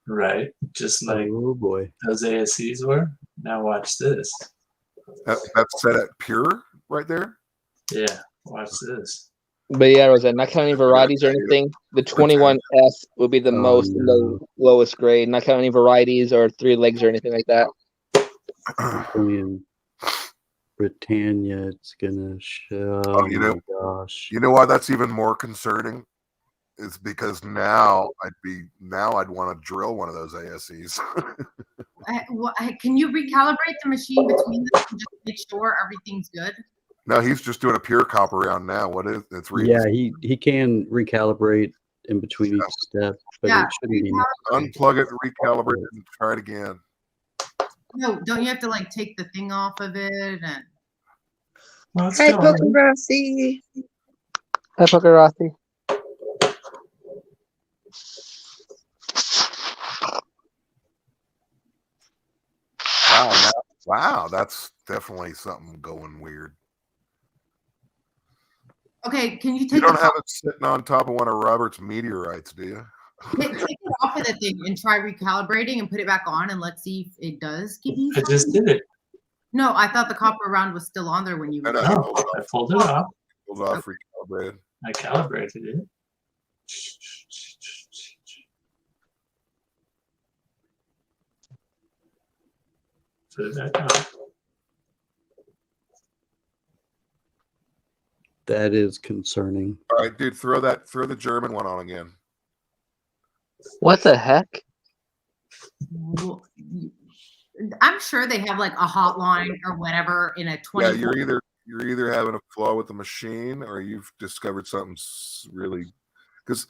Right, just like Oh boy. those ASCs were. Now watch this. That's set at pure right there. Yeah, watch this. But yeah, Rosa, not counting varieties or anything, the 21S would be the most and the lowest grade, not counting any varieties or 3 legs or anything like that. In Britannia, it's gonna show. Oh, you know, my gosh. You know why that's even more concerning? Is because now I'd want to drill one of those ASCs. Can you recalibrate the machine between them and just make sure everything's good? No, he's just doing a pure copper round now. What is it's Yeah, he can recalibrate in between each step, but Yeah, it shouldn't be. unplug it, recalibrate it, and try it again. No, don't you have to like take the thing off of it and? Well, it's Hi, still on. Pokerossi. Hi, Pokerossi. Wow, that's definitely something going weird. Okay, can you You take don't the have it sitting on top of one of Robert's meteorites, do you? take it off of the thing and try recalibrating and put it back on and let's see if it does give you I just did it. No, I thought the copper round was still on there when you No, No, I pulled it off. Pulled off, recalibrated. I calibrated it. Put it back on. That is concerning. All right, dude, throw the German one on again. What the heck? Well, I'm sure they have like a hotline or whatever in a 20. Yeah, you're either having a flaw with the machine or you've discovered something really, because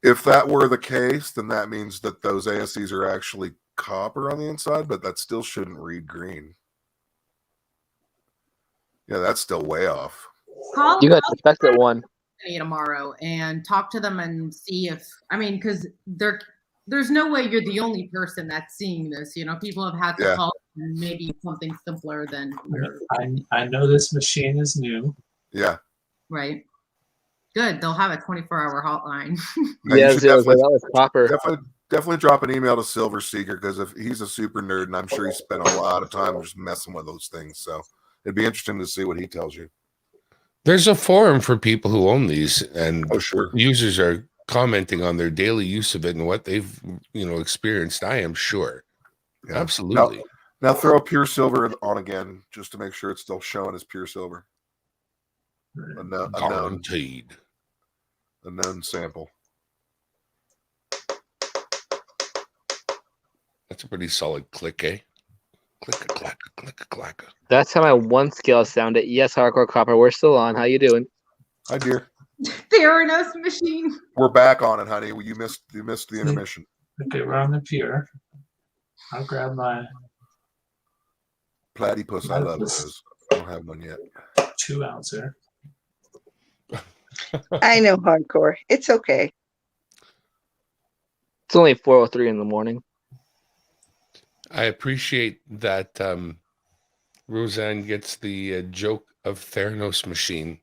if that were the case, then that means that those ASCs are actually copper on the inside, but that still shouldn't read green. Yeah, that's still way off. You got the spectral one. Tomorrow and talk to them and see if because there's no way you're the only person that's seeing this. You know, people have had to call and maybe something simpler than I know this machine is new. Yeah. Right. Good. They'll have a 24-hour hotline. Yeah, that was copper. Definitely drop an email to Silver Seeker, because if he's a super nerd, and I'm sure he spent a lot of time just messing with those things. So it'd be interesting to see what he tells you. There's a forum for people who own these, and sure, users are commenting on their daily use of it and what they've experienced. I am sure. Yeah. Absolutely. Now throw pure silver on again, just to make sure it's still showing as pure silver. Guaranteed. A known sample. That's a pretty solid click, eh? Click a clack, click a clack. That's how my one scale sounded. Yes, hardcore copper. We're still on. How you doing? Hi, dear. Theranos machine. We're back on it, honey. You missed the intermission. Okay, we're on the pure. I'll grab my platypus. I love those. I don't have one yet. 2 ouncer. I know hardcore. It's okay. It's only 4:03 in the morning. I appreciate that Roseanne gets the joke of Theranos machine.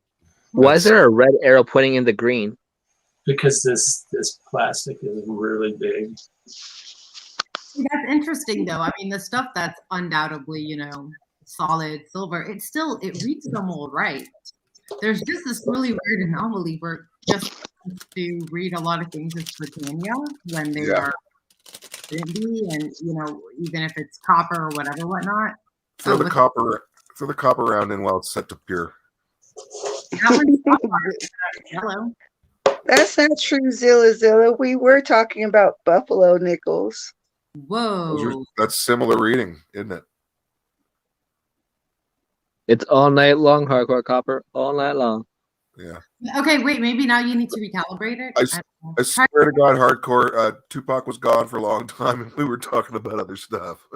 Why is That's- there a red arrow pointing in the green? Because this plastic is really big. That's interesting, though. I mean, the stuff that's undoubtedly, solid silver, it reads them all right. There's just this really weird anomaly where just to read a lot of things as Britannia when they are shouldn't be, and even if it's copper or whatnot. Throw the copper round in while it's set to pure. That one's copper, yellow. That's not true, Zilla. We were talking about buffalo nickels. Whoa. That's similar reading, isn't it? It's all night long, hardcore copper, all night long. Yeah. Okay, wait, maybe now you need to recalibrate it. I swear to God, hardcore, Tupac was gone for a long time and we were talking about other stuff.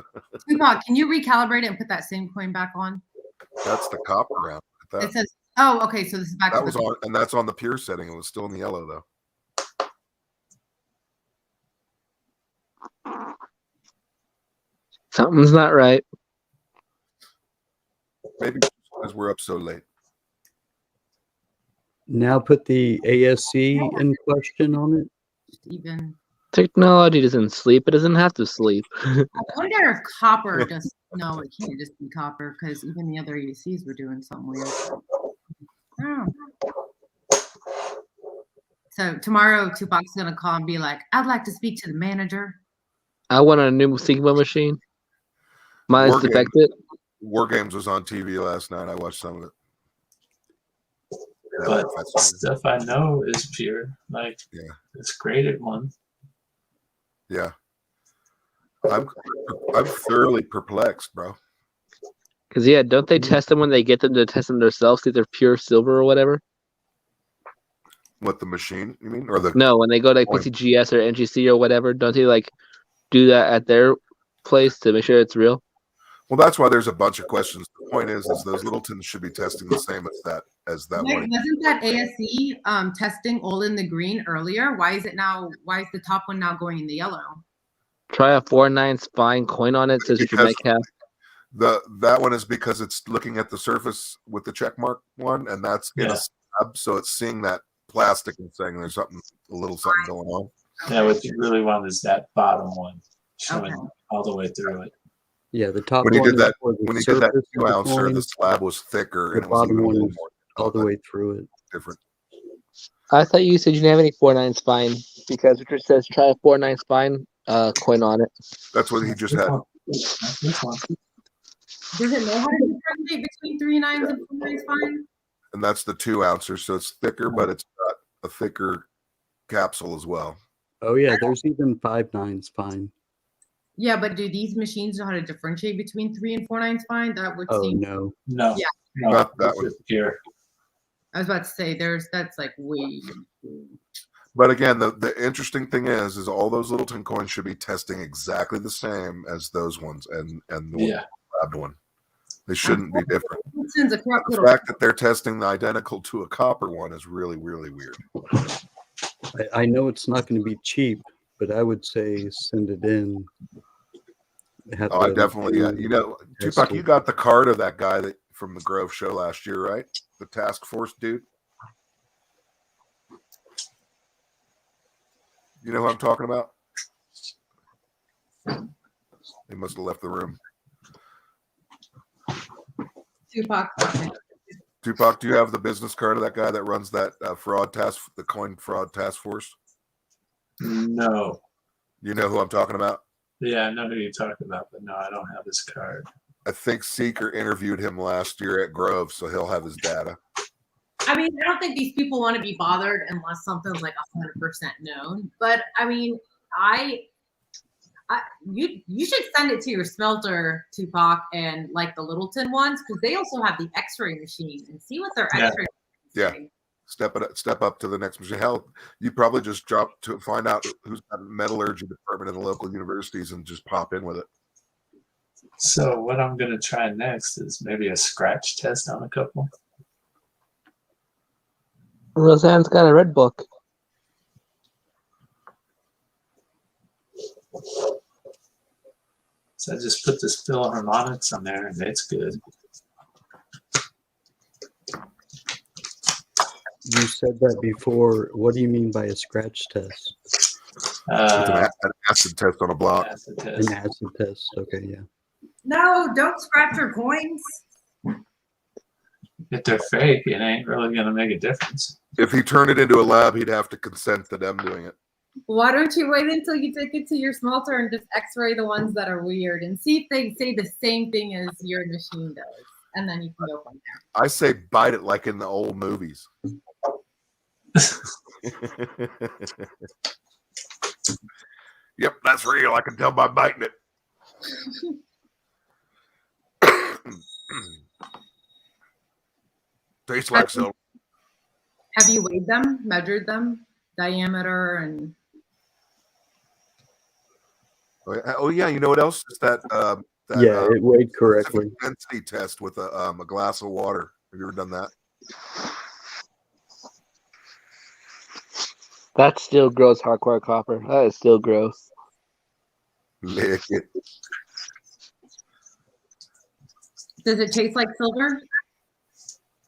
Tupac, can you recalibrate it and put that same coin back on? That's the copper round. It says, oh, okay, so this is back that to was the on, and that's on the pure setting. It was still in the yellow though. Something's not right. Maybe because we're up so late. Now put the ASC in question on it. even. Technology doesn't sleep. It doesn't have to sleep. I wonder if copper just, no, it can't just be copper because even the other ECs were doing something weird. Oh. So tomorrow, Tupac's going to call and be like, I'd like to speak to the manager. I want a new Sigma machine. Mine's defected. War Games was on TV last night. I watched some of it. But stuff I know is pure. Like, it's graded one. Yeah. I'm thoroughly perplexed, bro. Because, don't they test them when they get them to test them themselves, see if they're pure silver or whatever? What, the machine, you mean? Or the No, when they go to like PCGS or NGC or whatever, don't they like do that at their place to make sure it's real? Well, that's why there's a bunch of questions. The point is those Littletons should be testing the same as that Wait, one. wasn't that ASE testing all in the green earlier? Why is the top one now going in the yellow? Try a 4.9 spine coin on it, says what you might have. That one is because it's looking at the surface with the check mark one, and that's in a slab, so it's seeing that plastic and saying there's a little something going on. Yeah, what you really want is that bottom one showing all the way through it. Yeah, the top when he one did that, was when he did that surface of 2 the ouncer, coin. the slab was thicker, The and it was bottom even a one little is more all the way through it. different. I thought you said you didn't have any 4.9 spine because Richard says try a 4.9 spine coin on it. That's what he just had. This one. Does it know how to differentiate between 3.9s and 4.9s fine? And that's the 2 ouncer, so it's thicker, but it's got a thicker capsule as well. Oh yeah, there's even 5.9s fine. Yeah, but do these machines know how to differentiate between 3 and 4.9s fine? That would Oh seem. no. No. Yeah. No, Not that it's one. just pure. I was about to say that's like way. But again, the interesting thing is all those Littleton coins should be testing exactly the same as those ones and the labbed one. They shouldn't be different. Littleton's a corrupt The little. fact that they're testing the identical to a copper one is really, really weird. I know it's not going to be cheap, but I would say send it in. Oh, I definitely, Tupac, you got the card of that guy that from the Grove show last year, right? The task force dude. You know who I'm talking about? He must have left the room. Tupac, do you have the business card of that guy that runs that the coin fraud task force? No. You know who I'm talking about? Yeah, I know who you're talking about, but no, I don't have his card. I think Seeker interviewed him last year at Grove, so he'll have his data. I mean, I don't think these people want to be bothered unless something's like 100% known. But I mean, you should send it to your smelter, Tupac, and like the Littleton ones, because they also have the X-ray machine, and see what their X-ray. Yeah. Step up to the next machine. Hell, you probably just drop to find out who's got a metallurgy department in the local universities and just pop in with it. So what I'm gonna try next is maybe a scratch test on a couple. Roseanne's got a red book. So I just put this Philharmonics on there, and it's good. You said that before. What do you mean by a scratch test? It's an acid test on a block. Acid test. An acid test. Okay, yeah. No, don't scratch your coins. If they're fake, it ain't really gonna make a difference. If he turned it into a lab, he'd have to consent to them doing it. Why don't you wait until you take it to your smelter and just x-ray the ones that are weird and see if they say the same thing as your machine does. And then you can go from there. I say bite it like in the old movies. Yep, that's real. I can tell by biting it. Tastes like silver. Have you weighed them, measured them, diameter, and Oh yeah, you know what else? It's that Yeah, it weighed correctly. density test with a glass of water. Have you ever done that? That's still gross, hardcore copper. That is still gross. Lick it. does it taste like silver?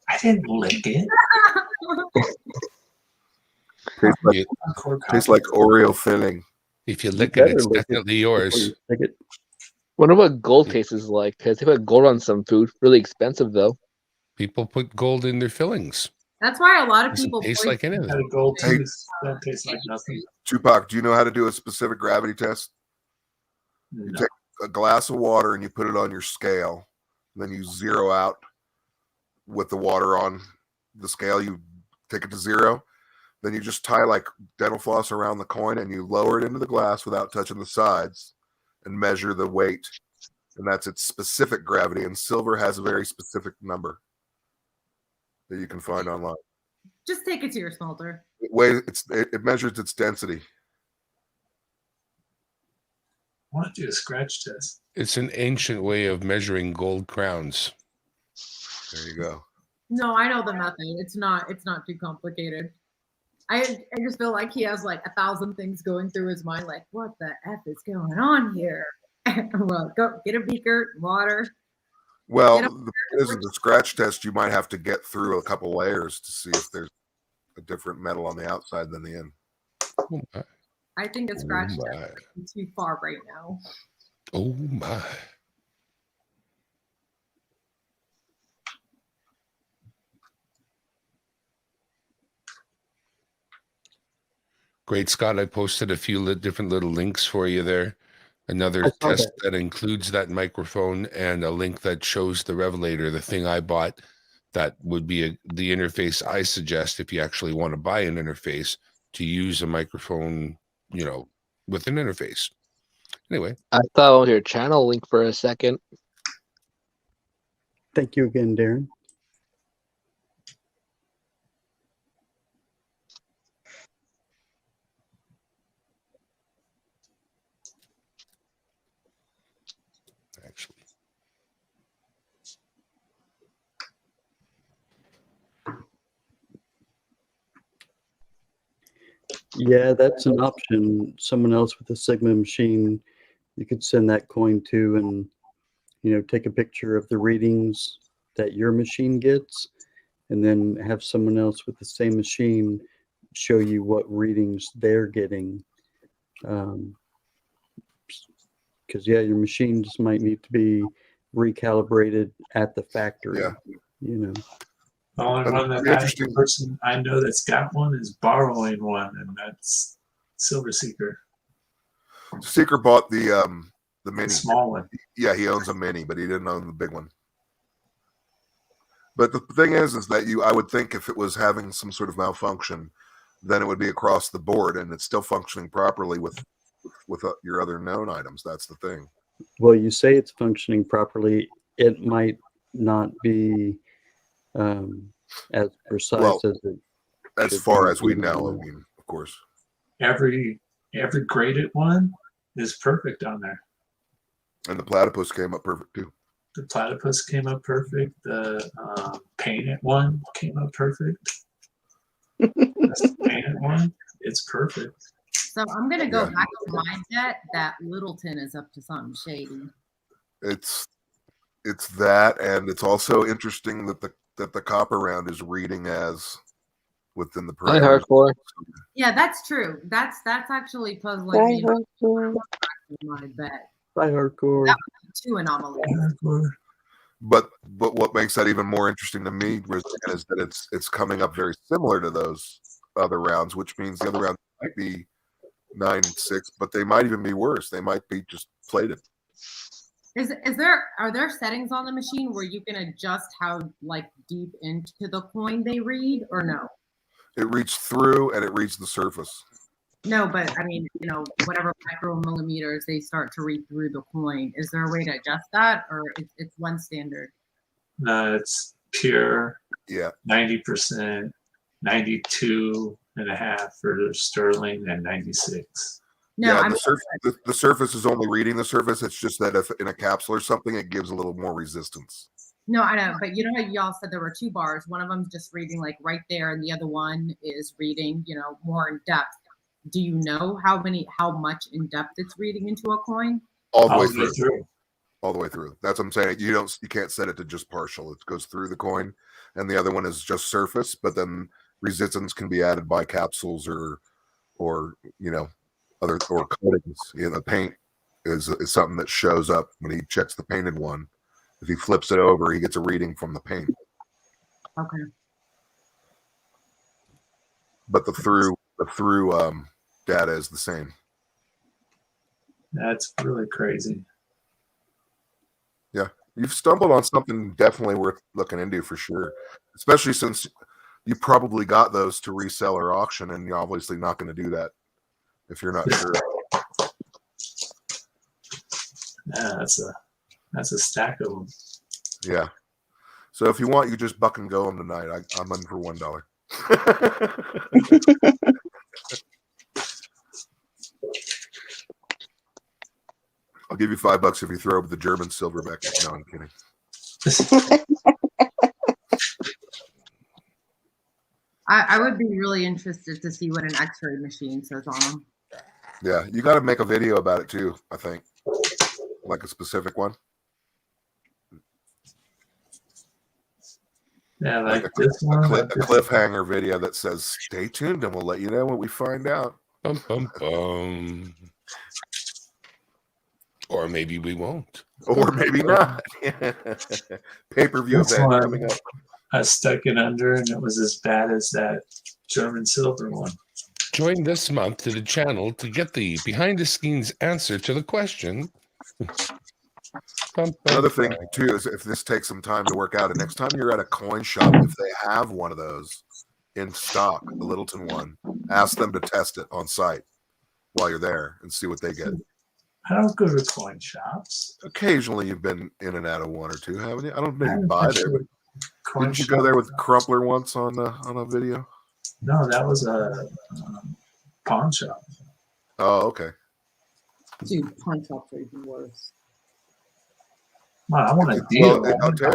I didn't lick it. Tastes like Oreo filling. If you lick it, it's definitely yours. Wonder what gold tastes like, because they put gold on some food. Really expensive, though. People put gold in their fillings. That's why a lot of Doesn't people taste like anything. Had a gold Hey. tooth. That tastes like nothing. Tupac, do you know how to do a specific gravity test? You No. take a glass of water and you put it on your scale. And then you zero out with the water on the scale. You take it to zero. Then you just tie like dental floss around the coin and you lower it into the glass without touching the sides and measure the weight. And that's its specific gravity. And silver has a very specific number that you can find online. Just take it to your smelter. It measures its density. I want to do a scratch test. It's an ancient way of measuring gold crowns. There you go. No, I know the method. It's not too complicated. I just feel like he has like 1,000 things going through his mind, like, what the F is going on here? Well, go get a beaker, water. Well, the scratch test, you might have to get through a couple layers to see if there's a different metal on the outside than the in. Oh my. I think a scratch Oh, test is too far right now. Oh my. Great, Scott. I posted a few different little links for you there. Another test that includes that microphone and a link that shows the Revelator, the thing I bought. That would be the interface I suggest if you actually want to buy an interface to use a microphone, with an interface. Anyway. I thought on your channel link for a second. Thank you again, Darren. Actually. Yeah, that's an option. Someone else with a Sigma machine, you could send that coin to and, take a picture of the readings that your machine gets and then have someone else with the same machine show you what readings they're getting. Because, your machine just might need to be recalibrated at the factory. Yeah. The only one the person I know that's got one is borrowing one, and that's Silver Seeker. Seeker bought the mini. The small one. Yeah, he owns a mini, but he didn't own the big one. But the thing is that I would think if it was having some sort of malfunction, then it would be across the board, and it's still functioning properly with your other known items. That's the thing. Well, you say it's functioning properly. It might not be as precise as it. As far as we know, I mean, of course. Every graded one is perfect on there. And the platypus came up perfect too. The platypus came up perfect. The painted one came up perfect. That's the painted one. It's perfect. So I'm gonna go Yeah. back on my jet that Littleton is up to something shady. It's that, and it's also interesting that the copper round is reading as within the Hi, parameters. hardcore. Yeah, that's true. That's actually puzzling me. My bet. Bye, hardcore. That would be two anomalies. Hardcore. But what makes that even more interesting to me is that it's coming up very similar to those other rounds, which means the other rounds might be 9-6, but they might even be worse. They might be just plated. Are there settings on the machine where you can adjust how like deep into the coin they read, or no? It reads through and it reads the surface. No, but I mean, whatever micromillimeters they start to read through the coin. Is there a way to adjust that, or it's one standard? No, it's pure. Yeah. 90%, 92.5 for sterling, and 96. No, yeah, I'm the surface is only reading the surface. It's just that if in a capsule or something, it gives a little more resistance. No, I know, but you know how y'all said there were two bars. One of them's just reading like right there, and the other one is reading, more in depth. Do you know how much in depth it's reading into a coin? All the way through. All the way through. That's what I'm saying. You can't set it to just partial. It goes through the coin, and the other one is just surface. But then resistance can be added by capsules or other or coatings. The paint is something that shows up when he checks the painted one. If he flips it over, he gets a reading from the paint. Okay. But the through data is the same. That's really crazy. Yeah, you've stumbled on something definitely worth looking into for sure, especially since you probably got those to resell or auction, and you're obviously not going to do that if you're not sure. Yeah, that's a stack of them. Yeah. So if you want, you just buck and go them tonight. I'm in for $1. I'll give you $5 if you throw the German silverback. No, I'm kidding. I would be really interested to see what an X-ray machine says on them. Yeah, you got to make a video about it too, I think. Like a specific one. Yeah, like a cliffhanger video that says, stay tuned and we'll let you know what we find out. Bum, bum, bum. Or maybe we won't. Or maybe not. Pay-per-view event coming up. I stuck it under and it was as bad as that German silver one. Join this month to the channel to get the behind-the-scenes answer to the question. Another thing too is if this takes some time to work out, and next time you're at a coin shop, if they have one of those in stock, the Littleton one, ask them to test it on site while you're there and see what they get. I don't go to coin shops. Occasionally you've been in and out of one or two, haven't you? I don't maybe buy there, but didn't you go there with Crumpler once on a video? No, that was a pawn shop. Oh, okay. Dude, pawn shops are even worse. Well, I want a deal. Well, I'll tell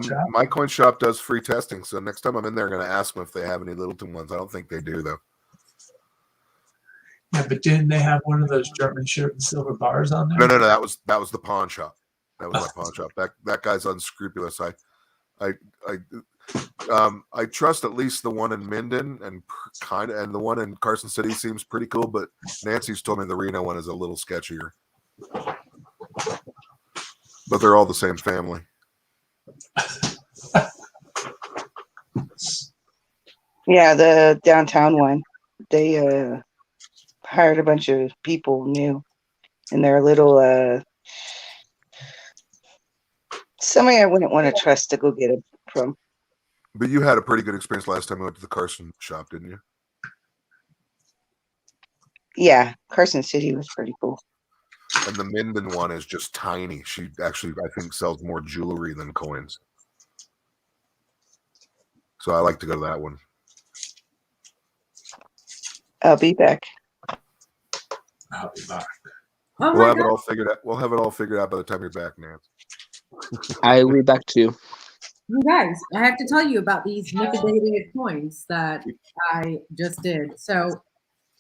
you, my coin shop does free testing, so next time I'm in there, I'm going to ask them if they have any Littleton ones. I don't think they do, though. Yeah, but didn't they have one of those German silver bars on there? No. That was the pawn shop. That was my pawn shop. That guy's unscrupulous. I trust at least the one in Minden and the one in Carson City seems pretty cool, but Nancy's told me the Reno one is a little sketchier. But they're all the same family. Yeah, the downtown one. They hired a bunch of people new, and they're a little somebody I wouldn't want to trust to go get it from. But you had a pretty good experience last time you went to the Carson shop, didn't you? Yeah, Carson City was pretty cool. And the Minden one is just tiny. She actually, I think, sells more jewelry than coins. So I like to go to that one. I'll be back. I'll be back. We'll have it all figured out. We'll have it all figured out by the time you're back, Nance. I will be back too. You guys, I have to tell you about these liquidated coins that I just did. So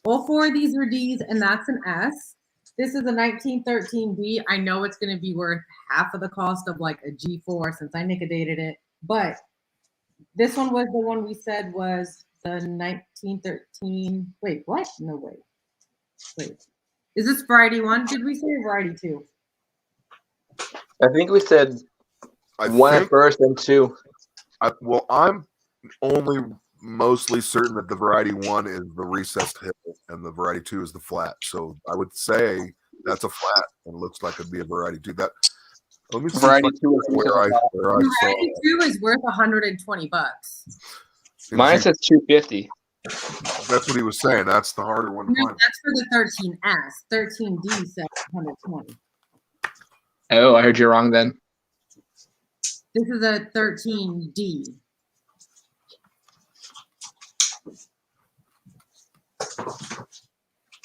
all 4 of these are Ds, and that's an S. This is a 1913D. I know it's going to be worth half of the cost of like a G4 since I liquidated it, but this one was the one we said was the 1913. Wait, what? No, wait. Is this variety 1? Did we say variety 2? I think we said one at first and 2. I'm only mostly certain that the variety 1 is the recessed hill and the variety 2 is the flat. So I would say that's a flat and looks like it'd be a variety 2. That let me see Variety 2 is where I Variety 2 is worth $120. Mine says 250. That's what he was saying. That's the harder one. No, that's for the 13S. 13D says 120. Oh, I heard you wrong then. This is a 13D.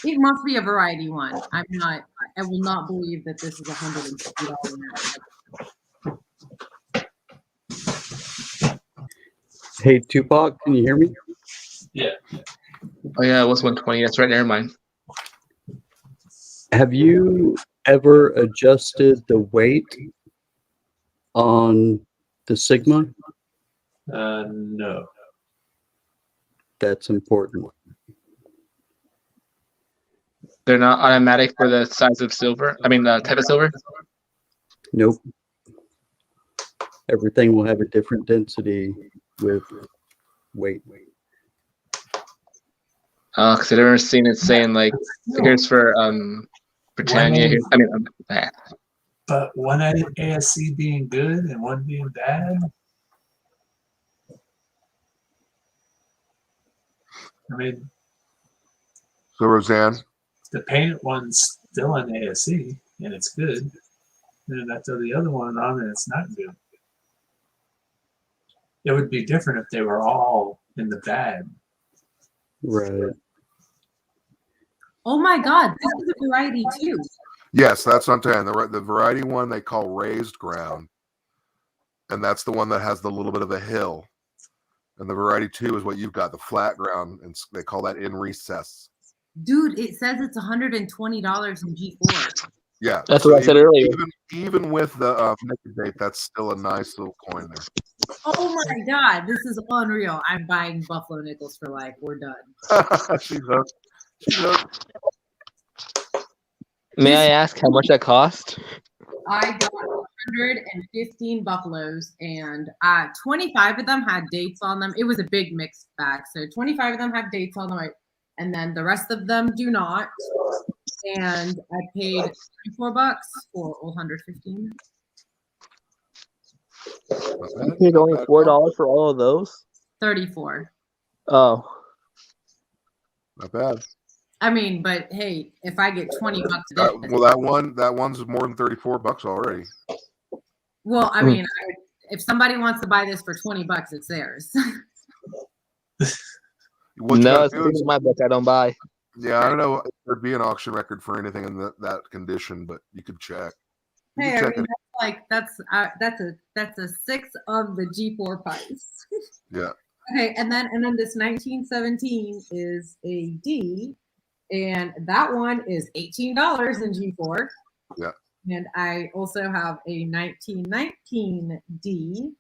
It must be a variety 1. I will not believe that this is $150. Hey, Tupac, can you hear me? Yeah. Oh yeah, it was 120. That's right. Never mind. Have you ever adjusted the weight on the Sigma? No. That's important. They're not automatic for the size of silver. I mean, the type of silver. Nope. Everything will have a different density with weight. Because I've never seen it saying like here's for Britannia. Here, I mean, But one ASC being good and one being bad. I mean, so Roseanne, the painted one's still an ASC and it's good. And that's the other one on and it's not good. It would be different if they were all in the bad. Right. Oh my God, this is a variety 2. yes, that's what I'm saying. The variety 1 they call raised ground, and that's the one that has the little bit of a hill. And the variety 2 is what you've got, the flat ground, and they call that in recess. Dude, it says it's $120 in G4. Yeah, that's what I said earlier. Even with the naked date, that's still a nice little coin there. Oh my God, this is unreal. I'm buying Buffalo nickels for life. We're done. She's hooked. She's hooked. May I ask how much that cost? I got 115 buffaloes, and 25 of them had dates on them. It was a big mixed bag, so 25 of them have dates on them, and then the rest of them do not. And I paid $34 for all 115. You paid only $4 for all of those? 34. Oh. Not bad. I mean, but hey, if I get $20, well, that one's more than $34 already. Well, I mean, if somebody wants to buy this for $20, it's theirs. No, it's in my book. I don't buy. Yeah, I don't know if there'd be an auction record for anything in that condition, but you could check. Hey, I mean, that's a 6 of the G4 price. Yeah. Okay, and then this 1917 is a D, and that one is $18 in G4. Yeah. And I also have a 1919 D,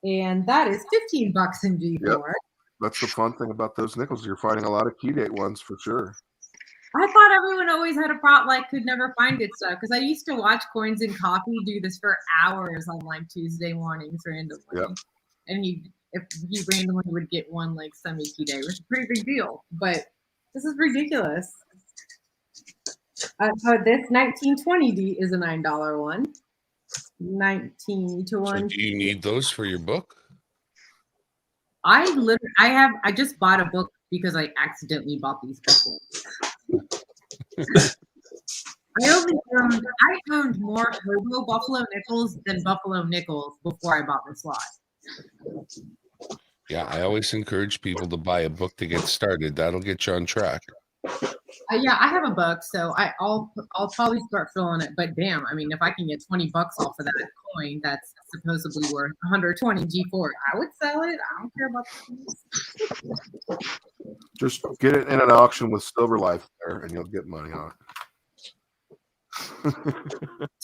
and that is $15 in G4. Yep. That's the fun thing about those nickels. You're finding a lot of key date ones for sure. I thought everyone always had a prop could never find good stuff, because I used to watch Coins and Coffee do this for hours on Tuesday mornings randomly. Yep. And if he randomly would get one semi key day, which is a pretty big deal. But this is ridiculous. So this 1920D is a $9 one. 19 to 1. So do you need those for your book? I just bought a book because I accidentally bought these before. I owned more Hobo Buffalo nickels than Buffalo nickels before I bought this lot. Yeah, I always encourage people to buy a book to get started. That'll get you on track. Yeah, I have a book, so I'll probably start filling it. But damn, I mean, if I can get $20 off of that coin that's supposedly worth 120 G4, I would sell it. I don't care about the fees. Just get it in an auction with Silver Life there, and you'll get money on it.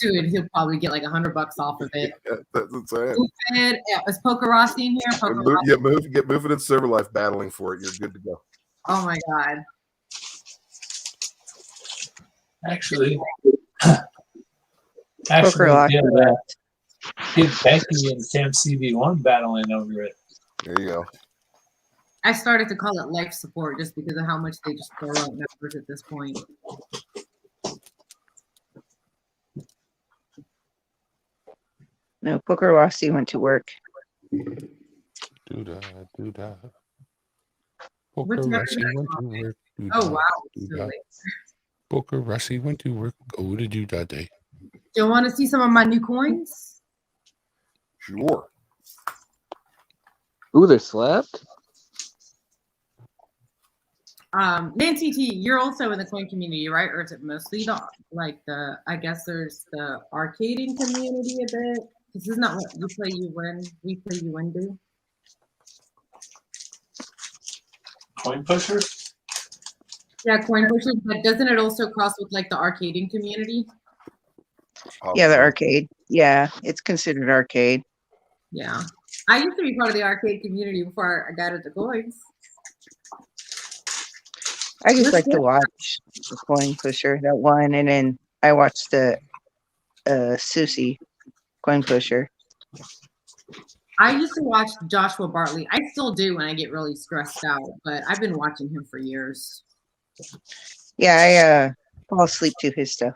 Dude, he'll probably get like $100 off of it. Yeah, that's what I'm saying. Is Poker Rossi in here? Poker Rossi. Get moving in Silver Life battling for it. You're good to go. Oh my god. Actually, Poker lock. get Becky and Cam CV1 battling over it. There you go. I started to call it life support just because of how much they just throw out numbers at this point. No, Poker Rossi went to work. Do-da, do-da. What's Poker the Rossi other went to topic? work. Oh wow. Do-da. So Poker Rossi went to work. Oh, to do that day. do you want to see some of my new coins? Sure. Ooh, they're slapped. Nancy T, you're also in the coin community, right? Or is it mostly I guess there's the arcading community a bit? This is not what you play, you win. We play, you win, do. Coin pusher? Yeah, coin pushers, but doesn't it also cross with like the arcading community? Yeah, the arcade. Yeah, it's considered arcade. Yeah. I used to be part of the arcade community before I got into coins. I just like to watch the coin pusher, that one, and then I watched the Susie coin pusher. I used to watch Joshua Bartley. I still do when I get really stressed out, but I've been watching him for years. Yeah, I fall asleep to his stuff.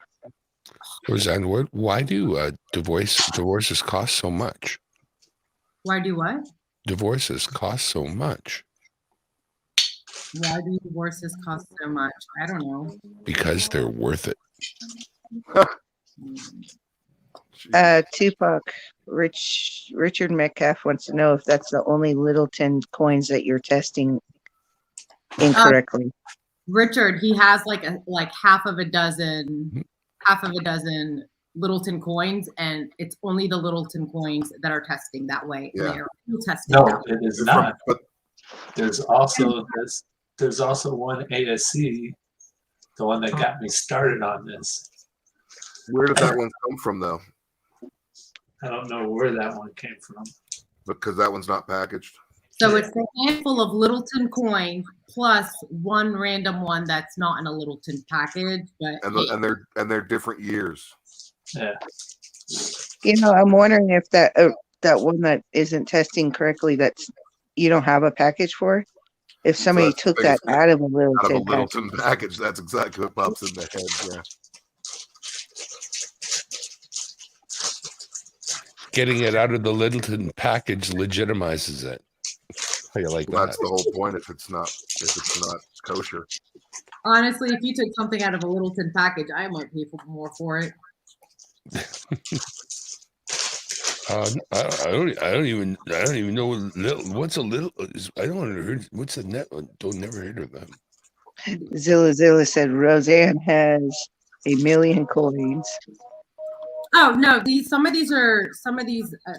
Roseanne, why do divorces cost so much? Why do what? Divorces cost so much. Why do divorces cost so much? I don't know. Because they're worth it. Tupac, Richard Metcalf wants to know if that's the only Littleton coins that you're testing incorrectly. Richard, he has like half of a dozen Littleton coins, and it's only the Littleton coins that are testing that way. Yeah. No, it is not. But there's also one ASC, the one that got me started on this. Where did that one come from, though? I don't know where that one came from. Because that one's not packaged. So it's a handful of Littleton coins plus one random one that's not in a Littleton package, but and they're different years. Yeah. You know, I'm wondering if that one that isn't testing correctly, that's you don't have a package for. If somebody took that out of a Littleton package, that's exactly what pops in the head. Yeah. Getting it out of the Littleton package legitimizes it. How you like that? That's the whole point. If it's not kosher. honestly, if you took something out of a Littleton package, I might pay more for it. I don't even know what's a little. I don't heard what's a net. Don't never heard of them. Zilla said Roseanne has 1 million coins. Oh no, some of these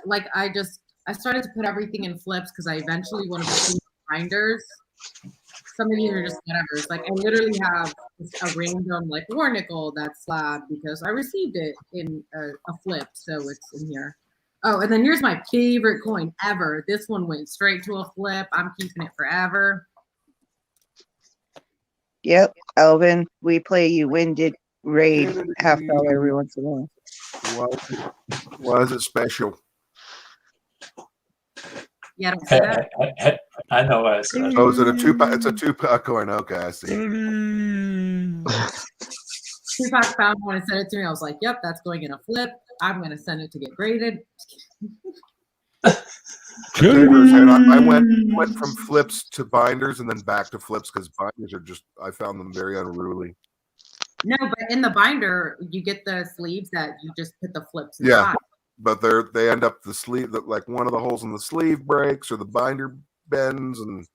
like I started to put everything in flips because I eventually wanted to do binders. Some of these are just whatever. Like I literally have a random like war nickel that's slab because I received it in a flip, so it's in here. Oh, and then here's my favorite coin ever. This one went straight to a flip. I'm keeping it forever. Yep, Alvin, we play you winded raid $50 every once in a while. Why is it special? Yeah, don't say that. I know what I said. Oh, is it a two-pack? It's a two-pack coin. Okay, I see. Tupac found one and sent it to me. I was like, yep, that's going in a flip. I'm going to send it to get graded. I went from flips to binders and then back to flips because binders are I found them very unruly. No, but in the binder, you get the sleeves that you just put the flips inside. Yeah, but they end up the sleeve that like one of the holes in the sleeve breaks or the binder bends, and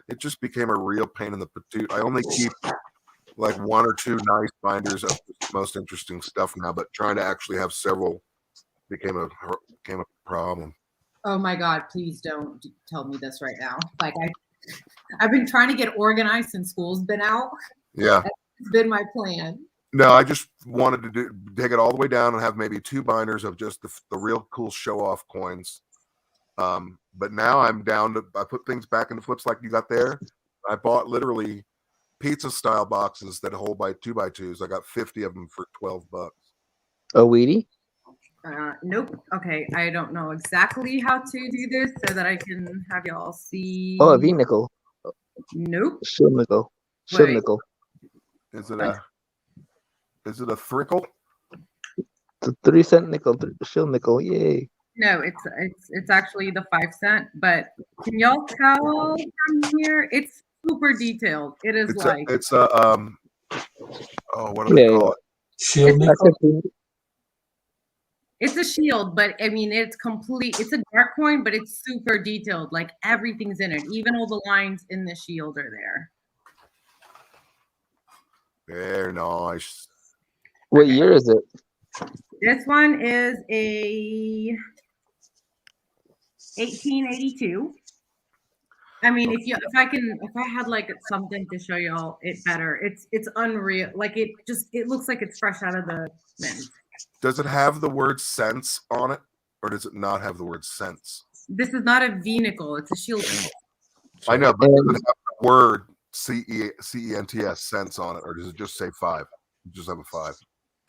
it just became a real pain in the patoot. I only keep like one or two nice binders of the most interesting stuff now, but trying to actually have several became a problem. Oh my God, please don't tell me this right now. Like I've been trying to get organized since school's been out. Yeah. It's been my plan. No, I just wanted to take it all the way down and have maybe two binders of just the real cool show off coins. But now I'm down to, I put things back in the flips like you got there. I bought literally pizza style boxes that hold by 2x2s. I got 50 of them for $12. Oh, weedy? Nope. Okay, I don't know exactly how to do this so that I can have y'all see. Oh, a V nickel. Nope. Shield nickel. Shield Wait. nickel. Is it a thrickle? It's a 3-cent nickel. Shield nickel. Yay. No, it's actually the 5 cent. But can y'all tell from here? It's super detailed. It is It's like what do they call it? Shield nickel. it's a shield, but I mean it's complete. It's a dark coin, but it's super detailed. Like everything's in it. Even all the lines in the shield are there. Very nice. What year is it? This one is a 1882. I mean, if I had like something to show y'all it better, it's unreal. Like it looks like it's fresh out of the mint. Does it have the word cents on it, or does it not have the word cents? This is not a V nickel, it's a shield nickel. I know, but does it have the word CENTS cents on it, or does it just say 5? You just have a 5.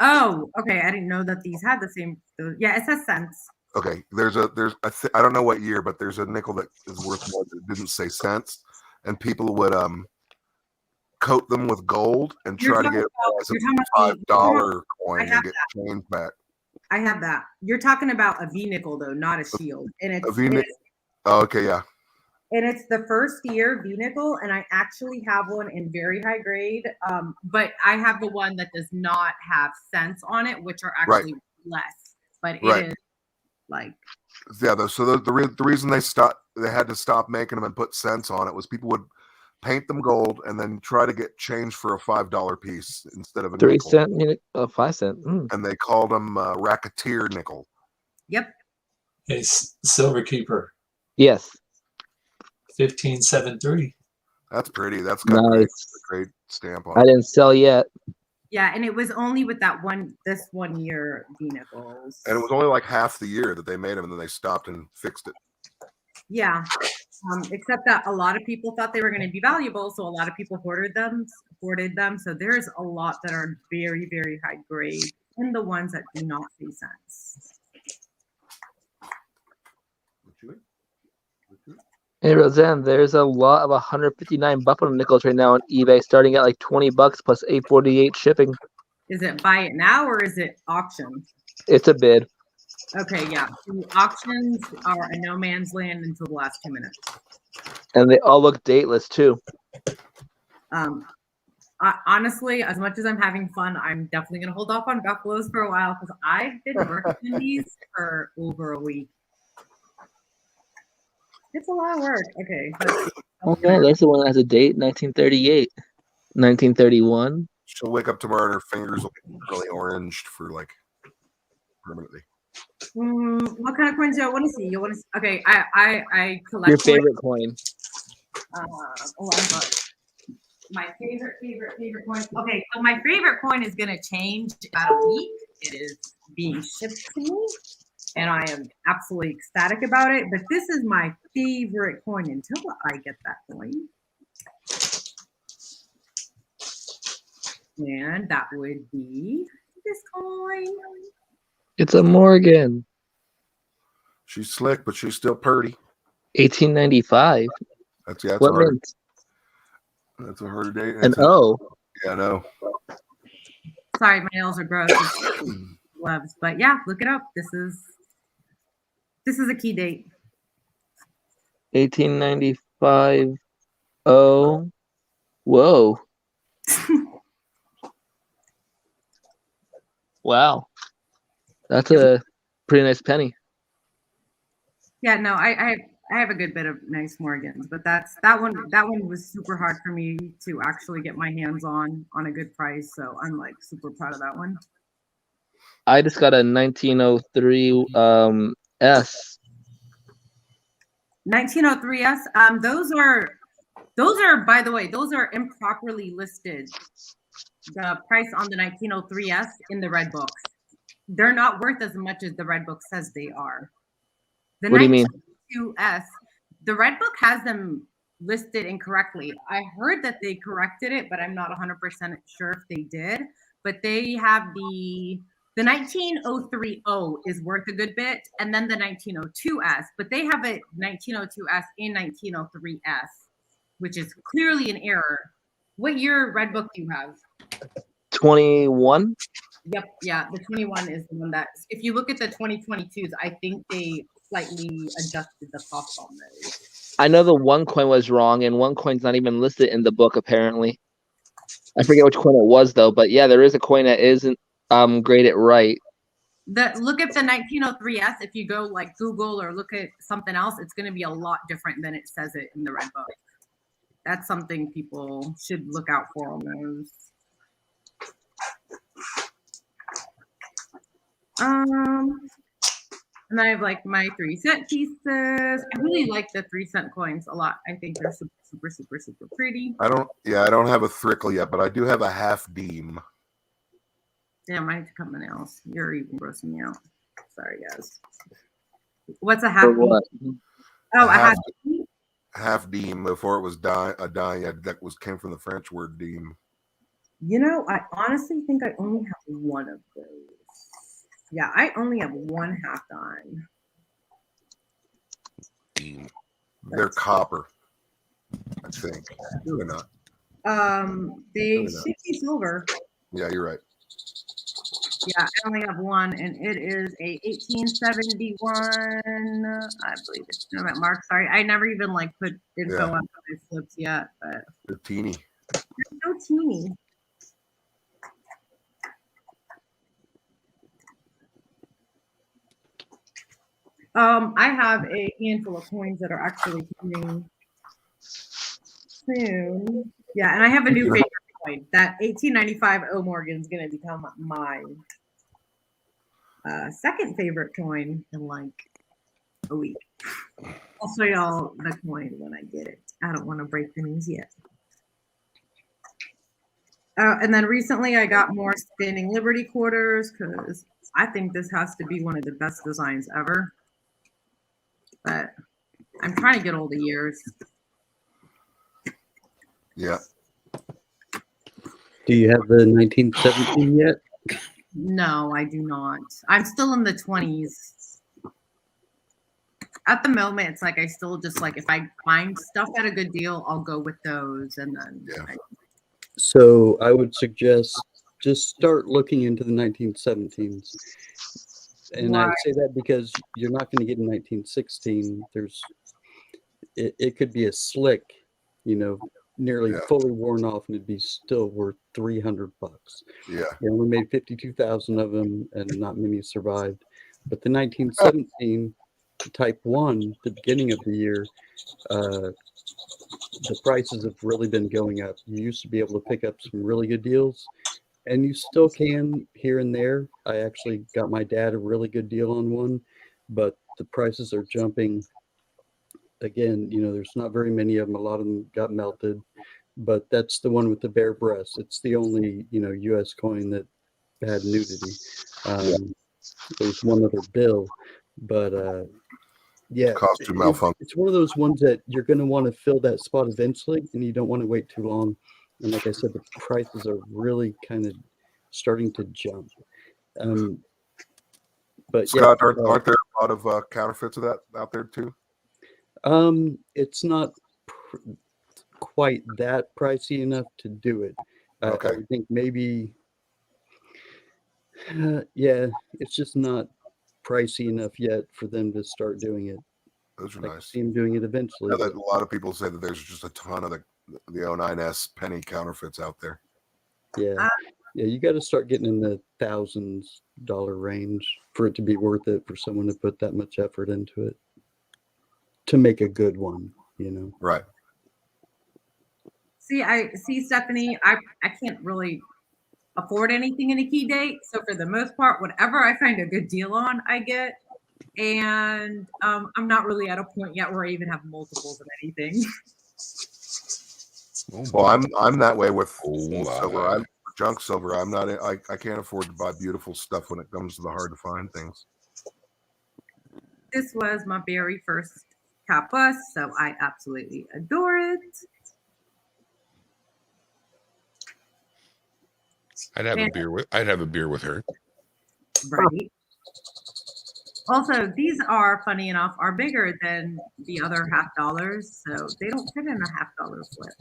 Oh, okay. I didn't know that these had the same. Yeah, it says cents. Okay, I don't know what year, but there's a nickel that is worth more that didn't say cents, and people would coat them with gold and try to get as a $5 coin and get change back. I have that. You're talking about a V nickel though, not a shield, and it's A V nickel. Oh, okay, yeah. And it's the first year V nickel, and I actually have one in very high grade. But I have the one that does not have cents on it, which are actually less. But it is like So the reason they had to stop making them and put cents on it was people would paint them gold and then try to get change for a $5 piece instead of a 3 nickel. cent, 5 cent. And they called them racketeer nickel. Yep. Hey, Silver Keeper. Yes. 1573. That's pretty. That's got nice. a great stamp on it. I didn't sell yet. Yeah, and it was only with this 1 year V nickels. And it was only like half the year that they made them, and then they stopped and fixed it. Yeah. Except that a lot of people thought they were going to be valuable, so a lot of people hoarded them. So there's a lot that are very, very high grade, and the ones that do not see sense. Hey Roseanne, there's a lot of 159 Buffalo nickels right now on eBay, starting at like $20 plus $8.48 shipping. Is it buy it now or is it auction? It's a bid. Okay, yeah. The auctions are a no man's land until the last 2 minutes. And they all look dateless too. Honestly, as much as I'm having fun, I'm definitely going to hold off on Buffaloes for a while because I've been working on these for over a week. It's a lot of work. Okay. Okay, there's the one that has a date, 1938, 1931. She'll wake up tomorrow and her fingers will be really oranged for like permanently. What kind of coins do you want to see? You want to? Okay, I collect. Your favorite coin? My favorite coin. Okay, so my favorite coin is gonna change about a week. It is being shipped to me, and I am absolutely ecstatic about it. But this is my favorite coin until I get that coin. And that would be this coin. It's a Morgan. She's slick, but she's still purty. 1895. That's what hard. mint? That's a hard date. An O. Yeah, I know. Sorry, my nails are gross. Gloves, but yeah, look it up. This is a key date. 1895. Oh, whoa. Wow. That's a pretty nice penny. Yeah, no, I I have a good bit of nice Morgans, but that one was super hard for me to actually get my hands on a good price. So I'm like super proud of that one. I just got a 1903 S. 1903s. Those are, by the way, those are improperly listed. The price on the 1903s in the red books. They're not worth as much as the red book says they are. The What do you mean? 1902s, the red book has them listed incorrectly. I heard that they corrected it, but I'm not 100% sure if they did. But they have the 19030 is worth a good bit, and then the 1902s, but they have a 1902s and 1903s, which is clearly an error. What year red book do you have? 21. Yep, yeah, the 21 is the one that, if you look at the 2022s, I think they slightly adjusted the cost on those. I know the one coin was wrong, and one coin's not even listed in the book apparently. I forget which coin it was though, but yeah, there is a coin that isn't graded right. Look at the 1903s. If you go like Google or look at something else, it's going to be a lot different than it says it in the red book. That's something people should look out for on those. And I have like my 3-cent pieces. I really like the 3-cent coins a lot. I think they're super, super, super, super pretty. I don't have a thrickle yet, but I do have a half deem. Damn, mine's coming else. You're even grossing me out. Sorry, guys. What's a half deem? Oh, a half deem? Half deem before it was a dime. That came from the French word deem. You know, I honestly think I only have one of those. Yeah, I only have one half dime. They're copper, I think. They're not. They should be silver. Yeah, you're right. Yeah, I only have one, and it is a 1871. I believe it's Mark. Sorry, I never even like put info on my slips yet, but they're teeny. They're so teeny. I have a handful of coins that are actually coming soon. Yeah, and I have a new favorite coin. That 1895 O Morgan is going to become my second favorite coin in like a week. I'll show y'all the coin when I get it. I don't want to break the news yet. And then recently I got more Standing Liberty quarters because I think this has to be one of the best designs ever. But I'm trying to get all the years. Yeah. Do you have the 1917 yet? No, I do not. I'm still in the 20s. At the moment, it's like I still just like if I find stuff at a good deal, I'll go with those. And then So I would suggest just start looking into the 1917s. And I say that because you're not going to get a 1916. It could be a slick, nearly fully worn off, and it'd be still worth $300. Yeah. They only made 52,000 of them, and not many survived. But the 1917 Type 1, the beginning of the year, the prices have really been going up. You used to be able to pick up some really good deals, and you still can here and there. I actually got my dad a really good deal on one, but the prices are jumping. Again, there's not very many of them. A lot of them got melted, but that's the one with the bare breasts. It's the only, U.S. coin that had nudity. There's one other bill, but costume malfunction. It's one of those ones that you're going to want to fill that spot eventually, and you don't want to wait too long. And like I said, the prices are really kind of starting to jump. But Scott, aren't there a lot of counterfeits of that out there too? It's not quite that pricey enough to do it. Okay. I think maybe, it's just not pricey enough yet for them to start doing it. Those are nice. See them doing it eventually. Yeah, a lot of people say that there's just a ton of the 09S penny counterfeits out there. Yeah, you got to start getting in the $thousands range for it to be worth it for someone to put that much effort into it. to make a good one, you know. Right. See, Stephanie. I can't really afford anything in a key date, so for the most part, whatever I find a good deal on, I get. And I'm not really at a point yet where I even have multiples of anything. Well, I'm that way with Oh silver. my. I'm junk silver. I'm not. I can't afford to buy beautiful stuff when it comes to the hard to find things. This was my very first cat bus, so I absolutely adore it. I'd have And- a beer with her. Right. Also, these are, funny enough, are bigger than the other $50, so they don't fit in a $50 flip.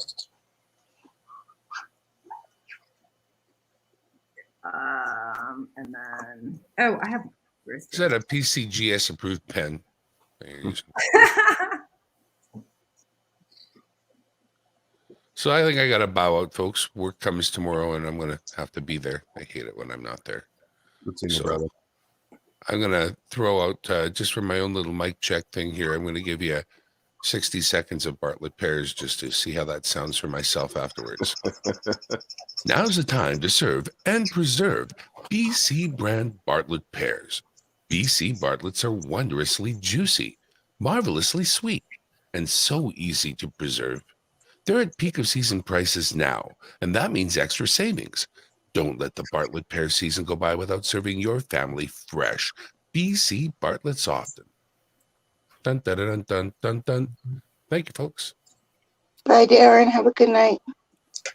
And then, oh, I have. Is that a PCGS approved pen? So I think I got to bow out, folks. Work comes tomorrow, and I'm going to have to be there. I hate it when I'm not there. Good seeing you, So brother. I'm going to throw out, just for my own little mic check thing here, I'm going to give you 60 seconds of Bartlett pears just to see how that sounds for myself afterwards. Now's the time to serve and preserve BC brand Bartlett pears. BC Bartletts are wondrously juicy, marvelously sweet, and so easy to preserve. They're at peak of season prices now, and that means extra savings. Don't let the Bartlett pear season go by without serving your family fresh BC Bartletts often. Dun, dun, dun, dun, dun, dun. Thank you, folks. Bye, Darren. Have a good night.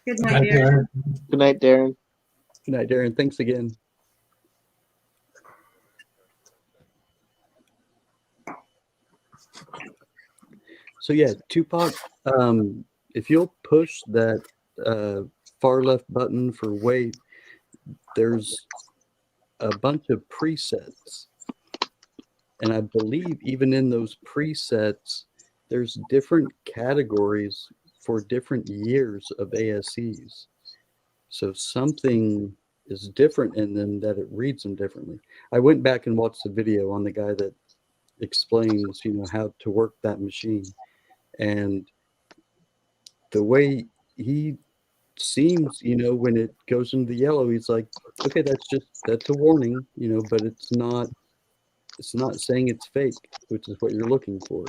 Good night, Darren. Good night, Darren. Good night, Darren. Thanks again. So yeah, Tupac, if you'll push that far left button for wait, there's a bunch of presets. And I believe even in those presets, there's different categories for different years of ASEs. So something is different in them that it reads them differently. I went back and watched the video on the guy that explains, how to work that machine. And the way he seems, when it goes into the yellow, he's like, okay, that's a warning, but it's not saying it's fake, which is what you're looking for.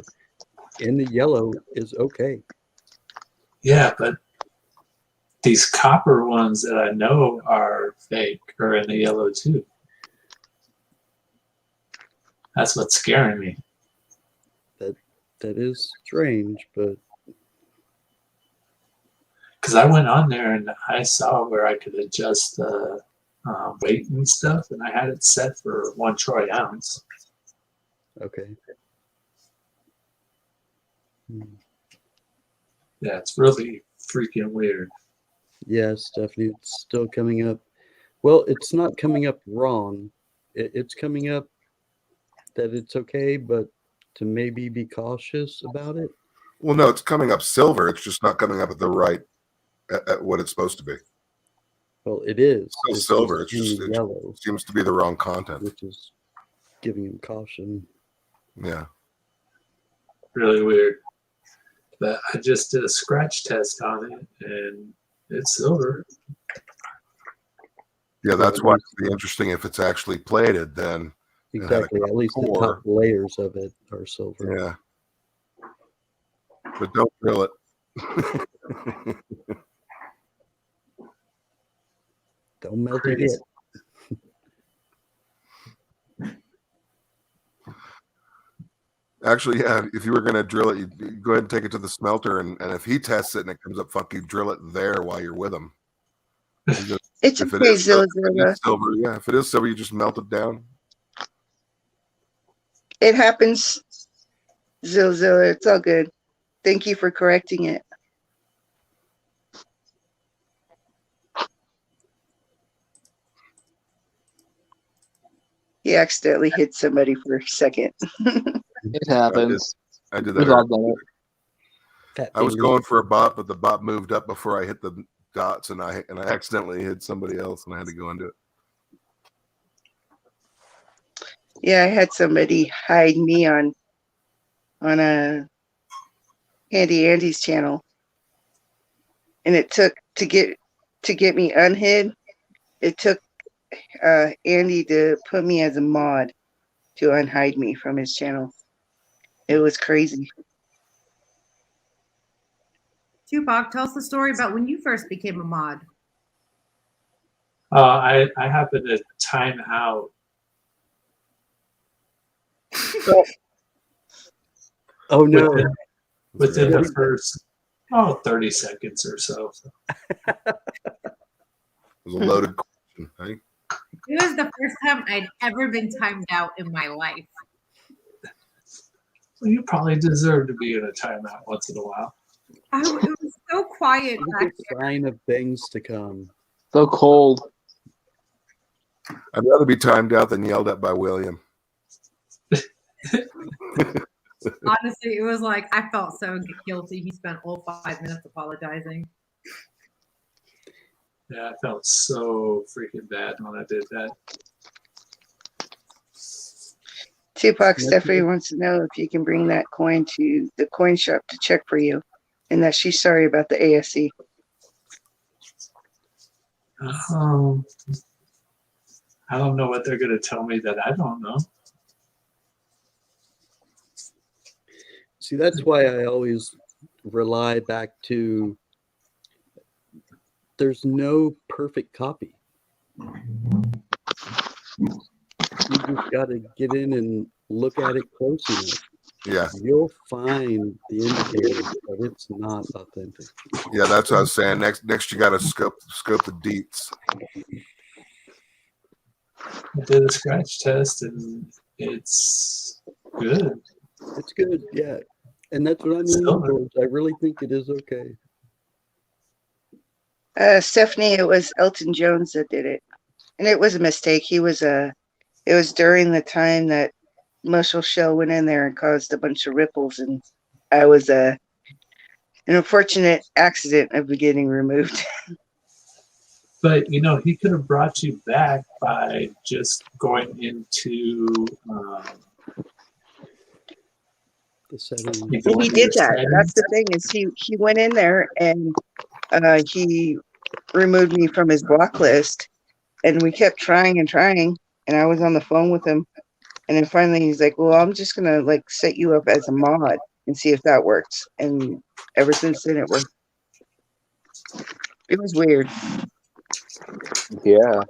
In the yellow is okay. Yeah, but these copper ones that I know are fake are in the yellow too. That's what's scaring me. That is strange, but because I went on there and I saw where I could adjust the weight and stuff, and I had it set for 1 troy ounce. okay. Yeah, it's really freaking weird. Yeah, Stephanie, it's still coming up. Well, it's not coming up wrong. It's coming up that it's okay, but to maybe be cautious about it. Well, no, it's coming up silver. It's just not coming up at the right at what it's supposed to be. Well, it is. Still silver. It's just yellow. It seems to be the wrong content. Which is giving him caution. Yeah. Really weird. But I just did a scratch test on it, and it's silver. Yeah, that's why it'd be interesting if it's actually plated then. Exactly. At least the top layers of it are silver. Yeah. But don't drill it. Don't melt it yet. Actually, yeah, if you were going to drill it, you go ahead and take it to the smelter, and if he tests it and it comes up funky, drill it there while you're with him. It's if okay, it is silver, Zilla. yeah, if it is silver, you just melt it down. It happens, Zilla. It's all good. Thank you for correcting it. He accidentally hit somebody for a second. It happens. I did We've that. all done it. I was going for a bot, but the bot moved up before I hit the dots, and I accidentally hit somebody else, and I had to go into it. Yeah, I had somebody hide me on a Handy Andy's channel, and it took to get me unhid. It took Andy to put me as a mod to unhide me from his channel. It was crazy. Tupac, tell us the story about when you first became a mod. I happened to time out. Oh no! Within the first 30 seconds or so. It was a loaded question. Hey? It was the first time I'd ever been timed out in my life. Well, you probably deserve to be in a timeout once in a while. It was so quiet It's back a sign of things to come. So cold. I'd rather be timed out than yelled at by William. Honestly, it was like I felt so guilty. He spent all 5 minutes apologizing. Yeah, I felt so freaking bad when I did that. Tupac Stephanie wants to know if you can bring that coin to the coin shop to check for you, and that she's sorry about the ASE. I don't know what they're going to tell me that I don't know. See, that's why I always rely back to there's no perfect copy. You just got to get in and look at it close enough. Yeah. You'll find the indicators that it's not authentic. Yeah, that's what I was saying. Next you got to scope the deets. I did a scratch test and it's good. It's good, yeah. And that's what I mean. I really think it is okay. Stephanie, it was Elton Jones that did it, and it was a mistake. It was during the time that Muscle Shell went in there and caused a bunch of ripples, and I was an unfortunate accident of getting removed. But he could have brought you back by just going into the settings. He did that. That's the thing, is he went in there and he removed me from his block list, and we kept trying and trying, and I was on the phone with him, and then finally he's like, well, I'm just gonna set you up as a mod and see if that works. And ever since then it worked. It was weird. Yeah.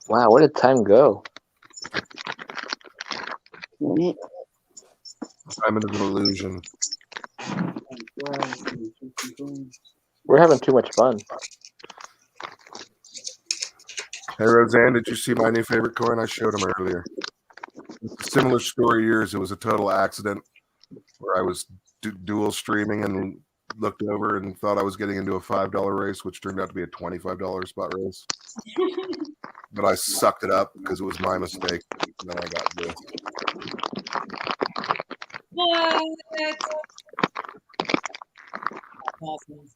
Wow, where did time go? Time is an illusion. We're having too much fun. Hey, Roseanne, did you see my new favorite coin? I showed him earlier. It's a similar story to yours. It was a total accident where I was dual streaming and looked over and thought I was getting into a $5 race, which turned out to be a $25 spot race. But I sucked it up because it was my mistake. And then I got this. Awesome.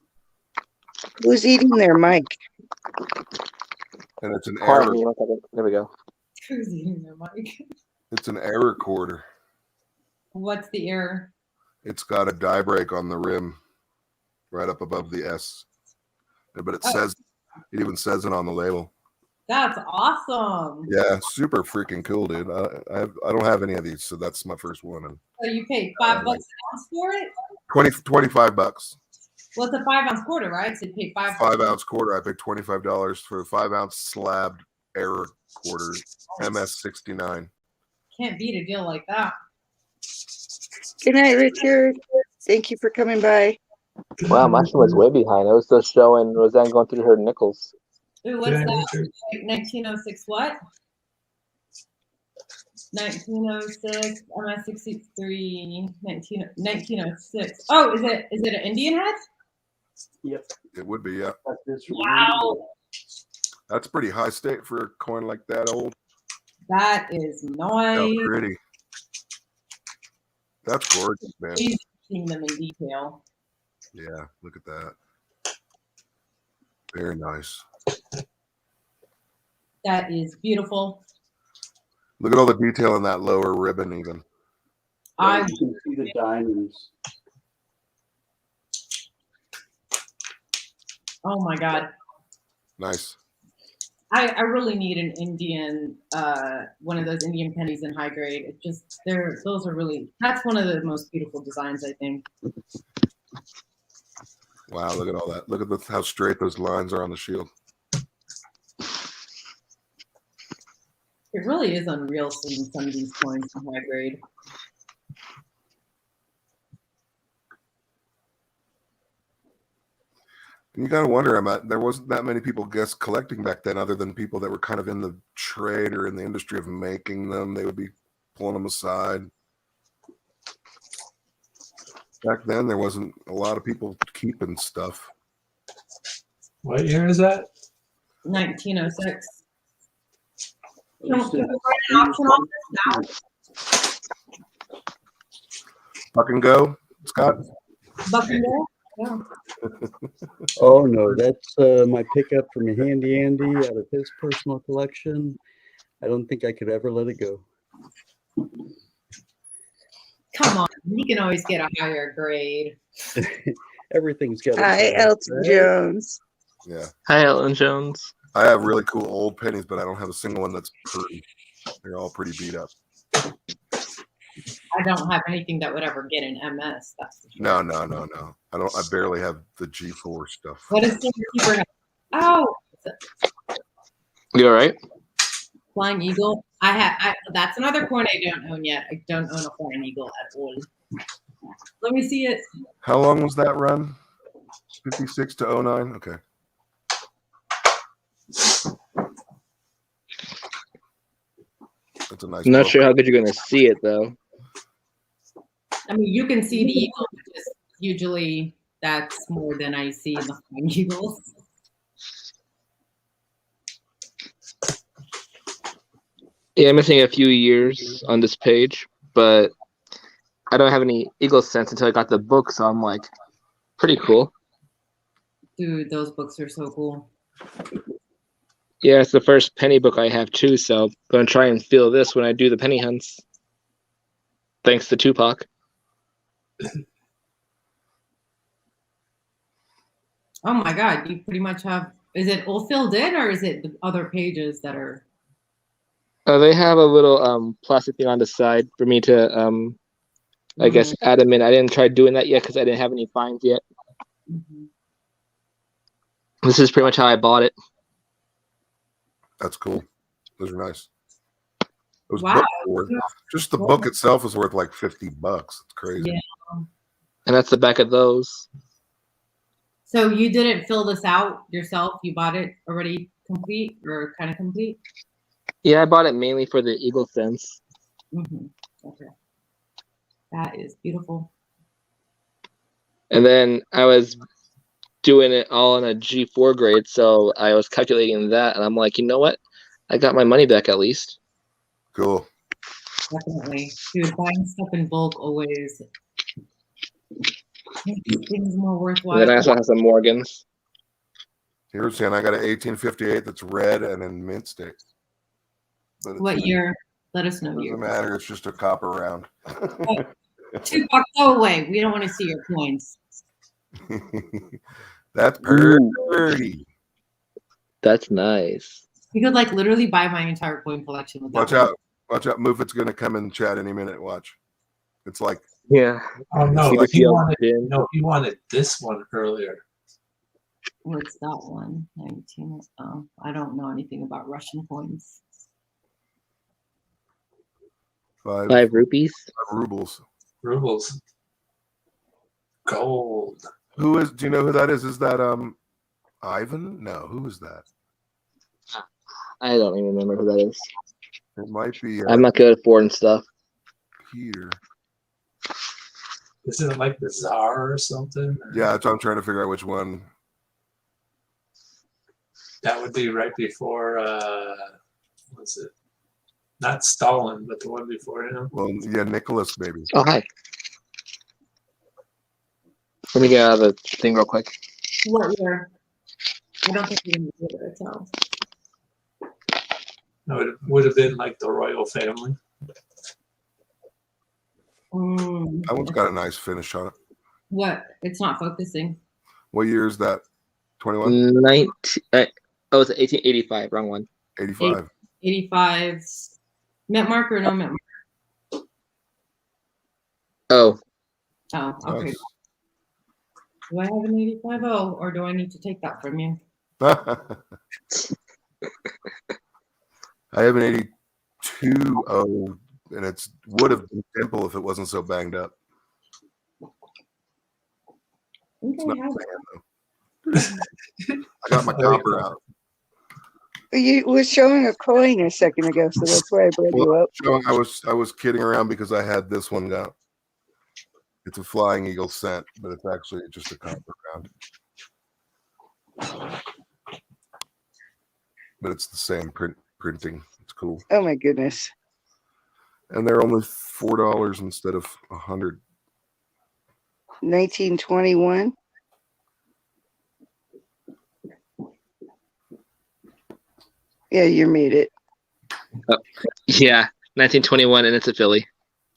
Who's eating their mic? And it's an Pardon error. me, 1 second. There we go. Who's eating their mic? It's an error quarter. What's the error? It's got a die break on the rim right up above the S. But it says, it even says it on the label. That's awesome. Yeah, super freaking cool, dude. I don't have any of these, so that's my first one. And So you paid $5 an ounce for it? 25 bucks. Well, it's a 5 ounce quarter, right? So you paid 5 ounce quarter. I paid $25 for a 5 ounce slabbed error quarter, MS69. Can't beat a deal like that. Good night, Richard. Thank you for coming by. Wow, my shit was way behind. I was still showing Roseanne going through her nickels. Ooh, what's that? Like 1906 what? 1906 MS63 1906. Oh, is it an Indian head? Yep. It would be, yeah. Wow. That's pretty high stake for a coin like that old. That is nice. How pretty. That's gorgeous, man. He's seeing them in detail. Yeah, look at that. Very nice. That is beautiful. Look at all the detail in that lower ribbon, even. I You can see the diamonds. Oh my God. Nice. I really need an Indian, one of those Indian pennies in high grade. It just, those are really, that's one of the most beautiful designs, I think. Wow, look at all that. Look at how straight those lines are on the shield. It really is unreal seeing some of these coins in high grade. You gotta wonder, there wasn't that many people collecting back then, other than people that were kind of in the trade or in the industry of making them. They would be pulling them aside. Back then, there wasn't a lot of people keeping stuff. What year is that? 1906. There's Can we write an auction on this now? Buck and go, Scott. Buck and go? Yeah. Oh no, that's my pickup from Handy Andy out of his personal collection. I don't think I could ever let it go. Come on, you can always get a higher grade. Everything's got. Hi, Elton Jones. Yeah. Hi, Elton Jones. I have really cool old pennies, but I don't have a single one that's pretty. They're all pretty beat up. I don't have anything that would ever get an MS. That's for sure. No. I barely have the G4 stuff. What is Silver Keeper have? Oh, You all right? Flying Eagle. That's another coin I don't own yet. I don't own a Flying Eagle at all. Let me see it. How long was that run? 56 to 09? Okay. That's a nice. I'm not book. sure how good you're gonna see it though. I mean, you can see the eagle, which is usually that's more than I see in the Flying Eagles. Yeah, I'm missing a few years on this page, but I don't have any Eagle sense until I got the book, so I'm like, pretty cool. Dude, those books are so cool. Yeah, it's the first penny book I have too, so I'm gonna try and feel this when I do the penny hunts. Thanks to Tupac. Oh my God, you pretty much have, is it all filled in or is it the other pages that are? They have a little plastic thing on the side for me to I guess add them in. I didn't try doing that yet because I didn't have any finds yet. This is pretty much how I bought it. That's cool. Those are nice. Those Wow. books are worth, just the book itself is worth like $50. It's crazy. Yeah. And that's the back of those. So you didn't fill this out yourself? You bought it already complete or kind of complete? Yeah, I bought it mainly for the Eagle sense. Okay. That is beautiful. And then I was doing it all in a G4 grade, so I was calculating that, and I'm like, you know what? I got my money back at least. Cool. Definitely. Dude, buying stuff in bulk always makes things more worthwhile. And then I also have some Morgans. Here's and I got an 1858 that's red and in mint state. But What year? Let us know. Doesn't Year. matter. It's just a copper round. $2, go away. We don't want to see your coins. That's pretty. That's nice. You could like literally buy my entire coin collection with that. Watch out. Watch out. Move. It's going to come in chat any minute. Watch. It's like. Yeah. Oh no, See like the you field wanted, in. no, you wanted this one earlier. What's that one? 19. Oh, I don't know anything about Russian coins. 5 rupees. 5 rubles. Rubles. Gold. Who is? Do you know who that is? Is that Ivan? No. Who is that? I don't even remember who that is. It might be. I'm not good at foreign stuff. Peter. Isn't it like the Tsar or something? Or Yeah, that's what I'm trying to figure out which one. that would be right before. What's it? Not Stalin, but the one before him. Well, yeah, Nicholas, maybe. Oh, hi. Let me get out of the thing real quick. What year? I don't think we can do it ourselves. No, it would have been like the royal family. That one's got a nice finish on it. What? It's not focusing. What year is that? 21? 19. Oh, it's 1885. Wrong one. 85. 85. Mint mark or no mint mark? Oh, Oh, okay. Nice. Do I have an 85.0 or do I need to take that from you? I have an 82.0, and it's would have been dimple if it wasn't so banged up. It's not bad, though. I got my copper out. You were showing a coin a second ago, so that's why I brought you up. I was kidding around because I had this one out. It's a Flying Eagle cent, but it's actually just a copper round. But it's the same printing. It's cool. Oh my goodness. And they're only $4 instead of $100. 1921. Yeah, you made it. oh, yeah, 1921, and it's a Philly.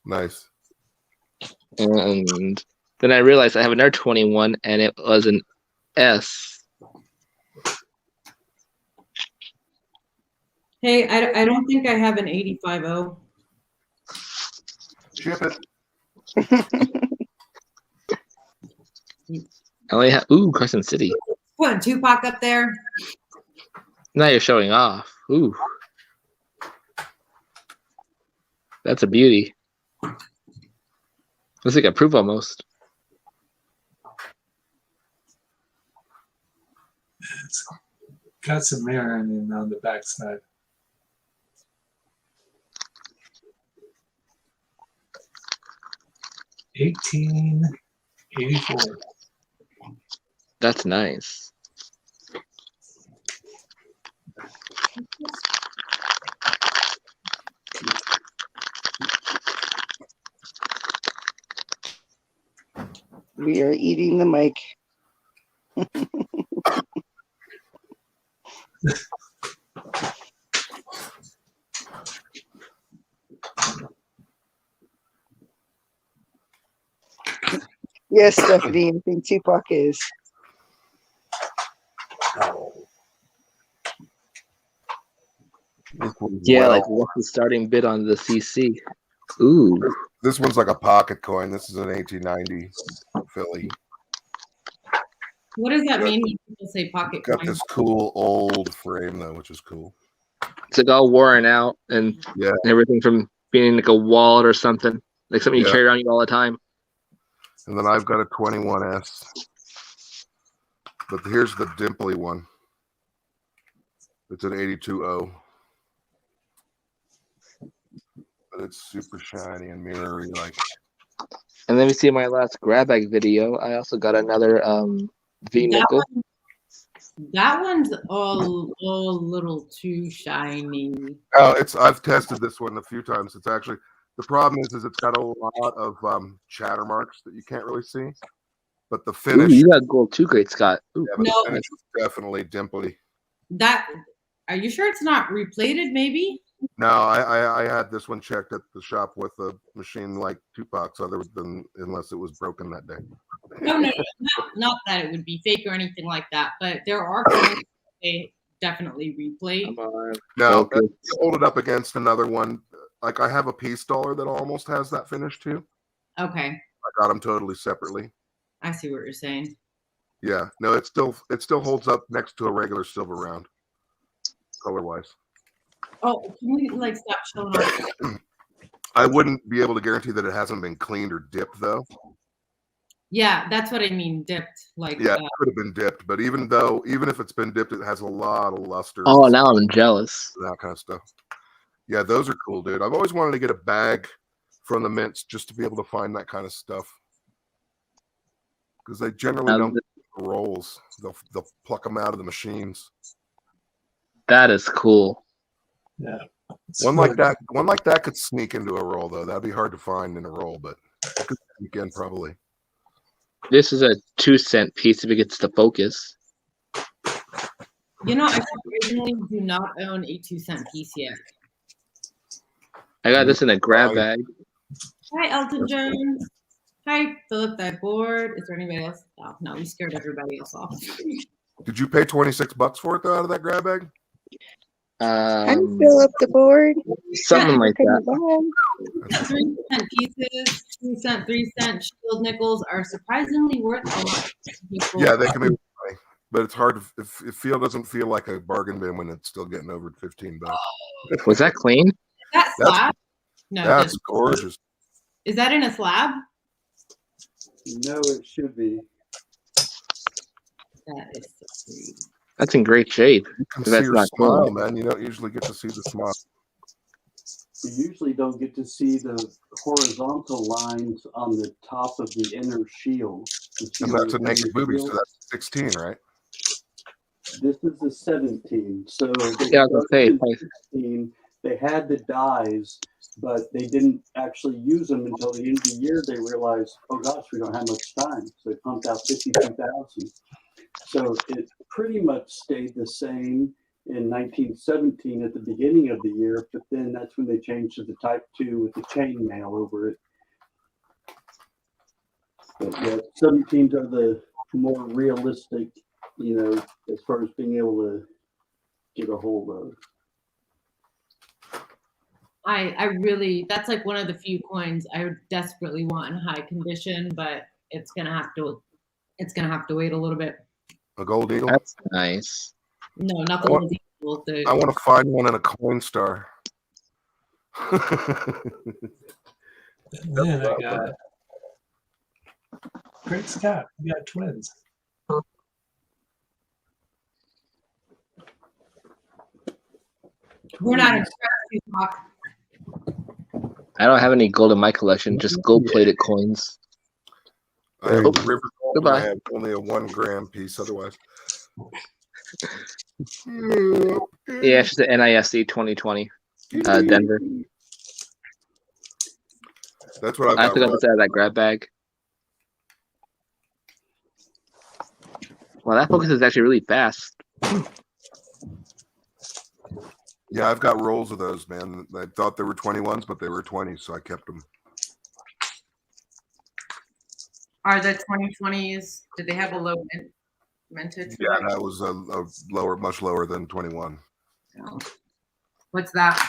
Nice. And then I realized I have another 21, and it was an S. Hey, I don't think I have an 85.0. Ship it. I only have Crescent City. Putting Tupac up there. Now you're showing off. Ooh, that's a beauty. Looks like a proof almost. It's got some mirroring on the backside. $18.84. That's nice. We are eating the mic. Yes, Stephanie, I think Tupac is. Yeah, like what's the starting bid on the CC? Ooh, This one's like a pocket coin. This is an 1890 Philly. What does that mean when people say pocket Got coin? this cool old frame though, which is cool. it's like all worn out and Yeah. everything from being like a wallet or something, like something you Yeah. carry around you all the time. And then I've got a 21S. But here's the dimply one. It's an 82.0. But it's super shiny and mirrory like. And let me see my last grab bag video. I also got another V nickel. That one's all a little too shiny. Oh, I've tested this one a few times. It's actually the problem is it's got a lot of chatter marks that you can't really see. But the Ooh, finish, you got gold too, great Scott. Ooh. yeah, but No. the finish is definitely dimply. Are you sure it's not replated? Maybe. No, I had this one checked at the shop with a machine like Tupac's, other than unless it was broken that day. No, not that it would be fake or anything like that. But there are coins they definitely replay. Come on. No, Focus. you hold it up against another one. Like I have a peace dollar that almost has that finish too. Okay, I got them totally separately. I see what you're saying. Yeah, no, it still holds up next to a regular silver round, color wise. Oh, can we like stop showing off? I wouldn't be able to guarantee that it hasn't been cleaned or dipped though. Yeah, that's what I mean. Dipped, like Yeah, it could have been dipped, but even if it's been dipped, it has a lot of luster. Oh, now I'm jealous. That kind of stuff. Yeah, those are cool, dude. I've always wanted to get a bag from the mints just to be able to find that kind of stuff because they generally don't get the rolls. They'll pluck them out of the machines. That is cool. Yeah. One like that could sneak into a roll though. That'd be hard to find in a roll, but it could sneak in probably. This is a 2 cent piece if it gets the focus. You know, I originally do not own a 2-cent piece yet. I got this in a grab bag. Hi, Elton John. Hi, Philip. That board. Is there anybody else? Oh, no, we scared everybody else off. Did you pay $26 for it though out of that grab bag? How do you fill up the board? Something like that. 3-cent pieces, 2-cent, 3-cent shield nickels are surprisingly worth a lot. To people. Yeah, they can be, but it's hard if doesn't feel like a bargain bin when it's still getting over $15. Was that clean? That slab? No, that's gorgeous. Is that in a slab? No, it should be. That is so sweet. That's in great shape. You can That's see your not smile, cool. man. You don't usually get to see the smile. You usually don't get to see the horizontal lines on the top of the inner shield. And that's a naked booby, so that's 16, right? This is a 17. So Yeah, I was gonna say, 16, they had the dies, but they didn't actually use them until the end of the year. They realized, oh gosh, we don't have much time. So they pumped out 52,000. So it pretty much stayed the same in 1917 at the beginning of the year, but then that's when they changed to the Type 2 with the chainmail over it. But yeah, 17s are the more realistic, as far as being able to get a hold of. I really, that's like one of the few coins I desperately want in high condition, but it's gonna have to wait a little bit. A gold eagle? That's nice. No, not the gold eagle. I want to find one in a coin star. Then I got Great Scott. We got twins. We're not impressed, Tupac. I don't have any gold in my collection, just gold-plated coins. I have Oh, river gold, and goodbye. I have only a 1 gram piece otherwise. Yeah, it's just the NISC 2020, Denver. That's what I've I got. took up this out of that grab bag. Well, that focus is actually really fast. Yeah, I've got rolls of those, man. I thought they were 21s, but they were 20s, so I kept them. Are the 2020s? Did they have a low mintage? Yeah, that was a lower, much lower than 21. Oh. What's that?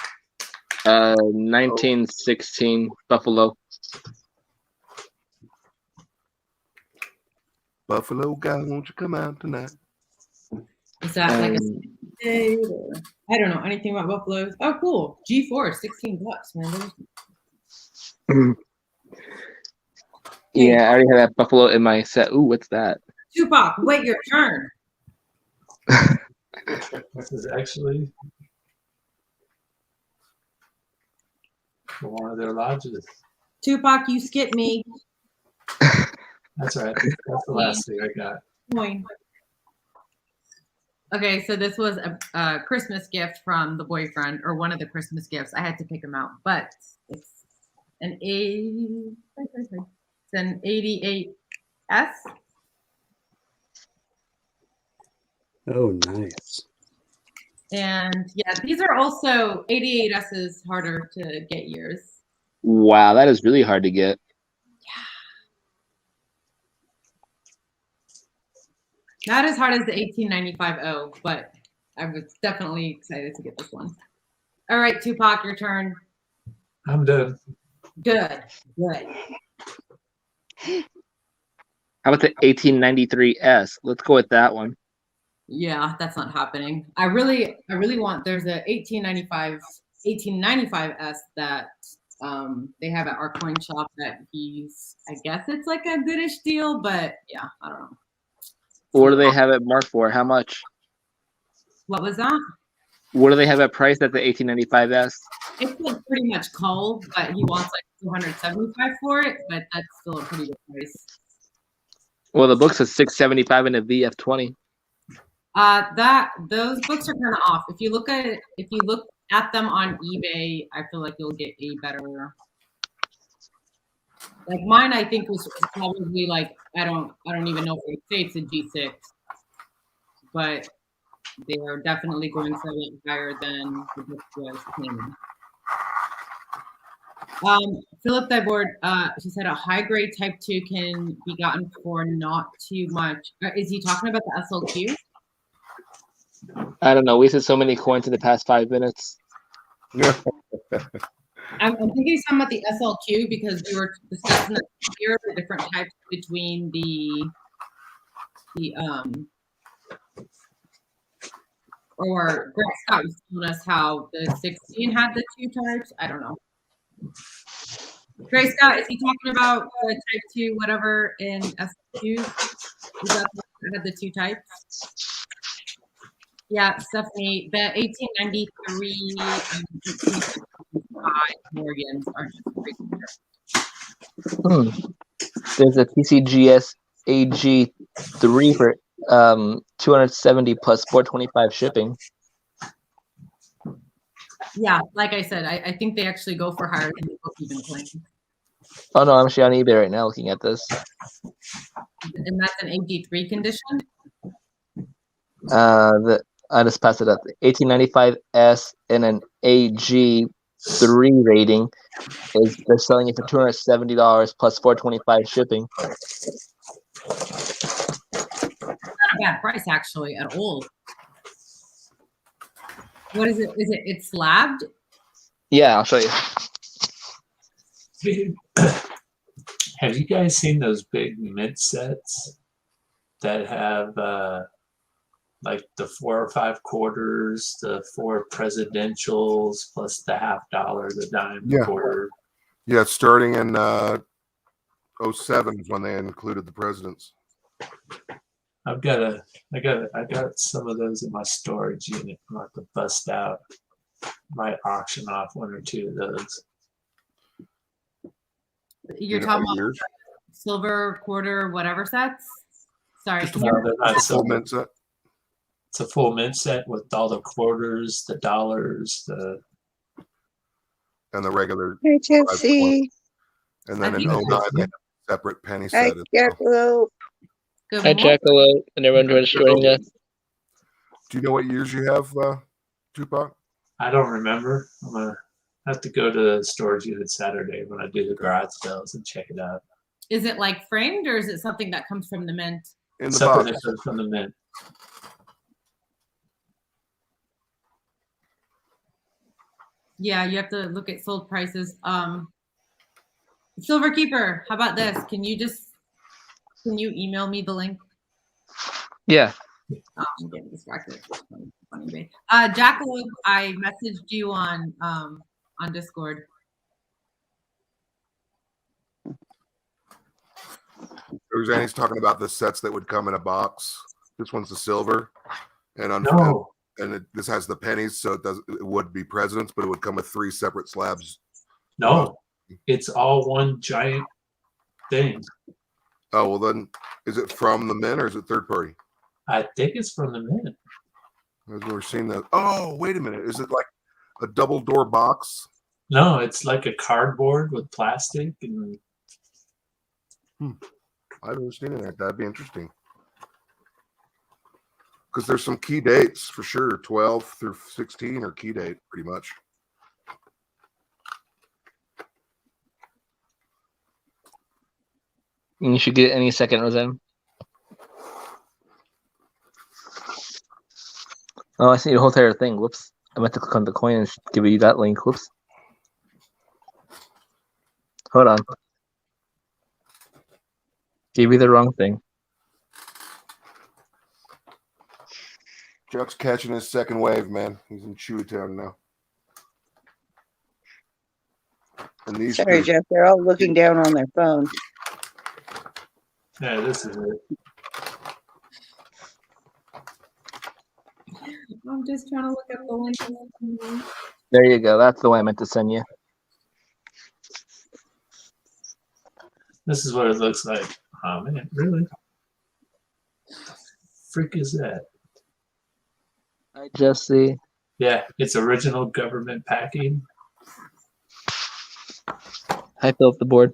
1916 Buffalo. Buffalo guy, won't you come out tonight? Is that like a day? Or, I don't know anything about buffaloes. Oh, cool. G4, $16, man. Yeah, I already have that Buffalo in my set. Ooh, what's that? Tupac, wait your turn. This is actually one of their lodges. Tupac, you skipped me. That's right. That's the last thing I got. Coin. Okay, so this was a Christmas gift from the boyfriend, or one of the Christmas gifts. I had to pick them out, but it's an 88S. Oh, nice. And yeah, these are also 88S's harder to get years. Wow, that is really hard to get. Not as hard as the 1895 but I was definitely excited to get this one. All right, Tupac, your turn. I'm done. Good. How about the 1893S? Let's go with that one. Yeah, that's not happening. I really want. There's a 1895S that they have at our coin shop that I guess it's like a goodish deal, but yeah, I don't know. What do they have it marked for? How much? What was that? What do they have it priced at the 1895S? It's like pretty much cull, but he wants like $275 for it, but that's still a pretty good price. Well, the book says $675 in a VF20. Those books are kind of off. If you look at them on eBay, I feel like you'll get a better. Like mine, I think was probably like I don't even know if they say it's a G6, but they are definitely going for a lot higher than the book was claiming. Philip Thibault, she said a high grade type 2 can be gotten for not too much. Is he talking about the SLQ? I don't know. We said so many coins in the past 5 minutes. I'm thinking he's talking about the SLQ because we were discussing here the different types between or Greg Scott was telling us how the 16 had the 2 types. I don't know. Greg Scott, is he talking about the type 2 whatever in SLQs? Is that had the 2 types? Yeah, Stephanie, the 1893 Morgans are just There's a TCGS AG3 for 270 plus 425 shipping. Yeah, like I said, I think they actually go for higher than the book even claims. Oh no, I'm actually on eBay right now looking at this. And that's an AG3 condition? I just passed it up. 1895S and an AG3 rating they're selling it for $270 plus 425 shipping. Not a bad price actually at all. What is it? It's slabbed? Yeah, I'll show you. Have you guys seen those big mint sets that have like the 4 or 5 quarters, the 4 presidentials, plus the $50, the dime, the quarter? Yeah, starting in 07 is when they included the presidents. I got some of those in my storage unit. I'm about to bust out. Might auction off 1 or 2 of those. You're talking about silver quarter whatever sets? Sorry. No, they're not It's a full mint set. It's a full mint set with all the quarters, the dollars, and the regular. Hey, Chelsea. And then in 09, they have a separate penny Hi, set. Jackalope. Hi, Jackalope, and everyone who's joining us. Do you know what years you have, Tupac? I don't remember. I'm going to have to go to the storage unit Saturday when I do the garage sales and check it out. Is it like framed or is it something that comes from the mint? In the Something box. that comes from the mint. Yeah, you have to look at sold prices. Silver Keeper, how about this? Can you email me the link? Yeah. Oh, I'm getting distracted. Jackalope, I messaged you on Discord. Roseanne's talking about the sets that would come in a box. This one's the silver, and this has the pennies, so it would be presidents, but it would come with 3 separate slabs. No, it's all one giant thing. Oh well, then is it from the mint or is it third party? I think it's from the mint. I've never seen that. Oh, wait a minute. Is it like a double door box? No, it's like a cardboard with plastic and. I've never seen it. That'd be interesting. Because there's some key dates for sure. 12 through 16 are key date, pretty much. You should get it any second, Roseanne. Oh, I see the whole entire thing. Whoops. I meant to click on the coin and give you that link. Whoops. Hold on. Gave you the wrong thing. Chuck's catching his second wave, man. He's in Chewtown now. And these Sorry, Jeff. They're all looking down on their phone. Yeah, this is it. I'm just trying to look at the link. There you go. That's the one I meant to send you. This is what it looks like. Oh man, really? Freak is that? Hi, Jesse. Yeah, it's original government packing. Hi, Philip the board.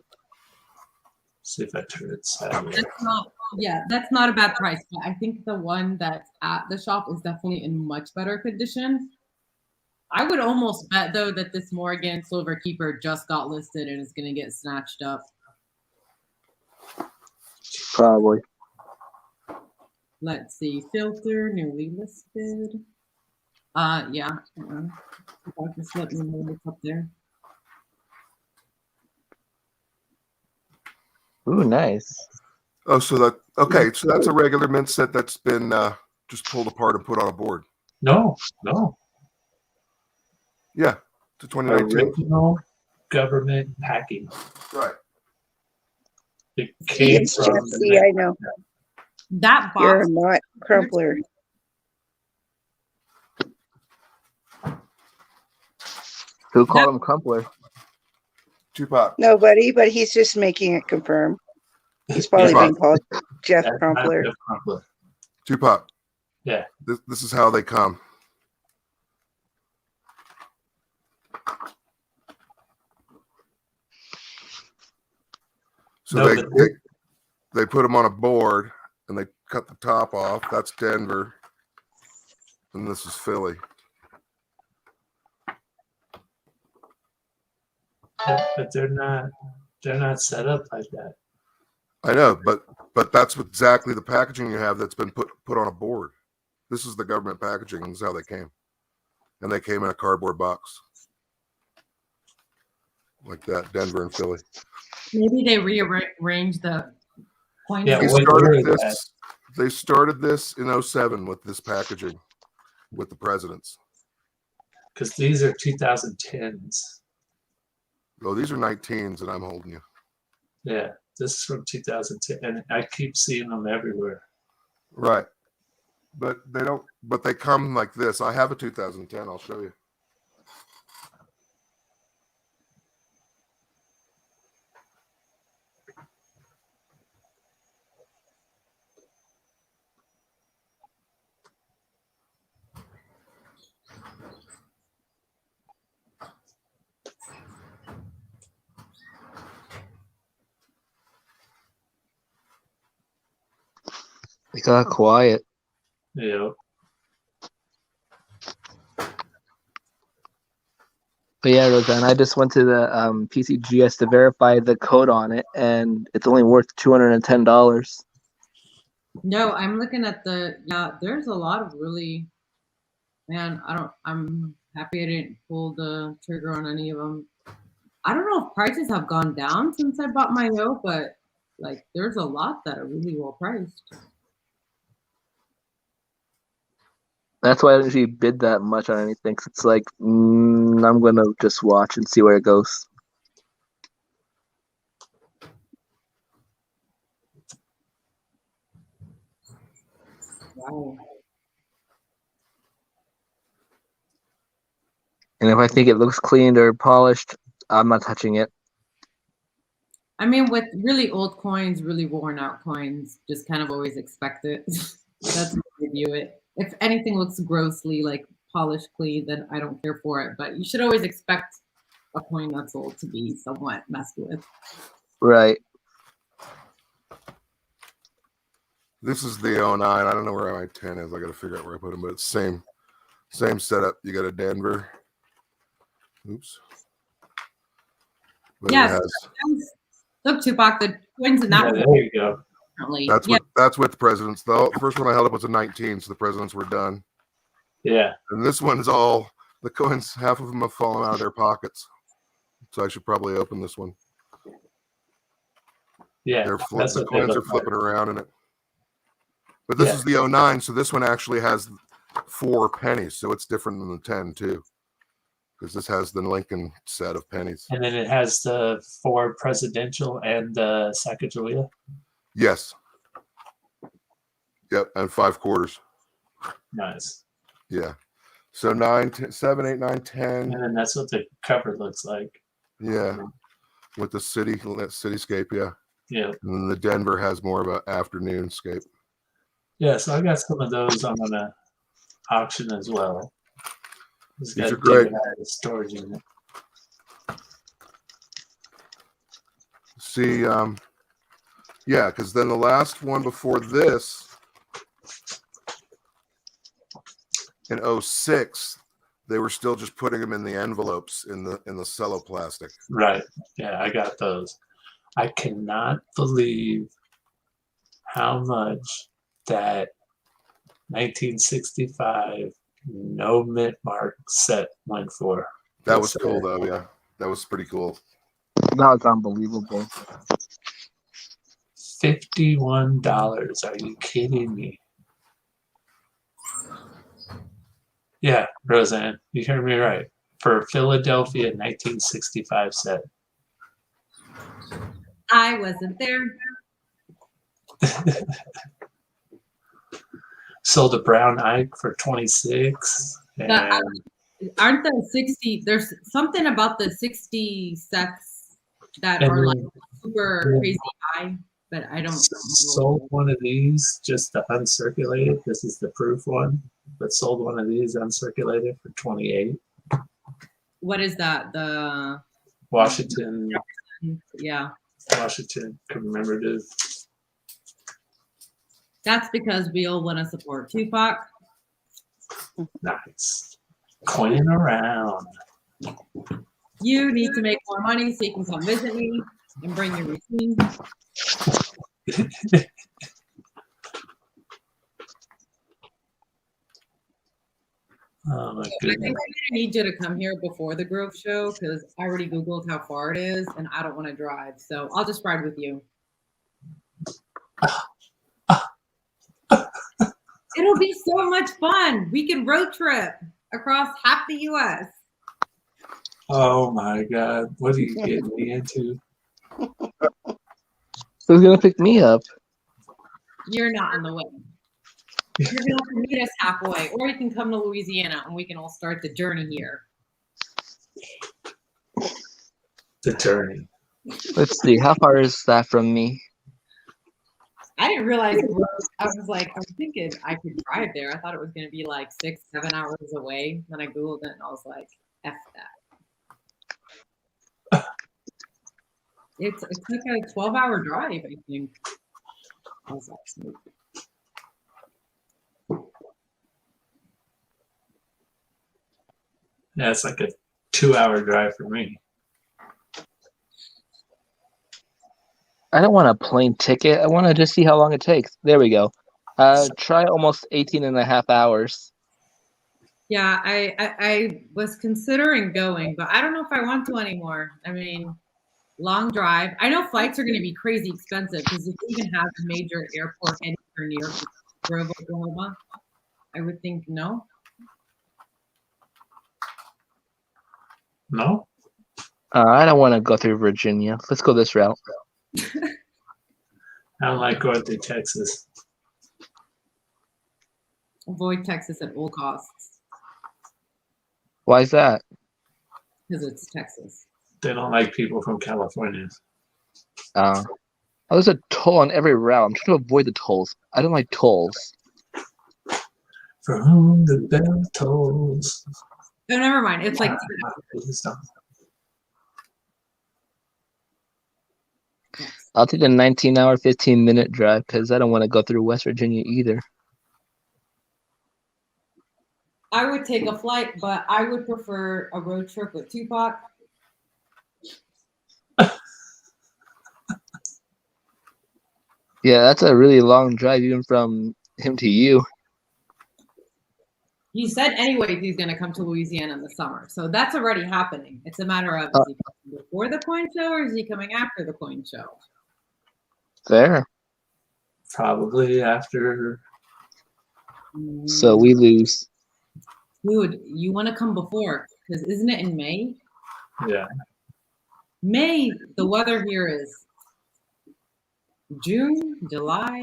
See if I turn it sideways. That's not Yeah, that's not a bad price. But I think the one that's at the shop is definitely in much better condition. I would almost bet though that this Morgan Silver Keeper just got listed and is going to get snatched up. Probably. Let's see, filter newly listed. Yeah. Just let me know what's up there. Ooh, nice. Oh, so that's a regular mint set that's been just pulled apart and put on a board. No. Yeah, to 2019. Original government packing. Right. It came Yes, from Jesse, I know. That You're box. not Crumpler. Who called him Crumpler? Tupac. Nobody, but he's just making it confirm. He's probably Tupac. been called Jeff That's not Crumpler. Jeff Crumpler. Tupac. Yeah. This is how they come. So No, they put them on a board and they cut the top off. That's Denver, and this is Philly. but they're not set up like that. I know, but that's exactly the packaging you have that's been put on a board. This is the government packaging. This is how they came, and they came in a cardboard box like that. Denver and Philly. Maybe they rearranged the coins. Yeah, They started this in 07 with this packaging with the presidents. Because these are 2010s. Oh, these are 19s that I'm holding you. Yeah, this is from 2010, and I keep seeing them everywhere. Right. But they come like this. I have a 2010. I'll show you. They got quiet. Yeah. But yeah, Roseanne, I just went to the PCGS to verify the code on it, and it's only worth $210. No, I'm looking at there's a lot of really, man, I'm happy I didn't pull the trigger on any of them. I don't know if prices have gone down since I bought my note, but like there's a lot that are really well priced. That's why I don't usually bid that much on anything. 'Cause it's like, I'm going to just watch and see where it goes. Wow. And if I think it looks cleaned or polished, I'm not touching it. I mean, with really old coins, really worn out coins, just kind of always expect it. That's how I view it. If anything looks grossly like polished clean, then I don't care for it. But you should always expect a coin that's old to be somewhat messed with. Right. This is the 09. I don't know where my 10 is. I got to figure out where I put them, but it's same setup. You got a Denver. Oops. But Yeah. Look, Tupac, the coins in that. Yeah, there you go. That's with the presidents. The first one I held up was a 19, so the presidents were done. Yeah. And this one's all the coins. Half of them have fallen out of their pockets, so I should probably open this one. Yeah, the coins are flipping around in it. But this is the 09, so this one actually has 4 pennies, so it's different than the 10 too, because this has the Lincoln set of pennies. And then it has the 4 presidential and the Sacagawea. Yes. Yep, and 5 quarters. Nice. Yeah. So 9, 7, 8, 9, 10. And then that's what the cover looks like. Yeah. With the cityscape, yeah. Yeah. And then the Denver has more of an afternoonscape. Yeah, so I got some of those I'm gonna auction as well. These are great. Storage unit. See, Yeah, because then the last one before this in '06, they were still just putting them in the envelopes in the celloplastic. Right. Yeah, I got those. I cannot believe how much that 1965 no mint mark set went for. That was cool though. Yeah, that was pretty cool. That was unbelievable. $51. Are you kidding me? Yeah, Roseanne, you heard me right. For a Philadelphia 1965 set. I wasn't there. Sold a brown Ike for 26. And Aren't the 60? There's something about the 60 sets that And are like then- super crazy high, but I don't. sold one of these just to uncirculated. This is the proof one, but sold one of these uncirculated for 28. What is that? The Washington yeah. commemorative. That's because we all want to support Tupac. Nice. Coining around. You need to make more money so you can come visit me and bring your routine. Oh my I think goodness. I'm gonna need you to come here before the Grove show because I already Googled how far it is and I don't want to drive. So I'll just ride with you. It'll be so much fun. We can road trip across half the US. Oh my God. What are you getting me into? Who's gonna pick me up? You're not in the way. You're gonna have to meet us halfway, or you can come to Louisiana and we can all start the journey here. The journey. Let's see. How far is that from me? I didn't realize I was thinking I could drive there. I thought it was gonna be like 6-7 hours away. Then I Googled it and I was like, F that. It's like a 12-hour drive, I think. I was like, smooth. Yeah, it's like a 2-hour drive for me. I don't want a plane ticket. I want to just see how long it takes. There we go. Try almost 18 and a half hours. Yeah, I was considering going, but I don't know if I want to anymore. I mean, long drive. I know flights are going to be crazy expensive because if you even have a major airport anywhere near Grove, Oklahoma, I would think no. No? I don't want to go through Virginia. Let's go this route. I don't like going through Texas. Avoid Texas at all costs Why is that? because it's Texas. They don't like people from California. Oh, there's a toll on every route. I'm trying to avoid the tolls. I don't like tolls. For whom the bell tolls. Oh, never mind. It's like I'll take the 19-hour, 15-minute drive because I don't want to go through West Virginia either. I would take a flight, but I would prefer a road trip with Tupac. Yeah, that's a really long drive even from him to you. He said anyways he's going to come to Louisiana in the summer. So that's already happening. It's a matter of is he coming before the coin show or is he coming after the coin show? Fair. Probably after. So we lose. Dude, you want to come before because isn't it in May? Yeah. May, the weather here is June, July.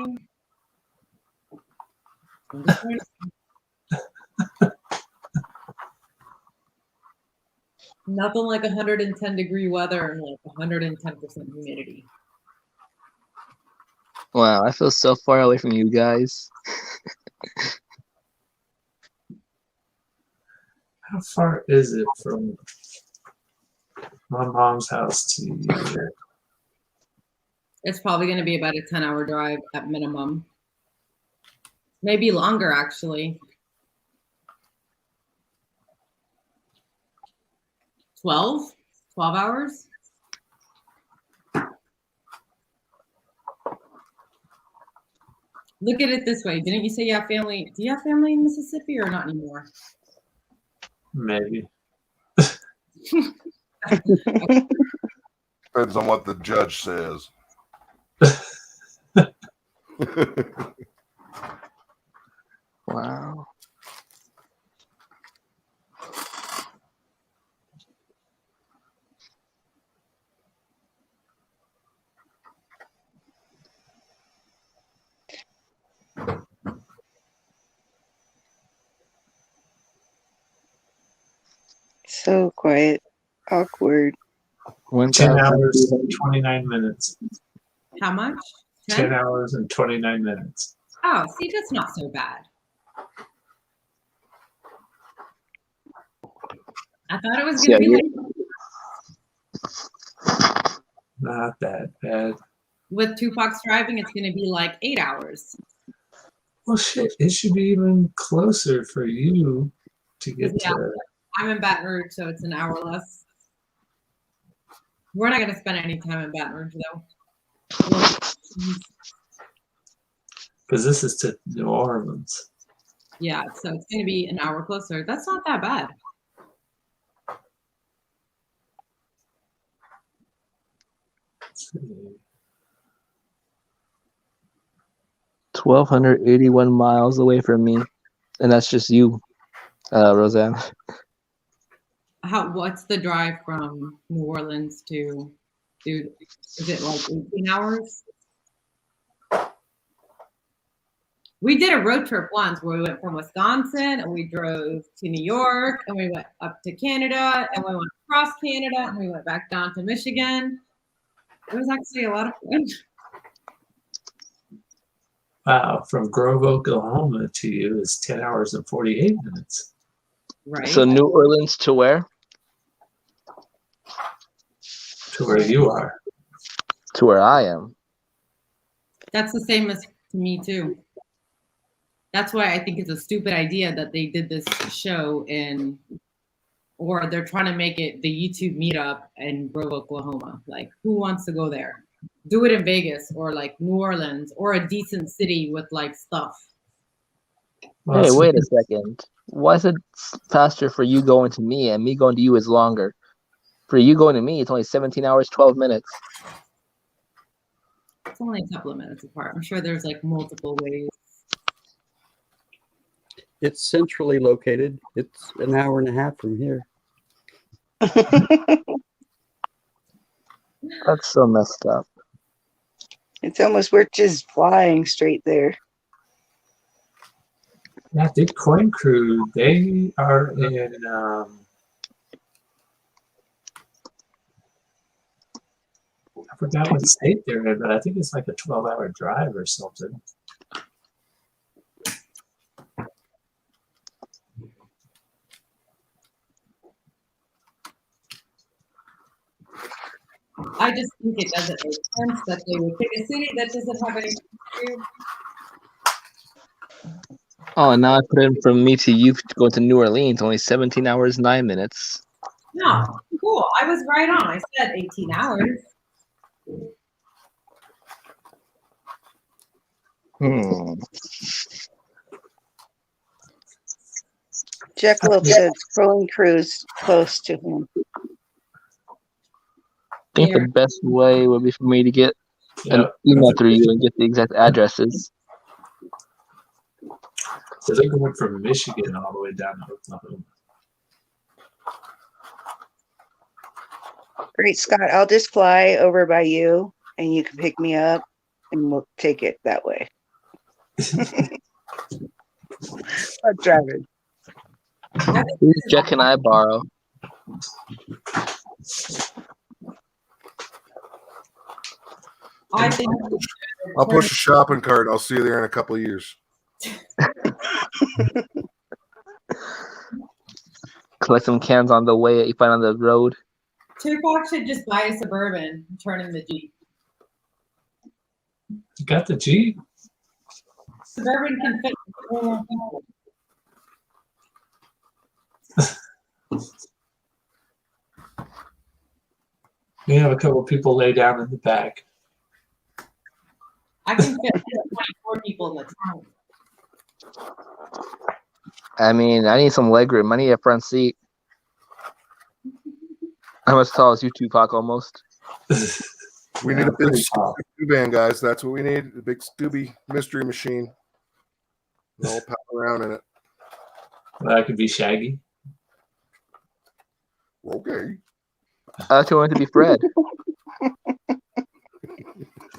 Nothing like 110-degree weather and like 110% humidity. Wow, I feel so far away from you guys. How far is it from my mom's house to here? It's probably going to be about a 10-hour drive at minimum. Maybe longer, actually. 12 hours. Look at it this way. Didn't you say you have family? Do you have family in Mississippi or not anymore? Maybe. Depends on what the judge says. Wow. So quiet. Awkward. 10 hours and 29 minutes. How much? 10 hours and 29 minutes. Oh, see, that's not so bad. I thought it was going to be like Not that bad. with Tupac's driving, it's going to be like 8 hours. Well, shit, it should be even closer for you to get Yeah, to. I'm in Baton Rouge, so it's an hour less. We're not going to spend any time in Baton Rouge, though. Because this is to New Orleans. Yeah, so it's going to be an hour closer. That's not that bad. Let's see. 1,281 miles away from me, and that's just you, Roseanne. What's the drive from New Orleans to, dude? Is it like 18 hours? We did a road trip once where we went from Wisconsin and we drove to New York and we went up to Canada and we went across Canada and we went back down to Michigan. It was actually a lot of fun. Wow, from Grove, Oklahoma to you is 10 hours and 48 minutes. Right. So New Orleans to where? To where you are. To where I am. That's the same as to me too. That's why I think it's a stupid idea that they did this show or they're trying to make it the YouTube meetup in Grove, Oklahoma. Like, who wants to go there? Do it in Vegas or like New Orleans or a decent city with like stuff. Well, Hey, wait a second. Why is it faster for you going to me and me going to you is longer? For you going to me, it's only 17 hours, 12 minutes. It's only a couple of minutes apart. I'm sure there's like multiple ways. It's centrally located. It's an hour and a half from here. That's so messed up. It's almost worth just flying straight there. Yeah, the Coin Crew, they are in I forgot what state they're in, but I think it's like a 12-hour drive or something. I just think it doesn't make sense that they would pick a city that doesn't have any. Oh, and now I put in from me to you to go to New Orleans, only 17 hours, 9 minutes. No, cool. I was right on. I said 18 hours. Jackalope said scrolling cruise close to him. I think the best way would be for me to get an email through you and get the exact addresses. So they're going from Michigan all the way down to Oklahoma. Great, Scott. I'll just fly over by you and you can pick me up and we'll take it that way. I'm driving. Whose jet can I borrow? I think I'll push a shopping cart. I'll see you there in a couple of years. Collect some cans on the way that you find on the road. Tupac should just buy a Suburban and turn in the Jeep. You got the Jeep? Suburban can fit 4 people. We have a couple people lay down in the back. I can fit 24 people in the trunk. I mean, I need some leg room. I need a front seat. I'm as tall as you, Tupac, almost. We need a big Scooby van, guys. That's what we need. A big Scooby mystery machine. We'll all pal around in it. Well, that could be Shaggy. Okay. I thought you wanted to be Fred.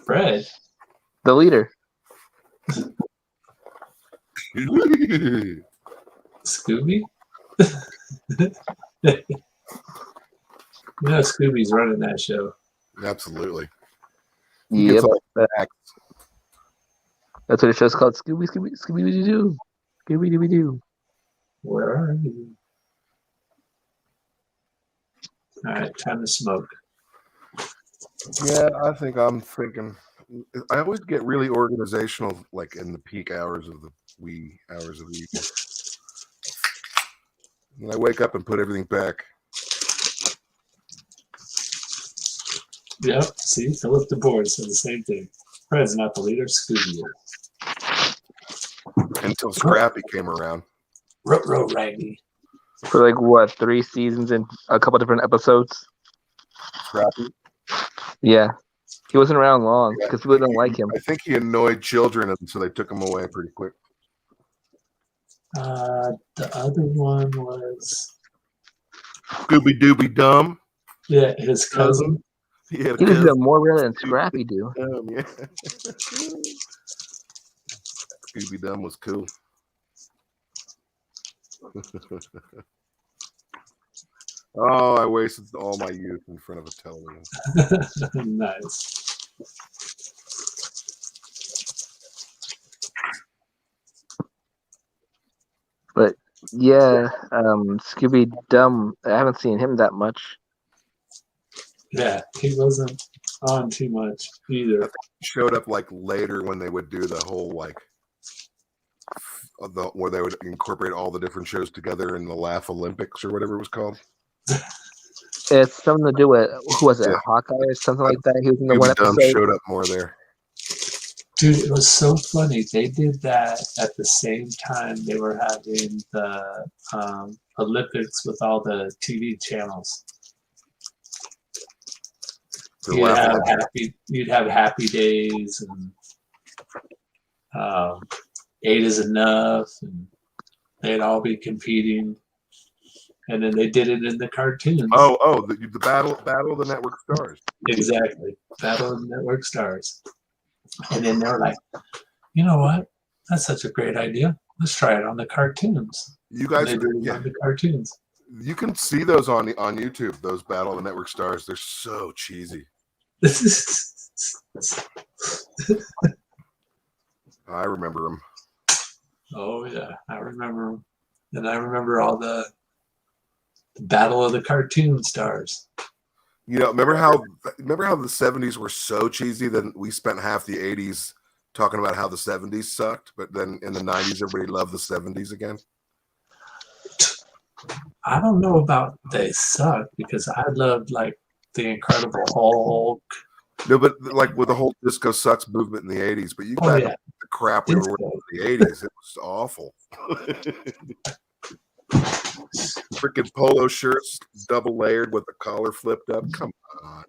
Fred? The leader. Scooby? Scooby's running that show. Absolutely. Yep. That's what the show's called. Scooby-Doo. Scooby-Doo. Where are you? All right, time to smoke. Yeah, I think I'm thinking. I always get really organizational, like in the peak hours of the wee hours of the evening. And I wake up and put everything back. Yep, see, Philip the board said the same thing. Fred's not the leader, Scooby is. Until Scrappy came around. Ruh-roh, Raggy. For like what, 3 seasons and a couple different episodes? Scrappy? Yeah. He wasn't around long because people didn't like him. I think he annoyed children, and so they took him away pretty quick. The other one was Scooby Dooby Dumb. Yeah, his cousin. He does do more real than Scrappy do. Yeah. Scooby Dumb was cool. Oh, I wasted all my youth in front of a television. Nice. But yeah, Scooby Dumb. I haven't seen him that much. Yeah, he wasn't on too much either. He showed up like later when they would do the whole like where they would incorporate all the different shows together in the Laugh Olympics or whatever it was called. It's something to do with who was it, Hawkeye or something like that. He was in the one episode. Showed up more there. Dude, it was so funny. They did that at the same time they were having the Olympics with all the TV channels. You'd have Happy Days and 8 is Enough, and they'd all be competing. And then they did it in the cartoons. The battle of the network stars. Exactly, Battle of the Network Stars. And then they're like, you know what? That's such a great idea. Let's try it on the cartoons. You guys did it on the cartoons. You can see those on YouTube. Those Battle of the Network Stars. They're so cheesy. I remember them. Oh yeah, I remember them. And I remember all the Battle of the Cartoon Stars. You know, remember how the 70s were so cheesy that we spent half the 80s talking about how the 70s sucked, but then in the 90s everybody loved the 70s again? I don't know about they suck because I loved like the Incredible Hulk. No, but like with the whole disco sucks movement in the 80s, but you got the crap we were in the 80s. It was awful. Freaking polo shirts, double layered with the collar flipped up. Come on.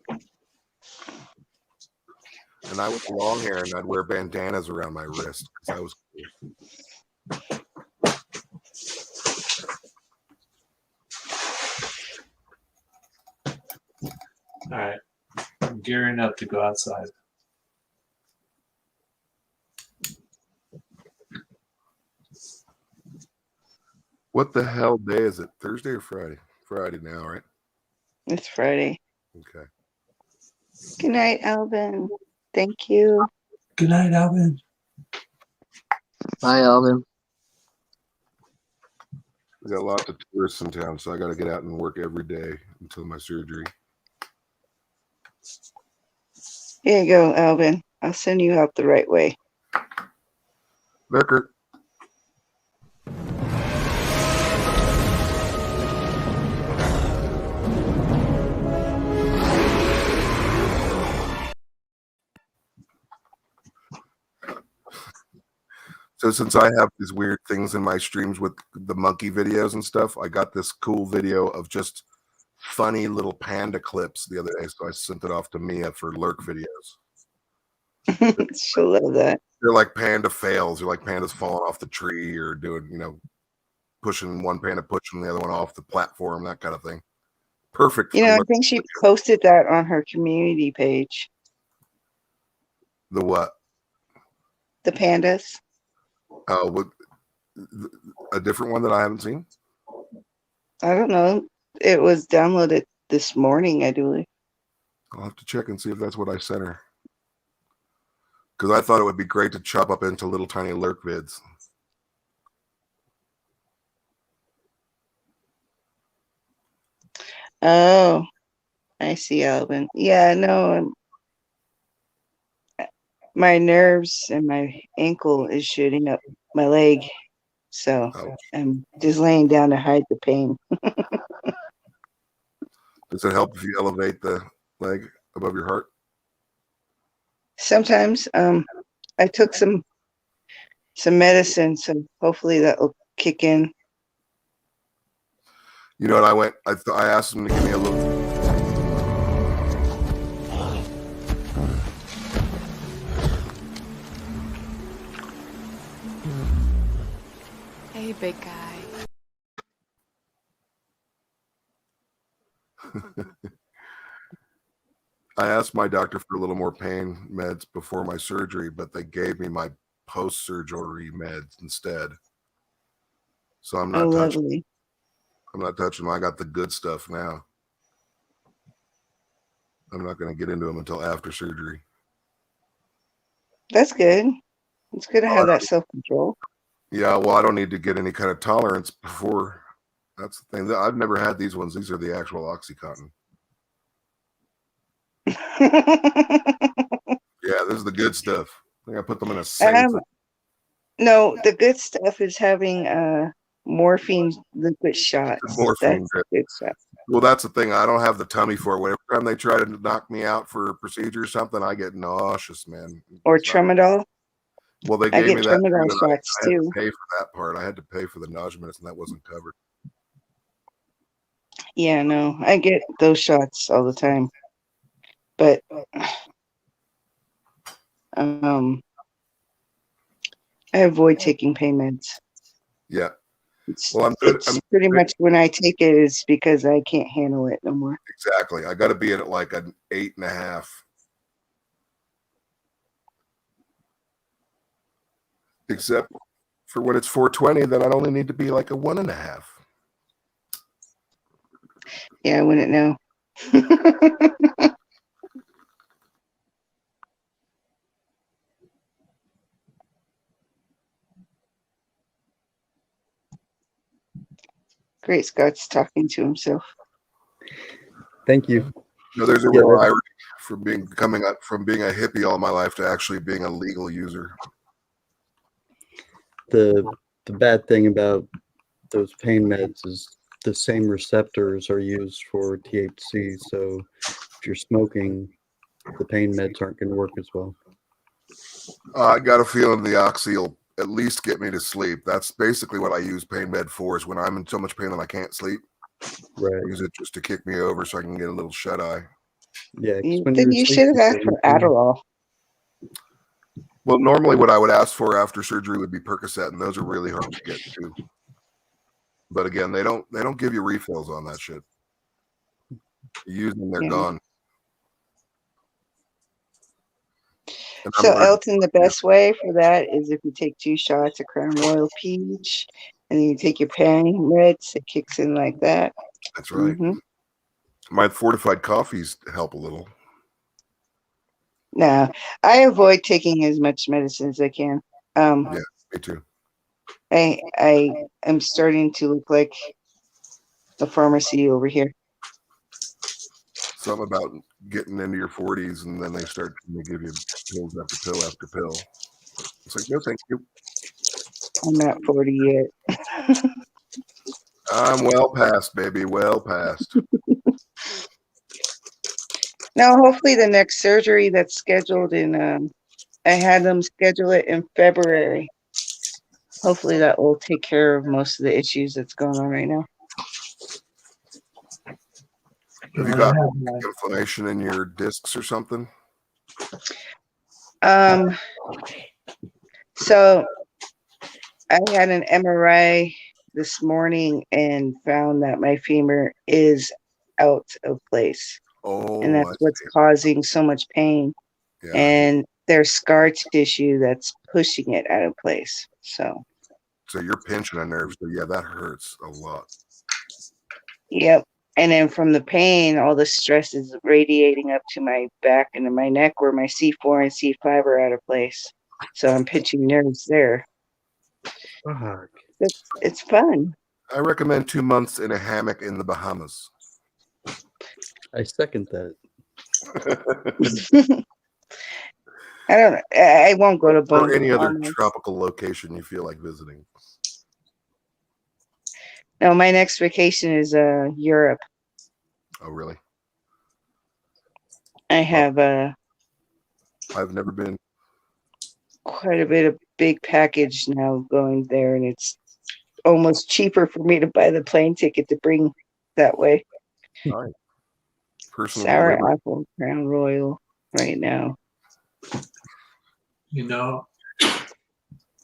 And I was long hair and I'd wear bandanas around my wrist because I was cool. All right. I'm gearing up to go outside. What the hell day is it? Thursday or Friday? Friday now, right? It's Friday. Okay. Good night, Alvin. Thank you. Good night, Alvin. Bye, Alvin. We got lots of tourists in town, so I got to get out and work every day until my surgery. Here you go, Alvin. I'll send you out the right way. Becker. So since I have these weird things in my streams with the monkey videos and stuff, I got this cool video of just funny little panda clips the other day. So I sent it off to Mia for lurk videos. She'll love that. They're like panda fails. They're like pandas falling off the tree or doing, pushing one panda, pushing the other one off the platform, that kind of thing. Perfect. I think she posted that on her community page. The what? The pandas. Oh, a different one that I haven't seen? I don't know. It was downloaded this morning, I believe. I'll have to check and see if that's what I sent her. Because I thought it would be great to chop up into little tiny lurk vids. Oh, I see, Alvin. Yeah, no, my nerves and my ankle is shooting up my leg. So I'm just laying down to hide the pain. Does it help if you elevate the leg above your heart? Sometimes I took some medicine, so hopefully that will kick in. You know what? I asked him to give me a little. Hey, big guy. I asked my doctor for a little more pain meds before my surgery, but they gave me my post-surgery meds instead. So I'm not touching. Lovely. I'm not touching them. I got the good stuff now. I'm not going to get into them until after surgery. That's good. It's good to have that self-control. Yeah, well, I don't need to get any kind of tolerance before. That's the thing. I've never had these ones. These are the actual OxyContin. Yeah, this is the good stuff. I think I put them in a safe. No, the good stuff is having morphine liquid shots. Morphine That's good stuff. Well, that's the thing. I don't have the tummy for it. Every time they try to knock me out for a procedure or something, I get nauseous, man. Or tramadol. Well, they gave me that. Tramadol shots I had too. to pay for that part. I had to pay for the nausea medicine that wasn't covered. Yeah, no, I get those shots all the time. But I avoid taking pain meds. Yeah. Well, I'm pretty much when I take it is because I can't handle it no more. Exactly. I got to be at like an 8.5. Except for when it's 420, then I'd only need to be like a 1.5. Yeah, I wouldn't know. Great Scott's talking to himself. Thank you. No, there's a real irony from being a hippie all my life to actually being a legal user. The bad thing about those pain meds is the same receptors are used for THC. So if you're smoking, the pain meds aren't going to work as well. I got a feeling the oxy will at least get me to sleep. That's basically what I use pain med for, is when I'm in so much pain that I can't sleep. Right. I use it just to kick me over so I can get a little shut eye. Yeah. Then you should have asked for Adderall. Well, normally what I would ask for after surgery would be Percocet, and those are really hard to get too. But again, they don't give you refills on that shit. You use them, they're gone. So Elton, the best way for that is if you take 2 shots of Crown Royal Peach, and then you take your pain meds. It kicks in like that. That's right. Mm-hmm. My fortified coffees help a little. No, I avoid taking as much medicine as I can. Yeah, me too. I am starting to look like the pharmacy over here. Something about getting into your 40s, and then they start to give you pills after pill after pill. It's like, no, thank you. I'm not 40 yet. I'm well past, baby, well past. Now, hopefully, the next surgery that's scheduled I had them schedule it in February. Hopefully, that will take care of most of the issues that's going on right now. Have you got inflammation in your discs or something? So I had an MRI this morning and found that my femur is out of place. Oh, and that's what's causing so much pain. Yeah. And there's scar tissue that's pushing it out of place. So you're pinching a nerve. So yeah, that hurts a lot. Yep. And then from the pain, all the stress is radiating up to my back and to my neck where my C4 and C5 are out of place. So I'm pinching nerves there. It's fun. I recommend 2 months in a hammock in the Bahamas. I second that. I won't go to or any other Bahamas. tropical location you feel like visiting. No, my next vacation is Europe. Oh, really? I have I've never been. Quite a bit of big package now going there, and it's almost cheaper for me to buy the plane ticket to bring that way. All right. Personal Sour delivery. apple Crown Royal right now. You know,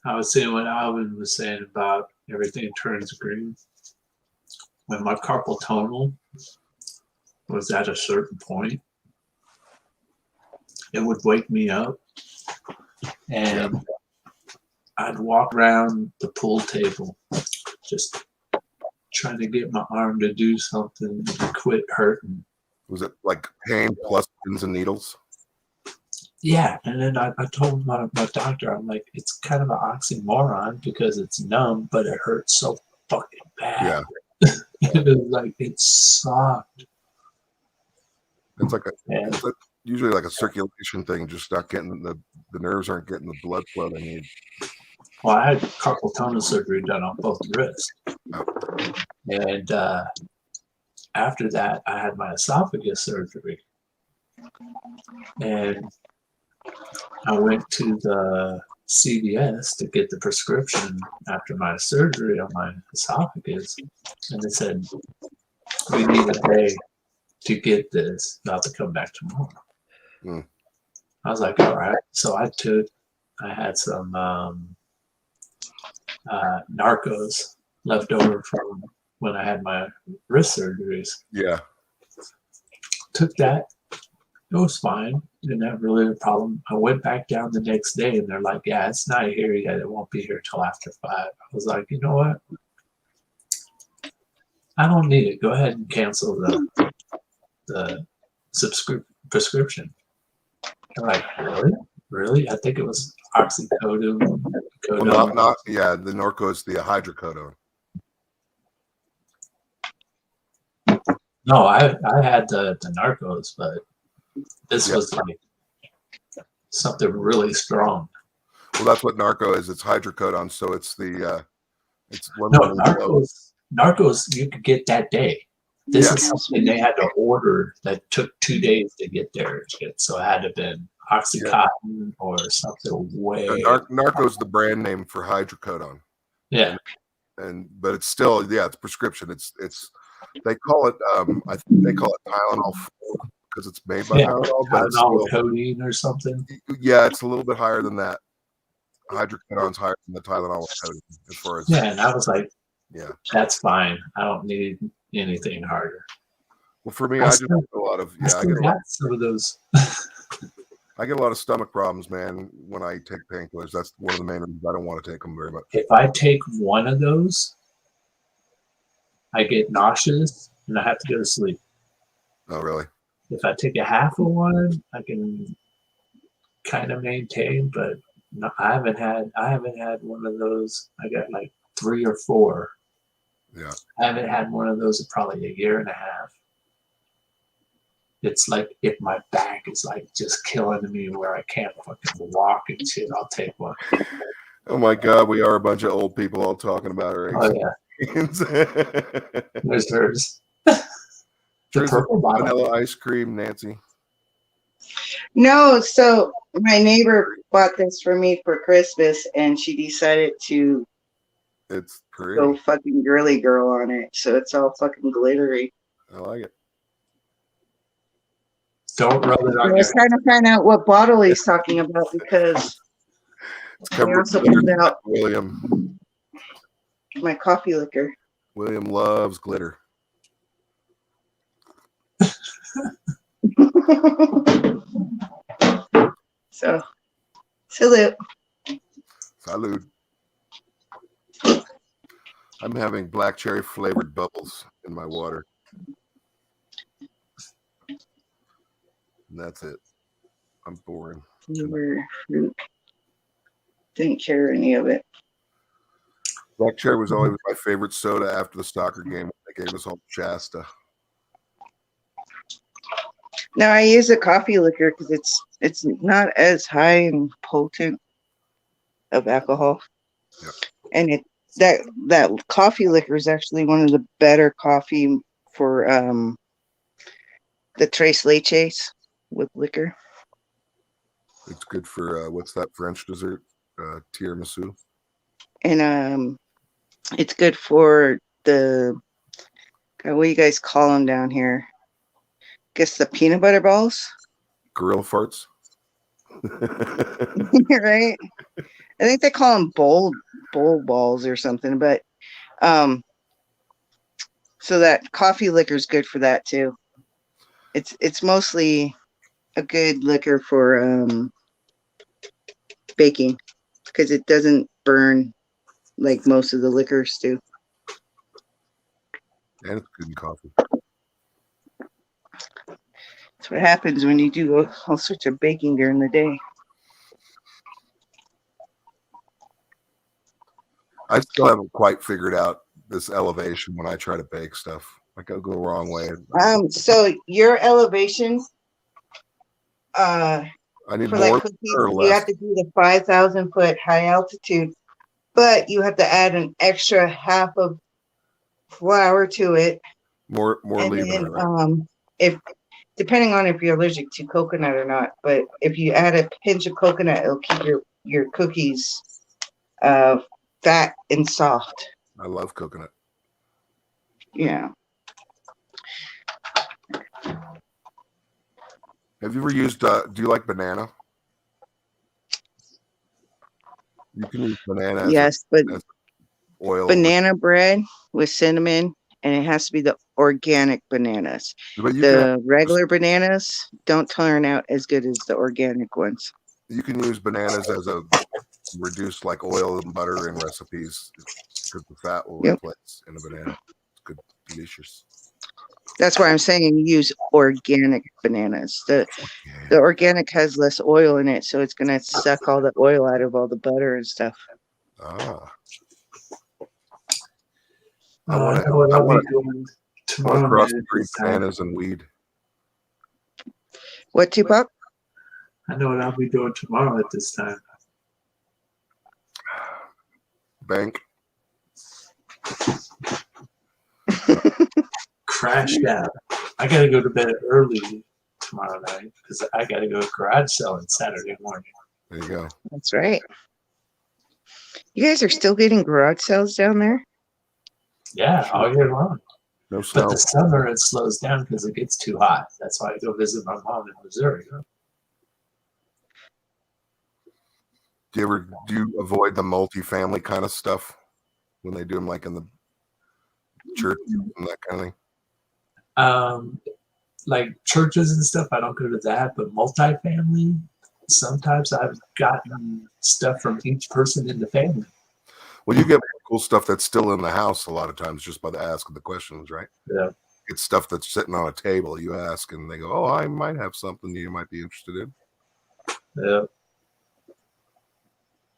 I was saying what Alvin was saying about everything turns green. When my carpal tunnel was at a certain point, it would wake me up and I'd walk around the pool table just trying to get my arm to do something and quit hurting. Was it like pain plus pins and needles? Yeah, and then I told my doctor, I'm like, it's kind of an oxymoron because it's numb, but it hurts so fucking bad. Yeah. It was like, it sucked. It's like usually like a circulation thing, just not getting the nerves aren't getting the blood flow they need. Well, I had carpal tunnel surgery done on both wrists. And after that, I had my esophagus surgery. And I went to the CVS to get the prescription after my surgery on my esophagus. And they said, we need a day to get this, not to come back tomorrow. Mm. I was like, all right. So I had some Narcos left over from when I had my wrist surgeries. Yeah. Took that. It was fine. Didn't have really a problem. I went back down the next day and they're like, yeah, it's not here yet. It won't be here till after 5. I was like, you know what? I don't need it. Go ahead and cancel the prescription. I'm like, really? Really? I think it was oxycodone. Well, not the Norco is the hydrocodone. No, I had the Narcos, but this was like something really strong. Well, that's what Narco is. It's hydrocodone, so it's the it's no Narcos. You could get that day. This is something they had to order that took 2 days to get there. So it had to have been Oxycontin or something way. Narco's the brand name for hydrocodone. Yeah. But it's still it's prescription. It's they call it I think they call it Tylenol because it's made by Tylenol. Tylenol with codeine or something. Yeah, it's a little bit higher than that. Hydrocodone's higher than the Tylenol with codeine as far as and I was like, that's fine. I don't need anything harder. Well, for me, I just get a lot of I get some of those. I get a lot of stomach problems, man, when I take painkillers. That's one of the main reasons I don't want to take them very much. If I take one of those, I get nauseous and I have to go to sleep. Oh, really? If I take a half of one, I can kind of maintain, but no, I haven't had one of those. I got like 3 or 4. Yeah. I haven't had one of those in probably a year and a half. it's like if my back is like just killing me where I can't fucking walk and shit, I'll take one. Oh my God, we are a bunch of old people all talking about our Oh AC. yeah. There's hers. The Here's purple bottle. vanilla ice cream, Nancy. No, so my neighbor bought this for me for Christmas, and she decided to It's pretty. go fucking girly girl on it. So it's all fucking glittery. I like it. Don't rub it I on was your. trying to find out what bottle he's talking about because It's I covered also with glitter. pulled out William my coffee liquor. loves glitter. So, salute. Salud. I'm having black cherry flavored bubbles in my water. And that's it. I'm boring. Flavor fruit. Didn't care any of it. Black cherry was always my favorite soda after the soccer game. They gave us all Shasta. Now I use a coffee liquor because it's not as high and potent of alcohol, Yep. and that coffee liquor is actually one of the better coffee for the tres leches with liquor. It's good for what's that French dessert? Tiramisu. And it's good for the what do you guys call them down here? Guess the peanut butter balls. Gorilla farts. Right? I think they call them bowl balls or something, but so that coffee liquor is good for that too. It's mostly a good liquor for baking because it doesn't burn like most of the liquors do. And it's good in coffee. That's what happens when you do all sorts of baking during the day. I still haven't quite figured out this elevation when I try to bake stuff. Like I'll go the wrong way. So your elevation, I need for more like cookies, or you less. have to do the 5,000 foot high altitude, but you have to add an extra half of flour to it. More And leaving then, it, right? if depending on if you're allergic to coconut or not, but if you add a pinch of coconut, it'll keep your cookies fat and soft. I love coconut. Yeah. Have you ever used? Do you like banana? You can use banana. As Yes, but as oil. banana bread with cinnamon, and it has to be the organic bananas. But you The regular bananas don't turn out as good as the organic ones. you can use bananas as a reduce like oil and butter in recipes because the fat will Yep. replace in a banana. It's good, delicious. That's why I'm saying you use organic bananas. The organic has less oil in it, so it's gonna suck all the oil out of all the butter and stuff. Ah. I know what I'll be doing I want tomorrow to cross night at between this time. bananas and weed. What, Tupac? I know what I'll be doing tomorrow at this time. Bank. Crashed out. I gotta go to bed early tomorrow night because I gotta go garage selling Saturday morning. There you go. That's right. You guys are still getting garage sales down there? Yeah, all year long. No But snow. the summer it slows down because it gets too hot. That's why I go visit my mom in Missouri. Do you avoid the multi-family kind of stuff when they do them like in the church and that kind of thing? Like churches and stuff, I don't go to that, but multifamily, sometimes I've gotten stuff from each person in the family. Well, you get cool stuff that's still in the house a lot of times just by the asking the questions, right? Yeah. It's stuff that's sitting on a table. You ask and they go, "Oh, I might have something you might be interested in." Yeah.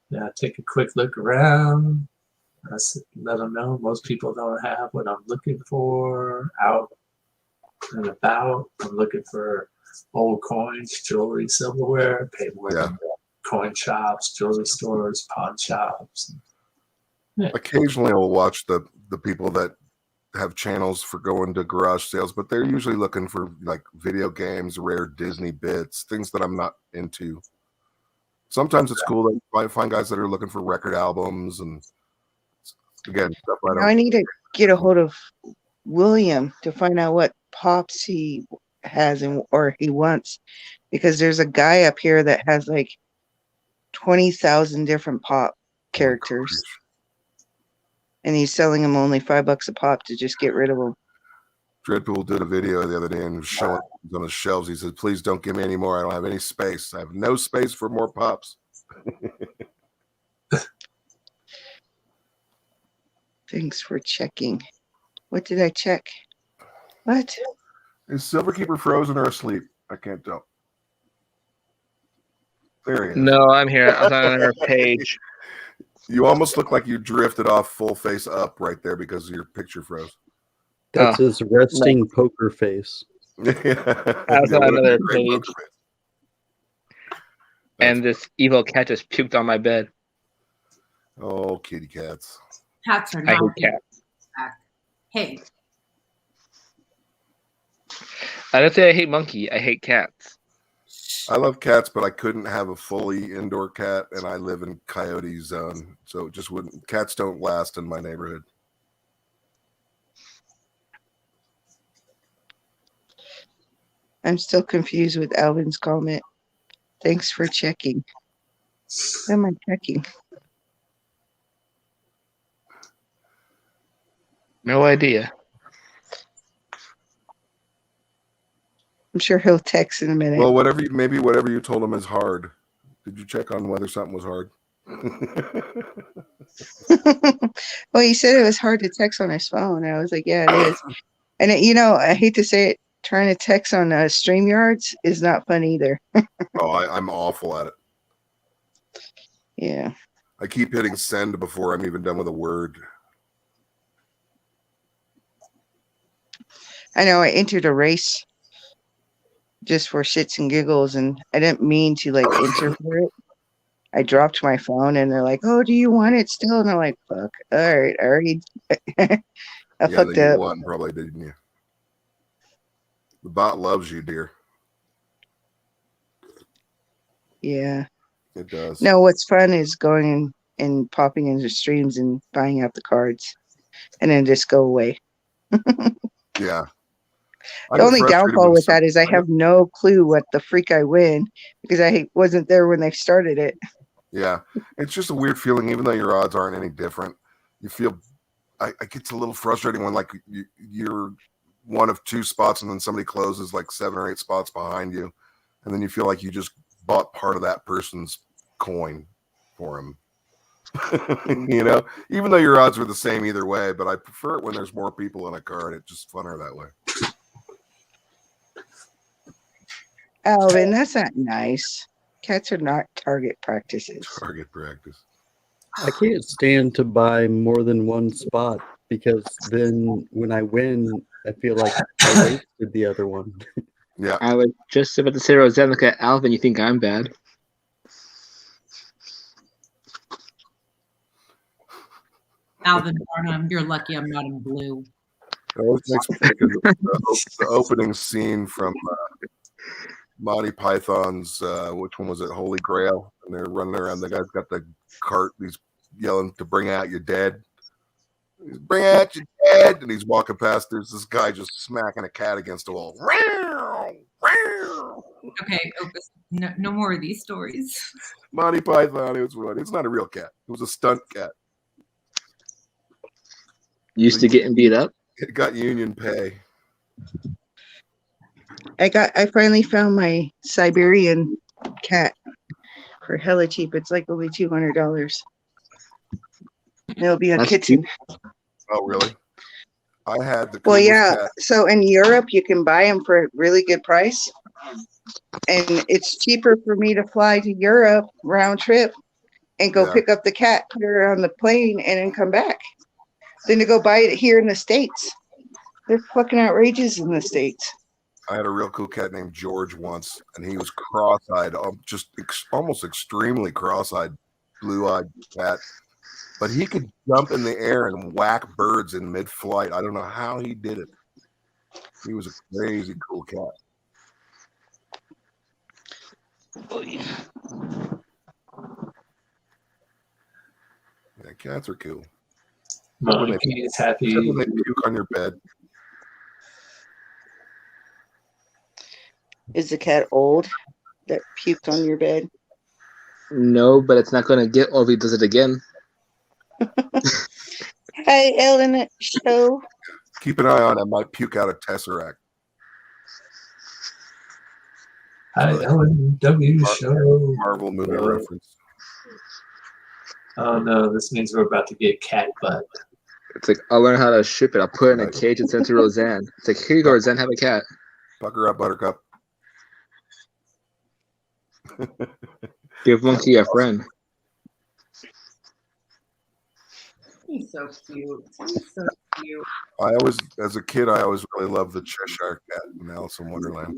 Yeah, take a quick look around. Let them know most people don't have what I'm looking for out and about. I'm looking for old coins, jewelry, silverware. Pay more than coin shops, jewelry stores, pawn shops. Occasionally, I'll watch the people that have channels for going to garage sales, but they're usually looking for like video games, rare Disney bits, things that I'm not into. Sometimes it's cool that I find guys that are looking for record albums and again stuff I don't. I need to get a hold of William to find out what pops he has or he wants, because there's a guy up here that has like 20,000 different pop characters, and he's selling them only $5 a pop to just get rid of them. Dreadpool did a video the other day and was showing on his shelves. He said, "Please don't give me any more. I don't have any space. I have no space for more pops." Thanks for checking. What did I check? What? Is Silverkeeper frozen or asleep? I can't tell. There he is. No, I'm here. I was on our page. You almost look like you drifted off full face up right there because your picture froze. That's his resting poker face. I was on another page. And this evil cat just puked on my bed. Oh, kitty cats. Cats are I not. hate cats. Hey, I don't say I hate monkey. I hate cats. I love cats, but I couldn't have a fully indoor cat, and I live in coyote zone, so it just wouldn't. Cats don't last in my neighborhood. I'm still confused with Alvin's comment. Thanks for checking. What am I checking? No idea. I'm sure he'll text in a minute. Well, whatever you told him is hard. Did you check on whether something was hard? Well, he said it was hard to text on his phone. I was like, yeah, it is. And I hate to say it, trying to text on StreamYards is not fun either. I'm awful at it. Yeah. I keep hitting send before I'm even done with a word. I know I entered a race just for shits and giggles, and I didn't mean to like enter for it. I dropped my phone and they're like, "Oh, do you want it still?" And I'm like, "Fuck. All right, I already I fucked you up." won, probably, didn't you? The bot loves you, dear. Yeah. It does. No, what's fun is going and popping into streams and buying out the cards and then just go away. Yeah. The only downfall with that is I have no clue what the freak I win because I wasn't there when they started it. Yeah. It's just a weird feeling, even though your odds aren't any different. You feel, it gets a little frustrating when like you're one of two spots and then somebody closes like 7 or 8 spots behind you. And then you feel like you just bought part of that person's coin for him. Even though your odds are the same either way, but I prefer it when there's more people in a card. It's just funner that way. Alvin, that's not nice. Cats are not target practices. Target practice. I can't stand to buy more than one spot because then when I win, I feel like I wasted the other one. Yeah. I was just about to say, Roseanne, look at Alvin. You think I'm bad? Alvin Barnum, you're lucky I'm not in blue. It always makes me think of the opening scene from Monty Python's, which one was it? Holy Grail. And they're running around. The guy's got the cart. He's yelling to bring out your dead. Bring out your dead. And he's walking past. There's this guy just smacking a cat against a wall. Okay, Opus, no more of these stories. Monty Python. It was what? It's not a real cat. It was a stunt cat. Used to getting beat up? It got union pay. I finally found my Siberian cat for hella cheap. It's like only $200. It'll be a kitten. Oh, really? I had the Well, yeah. cat. So in Europe, you can buy them for a really good price, and it's cheaper for me to fly to Europe round trip and go pick up the cat, put her on the plane, and then come back than to go buy it here in the States. They're fucking outrageous in the States. I had a real cool cat named George once, and he was cross-eyed, almost extremely cross-eyed, blue-eyed cat. But he could jump in the air and whack birds in mid-flight. I don't know how he did it. He was a crazy cool cat. Oh, yeah. Yeah, cats are cool. Monkey is happy. Except when they puke on your bed. Is the cat old that puked on your bed? No, but it's not gonna get old if he does it again. Hi, Ellen Show. Keep an eye on it. Might puke out a tesseract. Hi, Ellen W. Show. Marvel movie reference. Oh no, this means we're about to get cat butt. It's like, I'll learn how to ship it. I'll put it in a cage and send it to Roseanne. It's like, here you go, Roseanne, have a cat. Pucker up, Buttercup. Give Monkey a friend. He's so cute. He's so cute. As a kid, I always really loved the Cheshire Cat in Alice in Wonderland.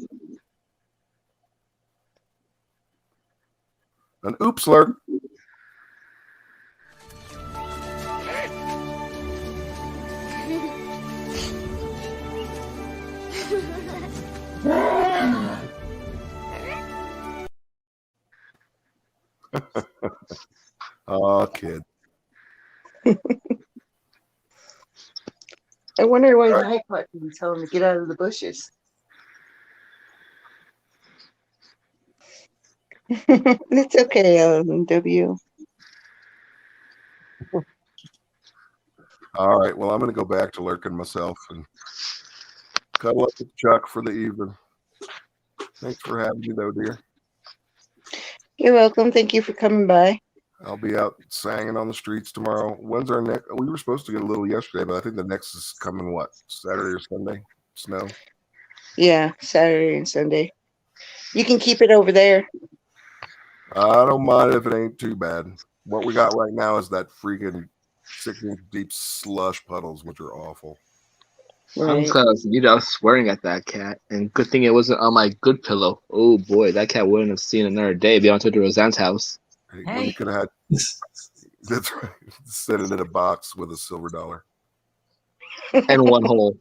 An oopsler. Oh, kid. I wonder why Nightbot didn't tell him to get out of the bushes. It's okay, Ellen W. All right. Well, I'm going to go back to lurking myself and cuddle up with Chuck for the evening. Thanks for having me, though, dear. You're welcome. Thank you for coming by. I'll be out singing on the streets tomorrow. When's our next? We were supposed to get a little yesterday, but I think the next is coming, what, Saturday or Sunday? Snow? Yeah, Saturday and Sunday. You can keep it over there. I don't mind if it ain't too bad. What we got right now is that freaking 6-inch deep slush puddles, which are awful. I'm close. You know, I was swearing at that cat, and good thing it wasn't on my good pillow. Oh boy, that cat wouldn't have seen another day beyond to Roseanne's house. Well, you could have had. That's right. Set it in a box with a silver dollar and one hole.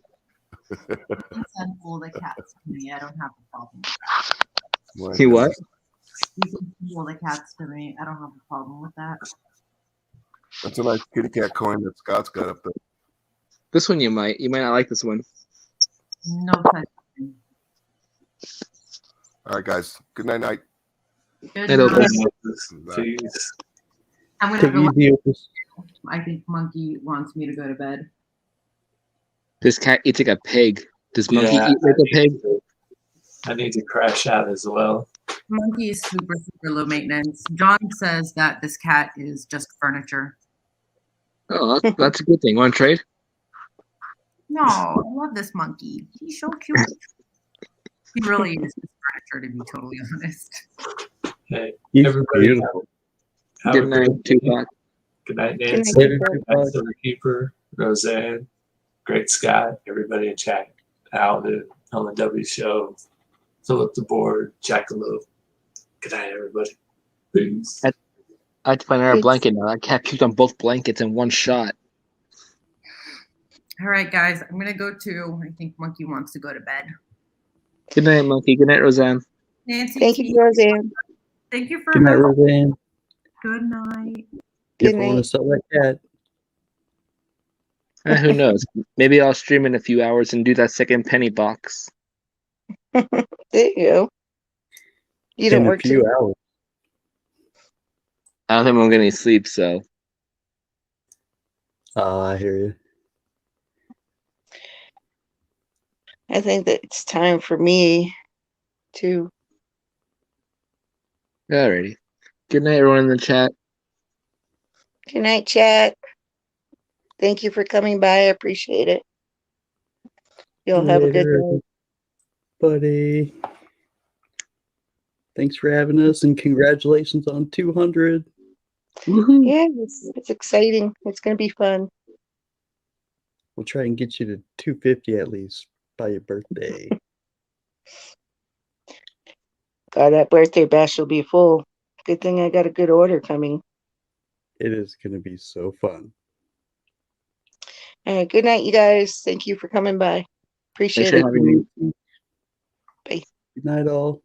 Send all the cats to me. I don't have a problem. He what? You can send all the cats to me. I don't have a problem with that. That's a nice kitty cat coin that Scott's got up there. This one you might not like this one. No such thing. All right, guys. Good night. Good Hello, night. Peace. I'm Take gonna it easy, Opus. I think Monkey wants me to go to bed. This cat eats like a pig. Does Monkey Yeah, eat like a pig? I need to crash out as well. Monkey is super low maintenance. John says that this cat is just furniture. Oh, that's a good thing. Want to trade? No, I love this monkey. He's so cute. He really is just furniture, to be totally honest. Hey, He's everybody. beautiful. Have Good a night, great Tupac. evening. Good night, Nancy. Good night, Good night, Tupac. Silverkeeper, Roseanne, Great Scott, everybody in chat. Alden, on the W Show, Philip the Board, Jackalope. Good night, everybody. Peace. I have to find another blanket now. That cat puked on both blankets in one shot. All right, guys, I'm gonna go too. I think Monkey wants to go to bed. Good night, Monkey. Good night, Roseanne. Nancy, Thank you, Roseanne. thank you for Good night, hosting. Roseanne. Good night. You Good ever want to night. sell that cat? Who knows? Maybe I'll stream in a few hours and do that second penny box. There you go. You don't In a work few till- hours. I don't think I'm getting any sleep, so I hear you. I think that it's time for me to. alrighty. Good night, everyone in the chat. Good night, chat. Thank you for coming by. I appreciate it. You'll have a good Later, night. buddy. Thanks for having us, and congratulations on 200. Woohoo! Yeah, it's exciting. It's going to be fun. We'll try and get you to 250 at least by your birthday. That birthday bash will be full. Good thing I got a good order coming. It is going to be so fun. All right, good night, you guys. Thank you for coming by. Appreciate Thanks it. for having me. Bye. Good night, all.